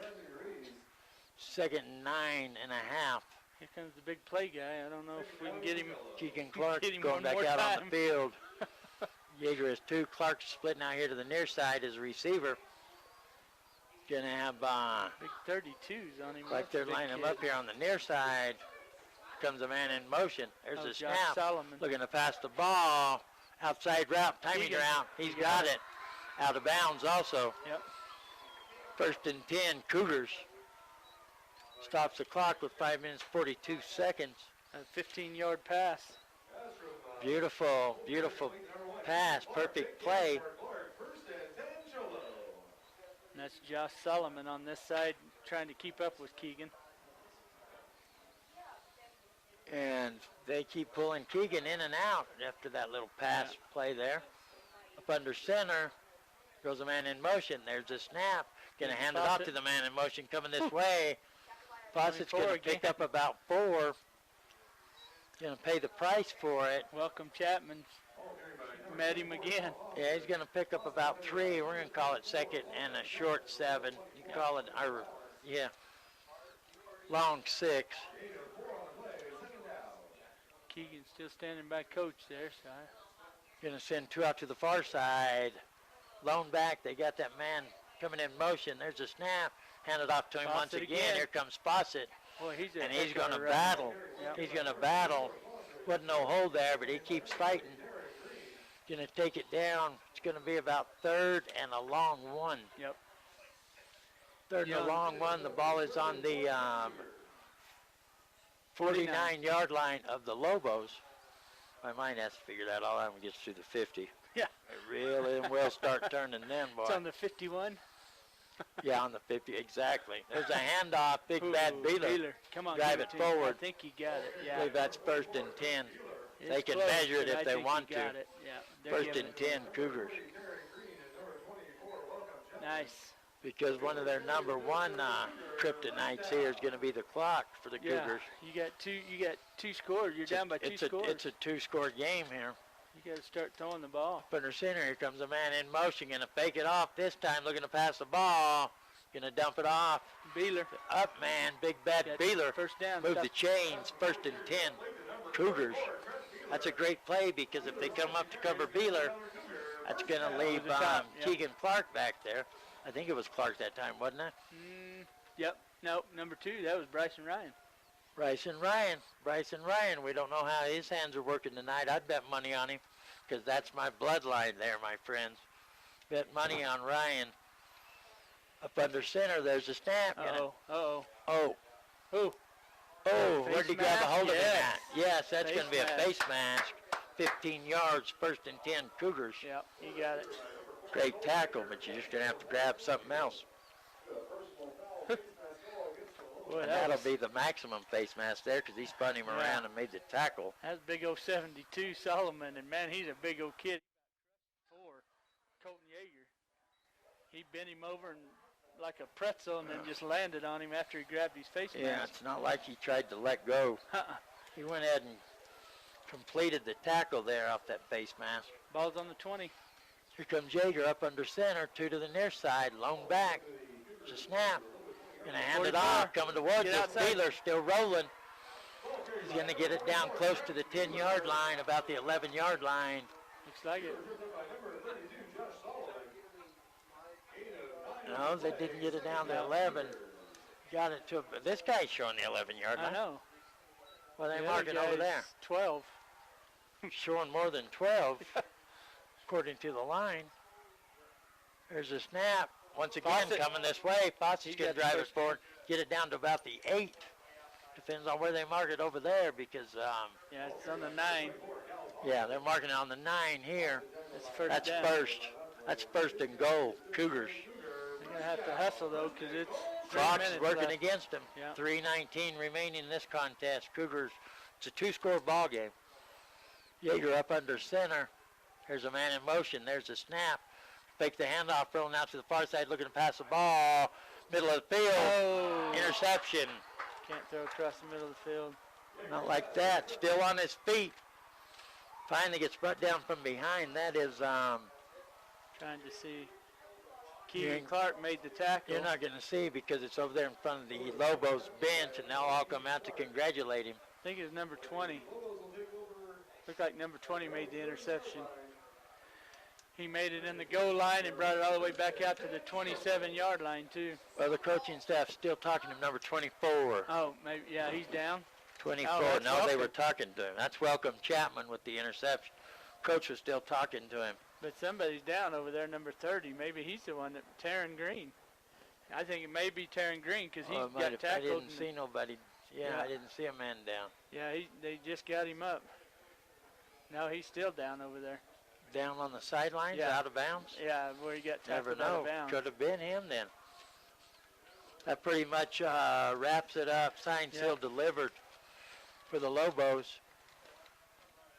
Second and 9.5. Here comes the big play guy. I don't know if we can get him. Keegan Clark get him going one back more out on time. the field. Yeager has 2. Clark splitting out here to the near side as a receiver. Going to have Big 32s on him. like That's a they're big lining him kid. up here on the near side. Here comes a man in motion. There's Oh, a Josh snap. Solomon. Looking to pass the ball. Outside route. Timing Keegan. route. He's He got got it. Out of bounds also. Yep. First and 10, Cougars. Stops the clock with 5 minutes, 42 seconds. A 15-yard pass. Beautiful, beautiful pass. Perfect play. And that's Josh Solomon on this side trying to keep up with Keegan. And they keep pulling Keegan in and out after that little pass play there. Up under center goes a man in motion. There's a snap. Going to hand it off to the man in motion coming this way. Fawcett's going to pick up about 4. Going to pay the price for it. Welcome Chapman. Met him again. Yeah, he's going to pick up about 3. We're going to call it second and a short 7. You can call it, long 6. Keegan's still standing by coach there, so Going to send 2 out to the far side. Lone back. They got that man coming in motion. There's a snap. Hand it off to him once Fawcett again. again. Here comes Fawcett. boy, he's a And he's heck going of to a runner. battle. Yep. He's going to battle. Wasn't no hold there, but he keeps fighting. Going to take it down. It's going to be about 3rd and a long 1. Yep. 3rd and a long 1. The ball is on the 49-yard line of the Lobos. My mind has to figure that all out when it gets through the 50. Yeah. It really will start turning then, boy. It's on the 51. Yeah, on the 50, exactly. There's a handoff, big bad Beeler. Come on, drive give it to him. forward. I think he got it. I Yeah. believe that's 1st and 10. It's They can close, measure it but if I they think want he to. got it. Yeah. They're 1st giving and it 10, Cougars. Nice. Because one of their number 1 kryptonites here is going to be the clock for the Yeah. Cougars. You got two scores. You're down by 2 scores. It's a 2-score game here. You got to start throwing the ball. Up under center, here comes a man in motion, going to fake it off this time, looking to pass the ball. Going to dump it off. Beeler. Up, man, big bad That's Beeler. first down. Move Stop. the chains, 1st and 10. Cougars. That's a great play because if they come up to cover Beeler, that's going to leave the top, yep. Keegan Clark back there. I think it was Clark that time, wasn't it? Yep. Nope. Number 2. That was Bryson Ryan. Bryson Ryan. We don't know how his hands are working tonight. I'd bet money on him because that's my bloodline there, my friends. Bet money on Ryan. Up under center, there's a snap. Oh. Oh, where'd he grab a hold of it Yes. at? Yes, that's going to be a Face face mask. 15 yards, 1st and 10, Cougars. Yep. You got it. Great tackle, but you're just going to have to grab something else. Boy, And that'll be the maximum face mask there because he spun him Yeah. around and made the tackle. That's big old 72 Solomon, and man, he's a big old kid. Colton Yeager. He bent him over and like a pretzel and then just landed on him after he grabbed his face Yeah, mask. it's not like he tried to let go. He went ahead and completed the tackle there off that face mask. Ball's on the 20. Here comes Yeager up under center, 2 to the near side, lone back. It's a snap. Going to hand it 44. off, coming towards Get us. outside. Beeler still rolling. He's going to get it down close to the 10-yard line, about the 11-yard line. Looks like it. No, they didn't get it down to 11. Got it to, but this guy's showing the 11-yard line. I know. Well, they're The other marking over guy's there. 12. showing more than 12, according to the line. There's a snap. Once again, Fawcett. coming this way. Fawcett's going to got the drive it first forward, get it down to about the 8. Depends on where they mark it over there because, Yeah, it's on the 9. yeah, they're marking it on the 9 here. That's first That's down. first. That's first and goal, Cougars. They're going to have to hustle, though, because it's 3 Clock's minutes working left. against them. Yeah. 3:19 remaining in this contest. Cougars, it's a 2-score ball game. Yeager up under center. Here's a man in motion. There's a snap. Fake the handoff, rolling out to the far side, looking to pass the ball. Middle of the field. Oh. Interception. Can't throw across the middle of the field. Not like that. Still on his feet. Finally gets brought down from behind. That is, Trying to see. Keegan Clark made the tackle. you're not going to see because it's over there in front of the Lobos bench, and they'll all come out to congratulate him. I think it was number 20. Looked like number 20 made the interception. He made it in the goal line and brought it all the way back out to the 27-yard line, too. Well, the coaching staff's still talking to number 24. Oh, maybe, yeah, he's down. 24. Oh, that's No, they Welcome. were talking to him. That's Welcome Chapman with the interception. Coach was still talking to him. But somebody's down over there, number 30. Maybe he's the one, Taryn Green. I think it may be Taryn Green because he Oh, it might got have- tackled. I didn't and- see nobody. Yeah, Yeah. I didn't see a man down. Yeah, they just got him up. No, he's still down over there. Down on the sidelines, Yeah. out of bounds? Yeah, where he got Never tackled out know. of bounds. Could have been him then. That pretty much wraps it up. Signed, Yeah. sealed, delivered for the Lobos.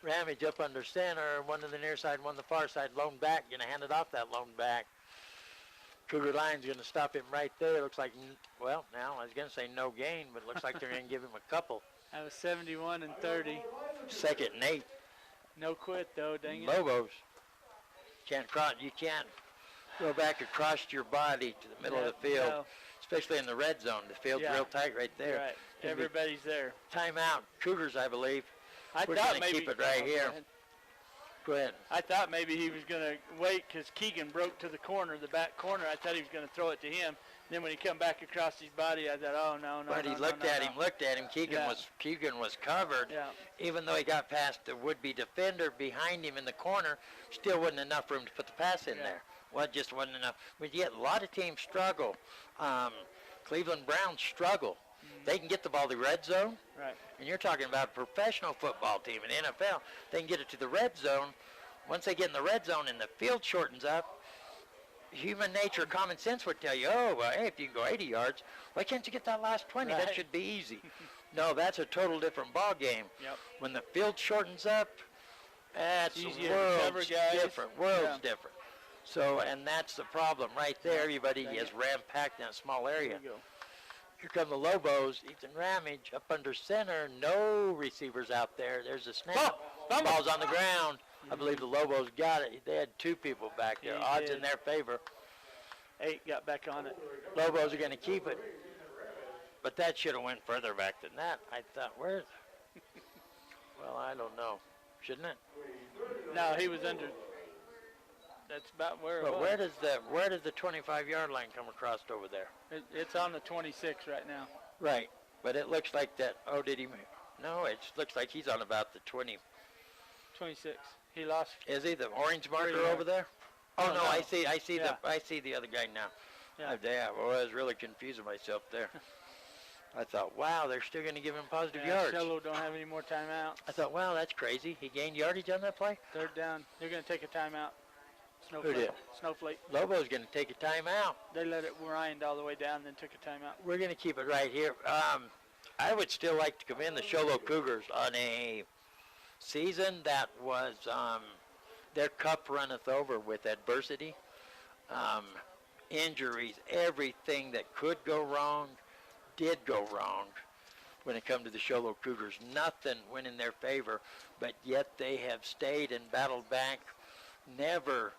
Ramage up under center. One to the near side, one to the far side. Lone back. Going to hand it off that lone back. Cougar line's going to stop him right there. Looks like, well, now I was going to say no gain, but it looks like they're going to give him a couple. That was 71 and 30. 2nd and 8. No quit, though, dang it. Lobos. You can't go back across your body to the middle of the field, No. especially in the red zone. The field's Yeah. real tight right there. Right. Gonna be Everybody's there. Timeout. Cougars, I believe. I We're thought going to maybe keep it right oh, here. go ahead. Go ahead. I thought maybe he was going to wait because Keegan broke to the corner, the back corner. I thought he was going to throw it to him. Then when he come back across his body, I thought, oh, no. But he looked at him. Keegan Yeah. was covered. Yeah. Even though he got past the would-be defender behind him in the corner, still wasn't enough room to put the pass in there. Well, it just wasn't enough. But yet, a lot of teams struggle. Cleveland Browns struggle. They can get the ball to the red zone. Right. And you're talking about a professional football team in NFL. They can get it to the red zone. Once they get in the red zone and the field shortens up, human nature, common sense would tell you, oh, well, hey, if you can go 80 yards, why can't you get that last 20? That Right. should be easy. No, that's a total different ball game. Yep. When the field shortens up, that's Easier to cover worlds guys. different. Worlds Yeah. different. So, and that's the problem right there. Everybody is ram-packed in a small area. There you go. Here come the Lobos. Ethan Ramage up under center. No receivers out there. There's a snap. Ball's on the ground. I believe the Lobos got it. They had 2 people back there. Yeah, he Odds did. in their favor. 8 got back on it. Lobos are going to keep it. But that should have went further back than that. I thought, where's... Well, I don't know. Shouldn't it? No, he was under. That's about where it But was. where does the 25-yard line come across over there? It's on the 26 right now. Right. But it looks like that... Oh, did he... No, it looks like he's on about the 20... 26. He lost. Is he the orange marker yards. over there? Oh, Oh, no, no. I see Yeah. I see the other guy now. Yeah. Well, I was really confusing myself there. I thought, wow, they're still going to give him positive yards. Show Low don't have any more timeouts. I thought, wow, that's crazy. He gained yardage on that play? 3rd down. They're going to take a timeout. Who did? Snowflake. Lobo's going to take a timeout. They let it wind all the way down, then took a timeout. We're going to keep it right here. I would still like to commend the Show Low Cougars on a season that was their cup runneth over with adversity, injuries, everything that could go wrong did go wrong when it come to the Show Low Cougars. Nothing went in their favor, but yet they have stayed and battled back, never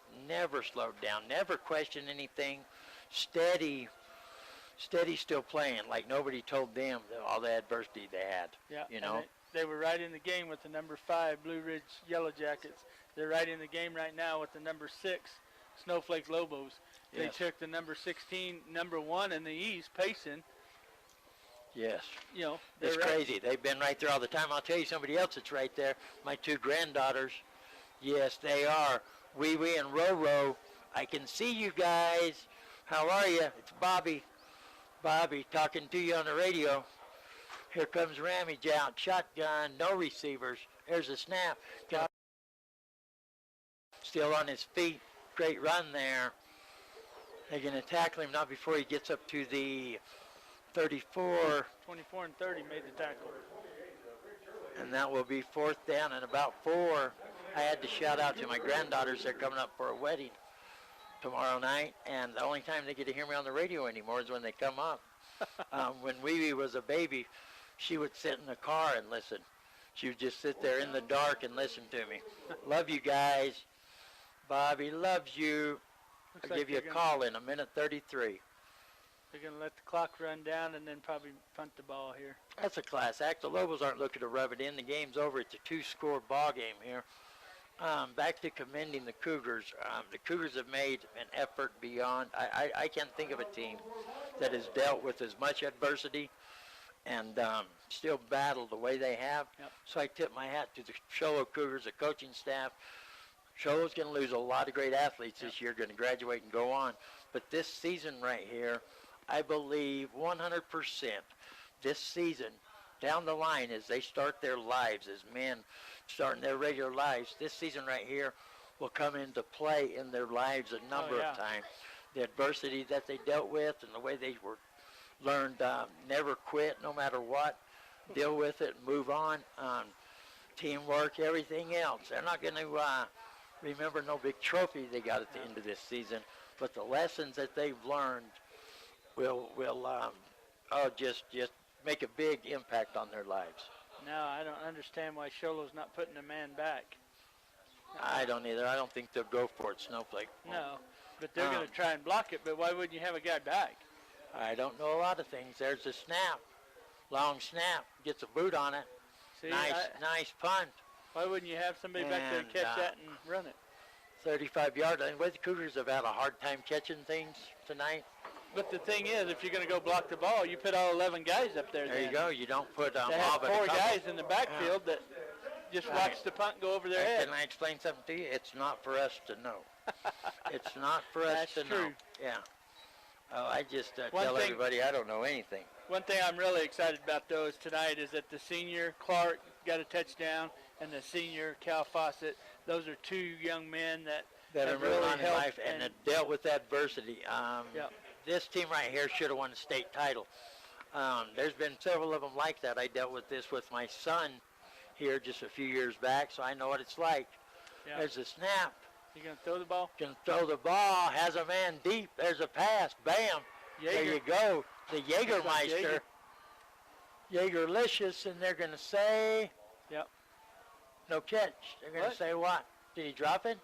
slowed down, never questioned anything, steady still playing like nobody told them all the adversity they had. Yeah, you and know. they were right in the game with the number 5 Blue Ridge Yellow Jackets. They're right in the game right now with the number 6 Snowflake Lobos. They Yes. took the number 16, number 1 in the East, Payson, Yes. You know, It's they're right. crazy. They've been right there all the time. I'll tell you somebody else that's right there. My 2 granddaughters. Yes, they are. Wee Wee and Roro. I can see you guys. How are you? It's Bobby. Bobby talking to you on the radio. Here comes Ramage out. Shotgun. No receivers. There's a snap. Still on his feet. Great run there. They're going to tackle him not before he gets up to the 34. 24 and 30 made the tackle. And that will be 4th down and about 4. I had to shout out to my granddaughters. They're coming up for a wedding tomorrow night, and the only time they get to hear me on the radio anymore is when they come up. When Wee Wee was a baby, she would sit in the car and listen. She would just sit there in the dark and listen to me. Love you guys. Bobby loves you. I'll give you a call in a minute 33. They're going to let the clock run down and then probably punt the ball here. That's a class act. The Lobos aren't looking to rub it in. The game's over. It's a 2-score ball game here. Back to commending the Cougars. The Cougars have made an effort beyond. I can't think of a team that has dealt with as much adversity and still battled the way they have. Yep. So I tip my hat to the Show Low Cougars, the coaching staff. Show Low's going to lose a lot of great athletes this year, going to graduate and go on. But this season right here, I believe 100% this season, down the line as they start their lives, as men starting their regular lives, this season right here will come into play in their lives a number of times. The adversity that they dealt with and the way they were learned never quit no matter what, deal with it, move on, teamwork, everything else. They're not going to remember no big trophy they got at the end of this season, but the lessons that they've learned will just make a big impact on their lives. No, I don't understand why Show Low's not putting a man back. I don't either. I don't think they'll go for it, Snowflake. No, but they're going to try and block it, but why wouldn't you have a guy back? I don't know a lot of things. There's a snap. Long snap. Gets a boot on it. See, nice punt. Why wouldn't you have somebody back there to catch that and run it? 35 yards. I mean, the Cougars have had a hard time catching things tonight. But the thing is, if you're going to go block the ball, you put all 11 guys up there. There you go. You don't put they have 4 guys in the backfield that just watch the punt go over their head. Can I explain something to you? It's not for us to know. It's not for us to know. Yeah. Oh, I just tell everybody I don't know anything. One thing I'm really excited about, though, is tonight is that the senior Clark got a touchdown and the senior Cal Fawcett. Those are 2 young men that have really on in helped life and have dealt with adversity. This team right here should have won a state title. There's been several of them like that. I dealt with this with my son here just a few years back, so I know what it's like. There's a snap. You going to throw the ball? Going to throw the ball. Has a man deep. There's a pass. Bam. There you go. The Jägermeister. Jägerlicious, and they're going to say no catch. They're going to say what? Did he drop it?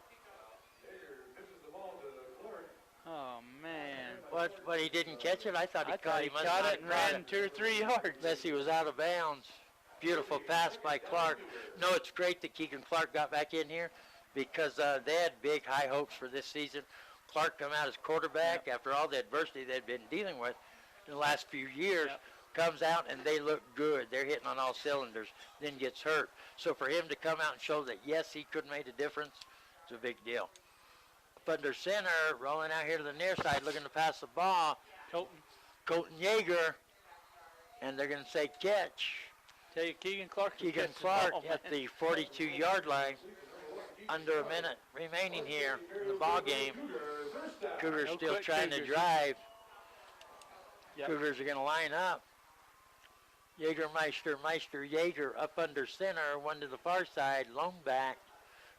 Oh, man. What, he didn't catch it? I thought he caught it. He caught it and ran 2 or 3 yards. Unless he was out of bounds. Beautiful pass by Clark. No, it's great that Keegan Clark got back in here because they had big, high hopes for this season. Clark come out as quarterback after all the adversity they'd been dealing with in the last few years. Comes out and they look good. They're hitting on all cylinders, then gets hurt. So for him to come out and show that, yes, he could make a difference, it's a big deal. Up under center, rolling out here to the near side, looking to pass the ball. Colton Yeager, and they're going to say catch. Tell you, Keegan Clark at the 42-yard line. Under a minute remaining here in the ball game. Cougars still trying to drive. Cougars are going to line up. Jägermeister, Yeager up under center, one to the far side, lone back.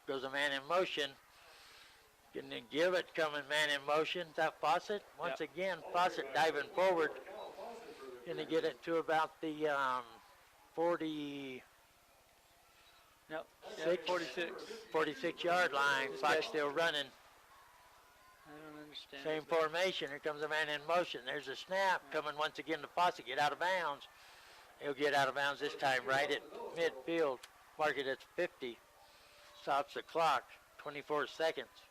Goes a man in motion. Going to give it, coming man in motion. Is that Fawcett? Once again, Fawcett diving forward. Going to get it to about the 46-yard line. Fox still running. I don't understand. Same formation. Here comes a man in motion. There's a snap coming once again to Fawcett. Get out of bounds. He'll get out of bounds this time right at midfield. Mark it at 50. Stops the clock. 24 seconds.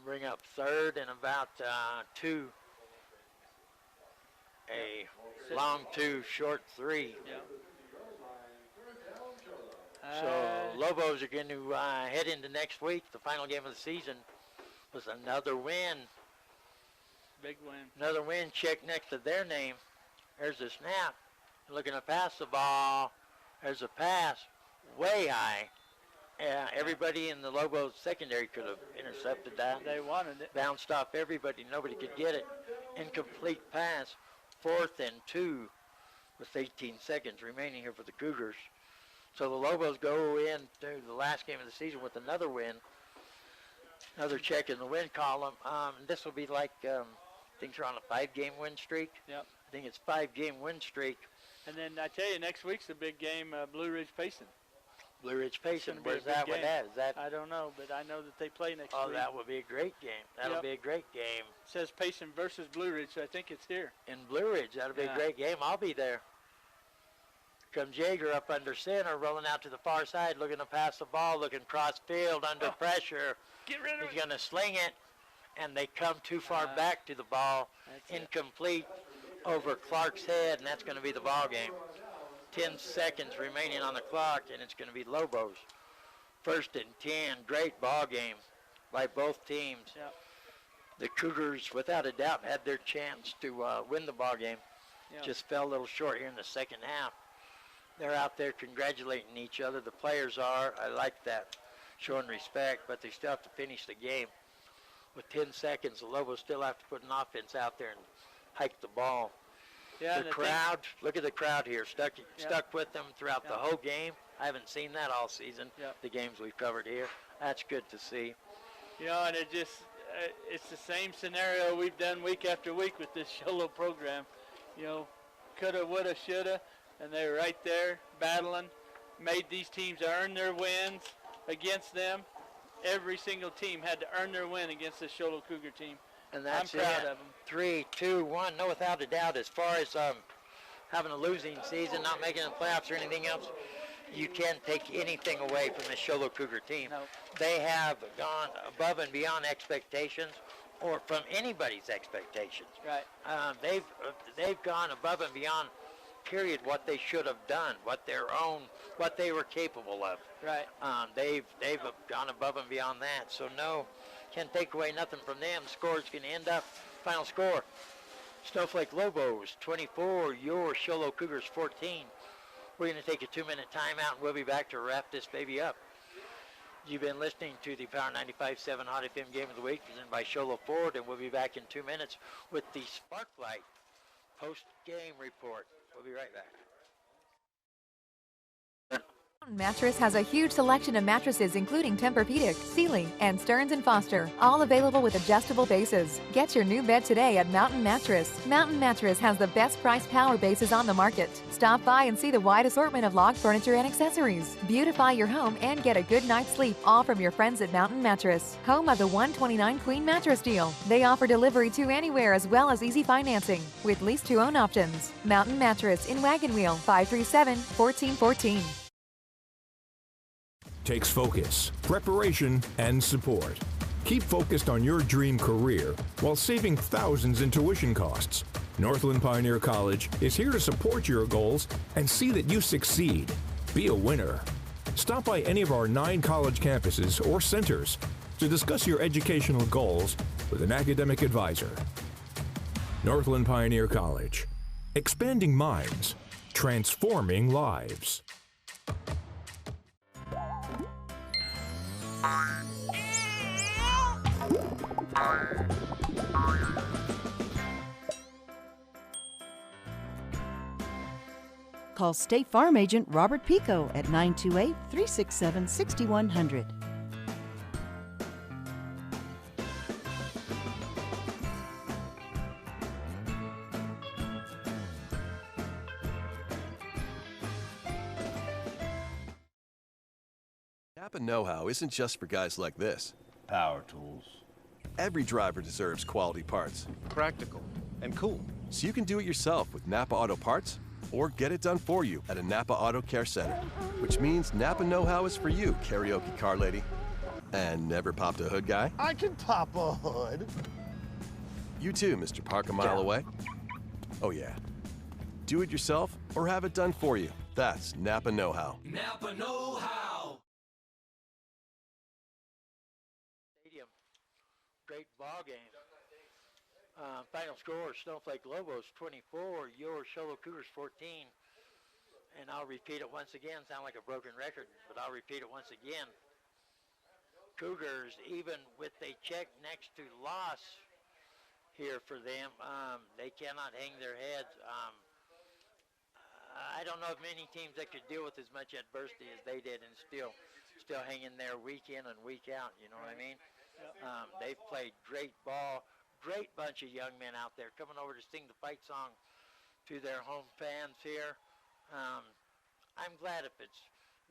Bring up 3rd and about 2. a long 2, short 3. Yeah. So Lobos are going to head into next week. The final game of the season was another win. Big win. Another win check next to their name. There's the snap. Looking to pass the ball. There's a pass way high. Everybody in the Lobos secondary could have intercepted that. They wanted it. Bounced off everybody. Nobody could get it. Incomplete pass. 4th and 2 with 18 seconds remaining here for the Cougars. So the Lobos go into the last game of the season with another win. Another check in the win column. This will be like, I think they're on a 5-game win streak. Yep. I think it's 5-game win streak. And then I tell you, next week's the big game, Blue Ridge Payson. Blue Ridge Payson. It's gonna be Where's a big that one game. at? Is that? I don't know, but I know that they play next week. Oh, that will be a great game. That'll be a great game. It says Payson versus Blue Ridge, so I think it's here. In Blue Ridge, that'll be a great game. I'll be there. Comes Jaeger up under center, rolling out to the far side, looking to pass the ball, looking cross field under pressure. Get rid of it. He's going to sling it, and they come too far back to the ball. Incomplete over Clark's head, and that's going to be the ball game. 10 seconds remaining on the clock, and it's going to be Lobos. 1st and 10. Great ball game by both teams. Yep. The Cougars, without a doubt, had their chance to win the ball game. Yep. Just fell a little short here in the second half. They're out there congratulating each other. The players are. I like that, showing respect, but they still have to finish the game. With 10 seconds, the Lobos still have to put an offense out there and hike the ball. Yeah, the crowd, look at the crowd here, stuck with them throughout the Yep. whole game. I haven't seen that all season, Yep. the games we've covered here. That's good to see. You know, and it just, it's the same scenario we've done week after week with this Show Low program. You know, coulda, woulda, shoulda, and they were right there battling, made these teams earn their wins against them. Every single team had to earn their win against this Show Low Cougar team. And that's I'm proud it. of them. 3, 2, 1, no, without a doubt. As far as having a losing season, not making the playoffs or anything else, you can't take anything away from the Show Low Cougar team. No. They have gone above and beyond expectations, or from anybody's expectations. Right. They've gone above and beyond, period, what they should have done, what they were capable of. Right. They've gone above and beyond that. So no, can't take away nothing from them. The score's going to end up, final score, Snowflake Lobos 24, your Show Low Cougars 14. We're going to take a 2-minute timeout, and we'll be back to wrap this baby up. You've been listening to the Power 95.7 Hot FM Game of the Week, presented by Show Low Ford, and we'll be back in 2 minutes with the Sparklight post-game report. We'll be right back. Mountain Mattress has a huge selection of mattresses including Tempur-Pedic, Sealy, and Stearns & Foster, all available with adjustable bases. Get your new bed today at Mountain Mattress. Mountain Mattress has the best price power bases on the market. Stop by and see the wide assortment of log furniture and accessories. Beautify your home and get a good night's sleep, all from your friends at Mountain Mattress, home of the 129 Queen Mattress Deal. They offer delivery to anywhere as well as easy financing with lease to own options. Mountain Mattress in Wagon Wheel, 537-1414. Takes focus, preparation, and support. Keep focused on your dream career while saving thousands in tuition costs. Northland Pioneer College is here to support your goals and see that you succeed. Be a winner. Stop by any of our 9 college campuses or centers to discuss your educational goals with an academic advisor. Northland Pioneer College. Expanding minds, transforming lives. Call State Farm Agent Robert Pico at 928-367-6100. Napa know-how isn't just for guys like this. Power tools. Every driver deserves quality parts. Practical and cool. So you can do it yourself with Napa Auto Parts, or get it done for you at a Napa Auto Care Center. Which means Napa know-how is for you, karaoke car lady. And never popped a hood guy? I can pop a hood. You too, Mr. Park a mile away. Oh yeah. Do it yourself or have it done for you. That's Napa know-how. Napa know-how. Stadium, great ball game. Final score, Snowflake Lobos 24, your Show Low Cougars 14. And I'll repeat it once again, sound like a broken record, but I'll repeat it once again. Cougars, even with a check next to loss here for them, they cannot hang their heads. I don't know of many teams that could deal with as much adversity as they did and still hang in there week in and week out, you know what I mean? They've played great ball, great bunch of young men out there coming over to sing the fight song to their home fans here. I'm glad if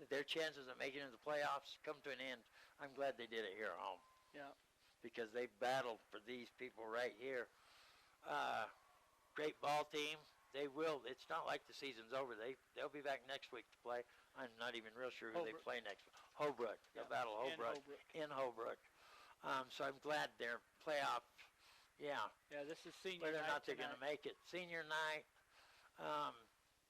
their chances of making it to the playoffs come to an end, I'm glad they did it here at home. Yeah. Because they battled for these people right here. Great ball team. They will. It's not like the season's over. They'll be back next week to play. I'm not even real sure who they play next week. Holbrook. They'll battle Holbrook in Holbrook. So I'm glad they're playoff. Yeah. Yeah, this is senior Whether or night not they're going to tonight. make it. Senior night.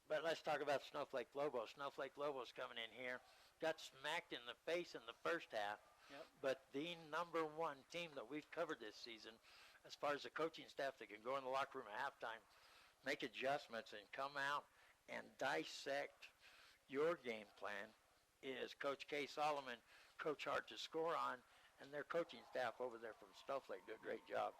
But let's talk about Snowflake Lobos. Snowflake Lobos coming in here. Got smacked in the face in the first half. Yep. But the number one team that we've covered this season, as far as the coaching staff that can go in the locker room at halftime, make adjustments and come out and dissect your game plan, is Coach K. Solomon, Coach Hart to score on, and their coaching staff over there from Snowflake do a great job.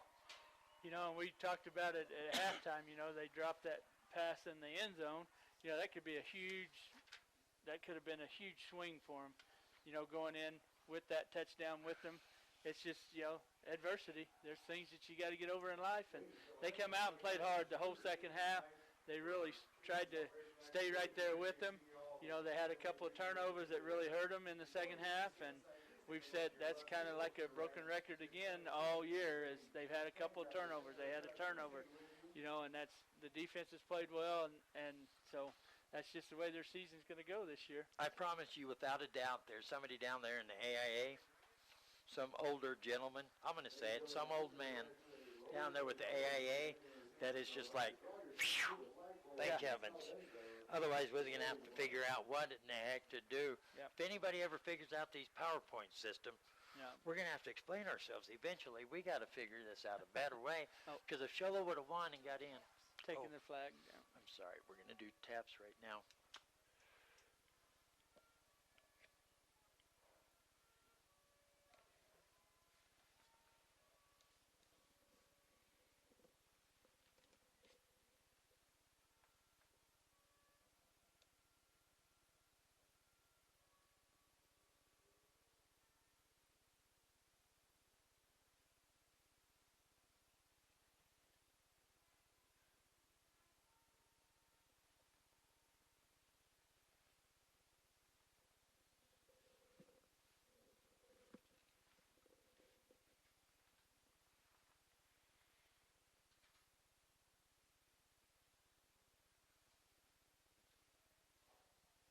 You know, and we talked about it at halftime. You know, they dropped that pass in the end zone. You know, that could have been a huge swing for them, you know, going in with that touchdown with them. It's just, you know, adversity. There's things that you got to get over in life, and they come out and played hard the whole second half. They really tried to stay right there with them. You know, they had a couple of turnovers that really hurt them in the second half, and we've said that's kind of like a broken record again all year, is they've had a couple of turnovers. They had a turnover, you know, and that's the defense has played well, and so that's just the way their season's going to go this year. I promise you, without a doubt, there's somebody down there in the AIA, some older gentleman, I'm going to say it, some old man down there with the AIA that is just like, phew, thank heavens. Otherwise, we're going to have to figure out what in the heck to do. Yep. If anybody ever figures out these PowerPoint system, we're going to have to explain ourselves. Eventually, we got to figure this out a better way, because if Show Low would have won and got in. Taking the flag down. I'm sorry, we're going to do taps right now.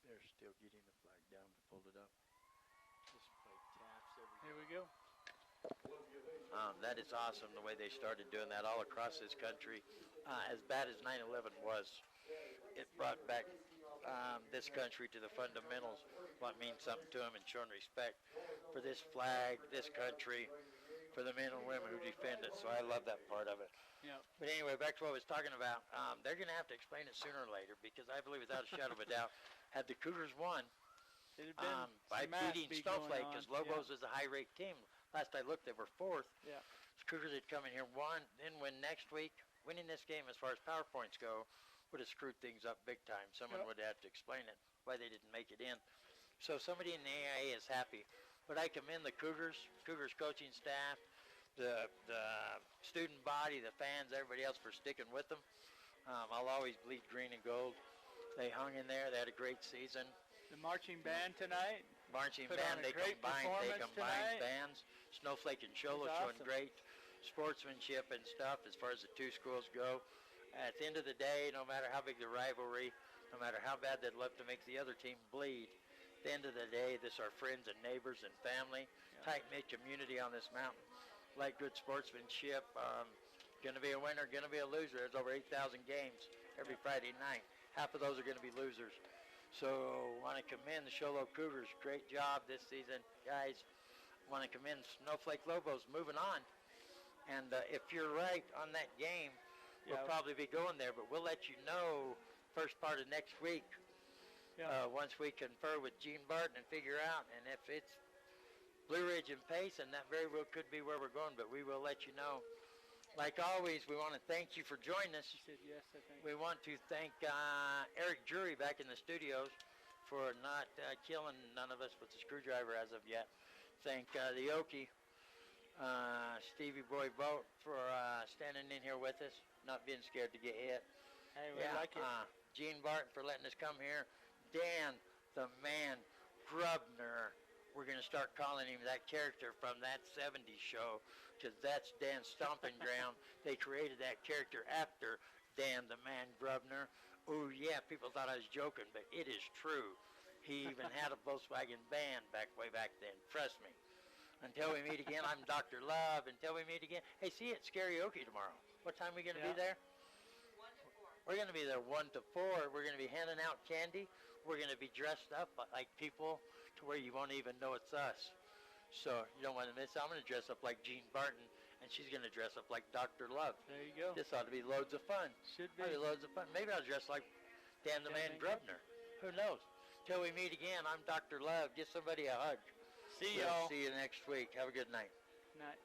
They're still getting the flag down to pull it up. Just play taps every Here we go. That is awesome, the way they started doing that all across this country. As bad as 9/11 was, it brought back this country to the fundamentals, what means something to them, and showing respect for this flag, this country, for the men and women who defend it. So I love that part of it. Yeah. But anyway, back to what I was talking about. They're going to have to explain it sooner or later, because I believe without a shadow of a doubt, had the Cougars won by beating Snowflake, because Lobos is a high-rate team. Last I looked, they were fourth. Yeah. The Cougars had come in here, won, then win next week. Winning this game, as far as PowerPoints go, would have screwed things up big time. Someone would have to explain it, why they didn't make it in. So somebody in the AIA is happy. But I commend the Cougars coaching staff, the student body, the fans, everybody else for sticking with them. I'll always bleed green and gold. They hung in there. They had a great season. The marching band tonight. Marching put band, on a they great combined tonight. bands. Snowflake and Show Low showing great sportsmanship and stuff as far as the two schools go. At the end of the day, no matter how big the rivalry, no matter how bad they'd love to make the other team bleed, at the end of the day, this are friends and neighbors and family, tight-knit community on this mountain. Like good sportsmanship, Going to be a winner, going to be a loser. There's over 8,000 games every Friday night. Half of those are going to be losers. So want to commend the Show Low Cougars. Great job this season, guys. Want to commend Snowflake Lobos moving on. And if you're right on that game, we'll probably be going there. But we'll let you know first part of next week. Once we confer with Gene Barton and figure out. And if it's Blue Ridge and Pace, and that very well could be where we're going. But we will let you know. Like always, we want to thank you for joining us. She said yes, I think. We want to thank Eric Drury back in the studios for not killing none of us with the screwdriver as of yet. Thank the Okie, Stevie Boy Boat for standing in here with us, not being scared to get hit. Hey, we like it. Gene Barton for letting us come here. Dan, the man, Grubner. We're going to start calling him that character from that 70s show, because that's Dan's stomping ground. They created that character after Dan the Man Grubner. Oh, yeah, people thought I was joking, but it is true. He even had a Volkswagen band way back then. Trust me. Until we meet again, I'm Dr. Love. Until we meet again. Hey, see you at Karaoke tomorrow. What time are we going to be there? 1 to 4. We're going to be there 1 to 4. We're going to be handing out candy. We're going to be dressed up like people to where you won't even know it's us. So you don't want to miss it. I'm going to dress up like Gene Barton, and she's going to dress up like Dr. Love. There you go. This ought to be loads of fun. Should be. Loads of fun. Maybe I'll dress like Dan the Man Grubner. Who knows? Till we meet again, I'm Dr. Love. Give somebody a hug. See y'all. See you next week. Have a good night. Night.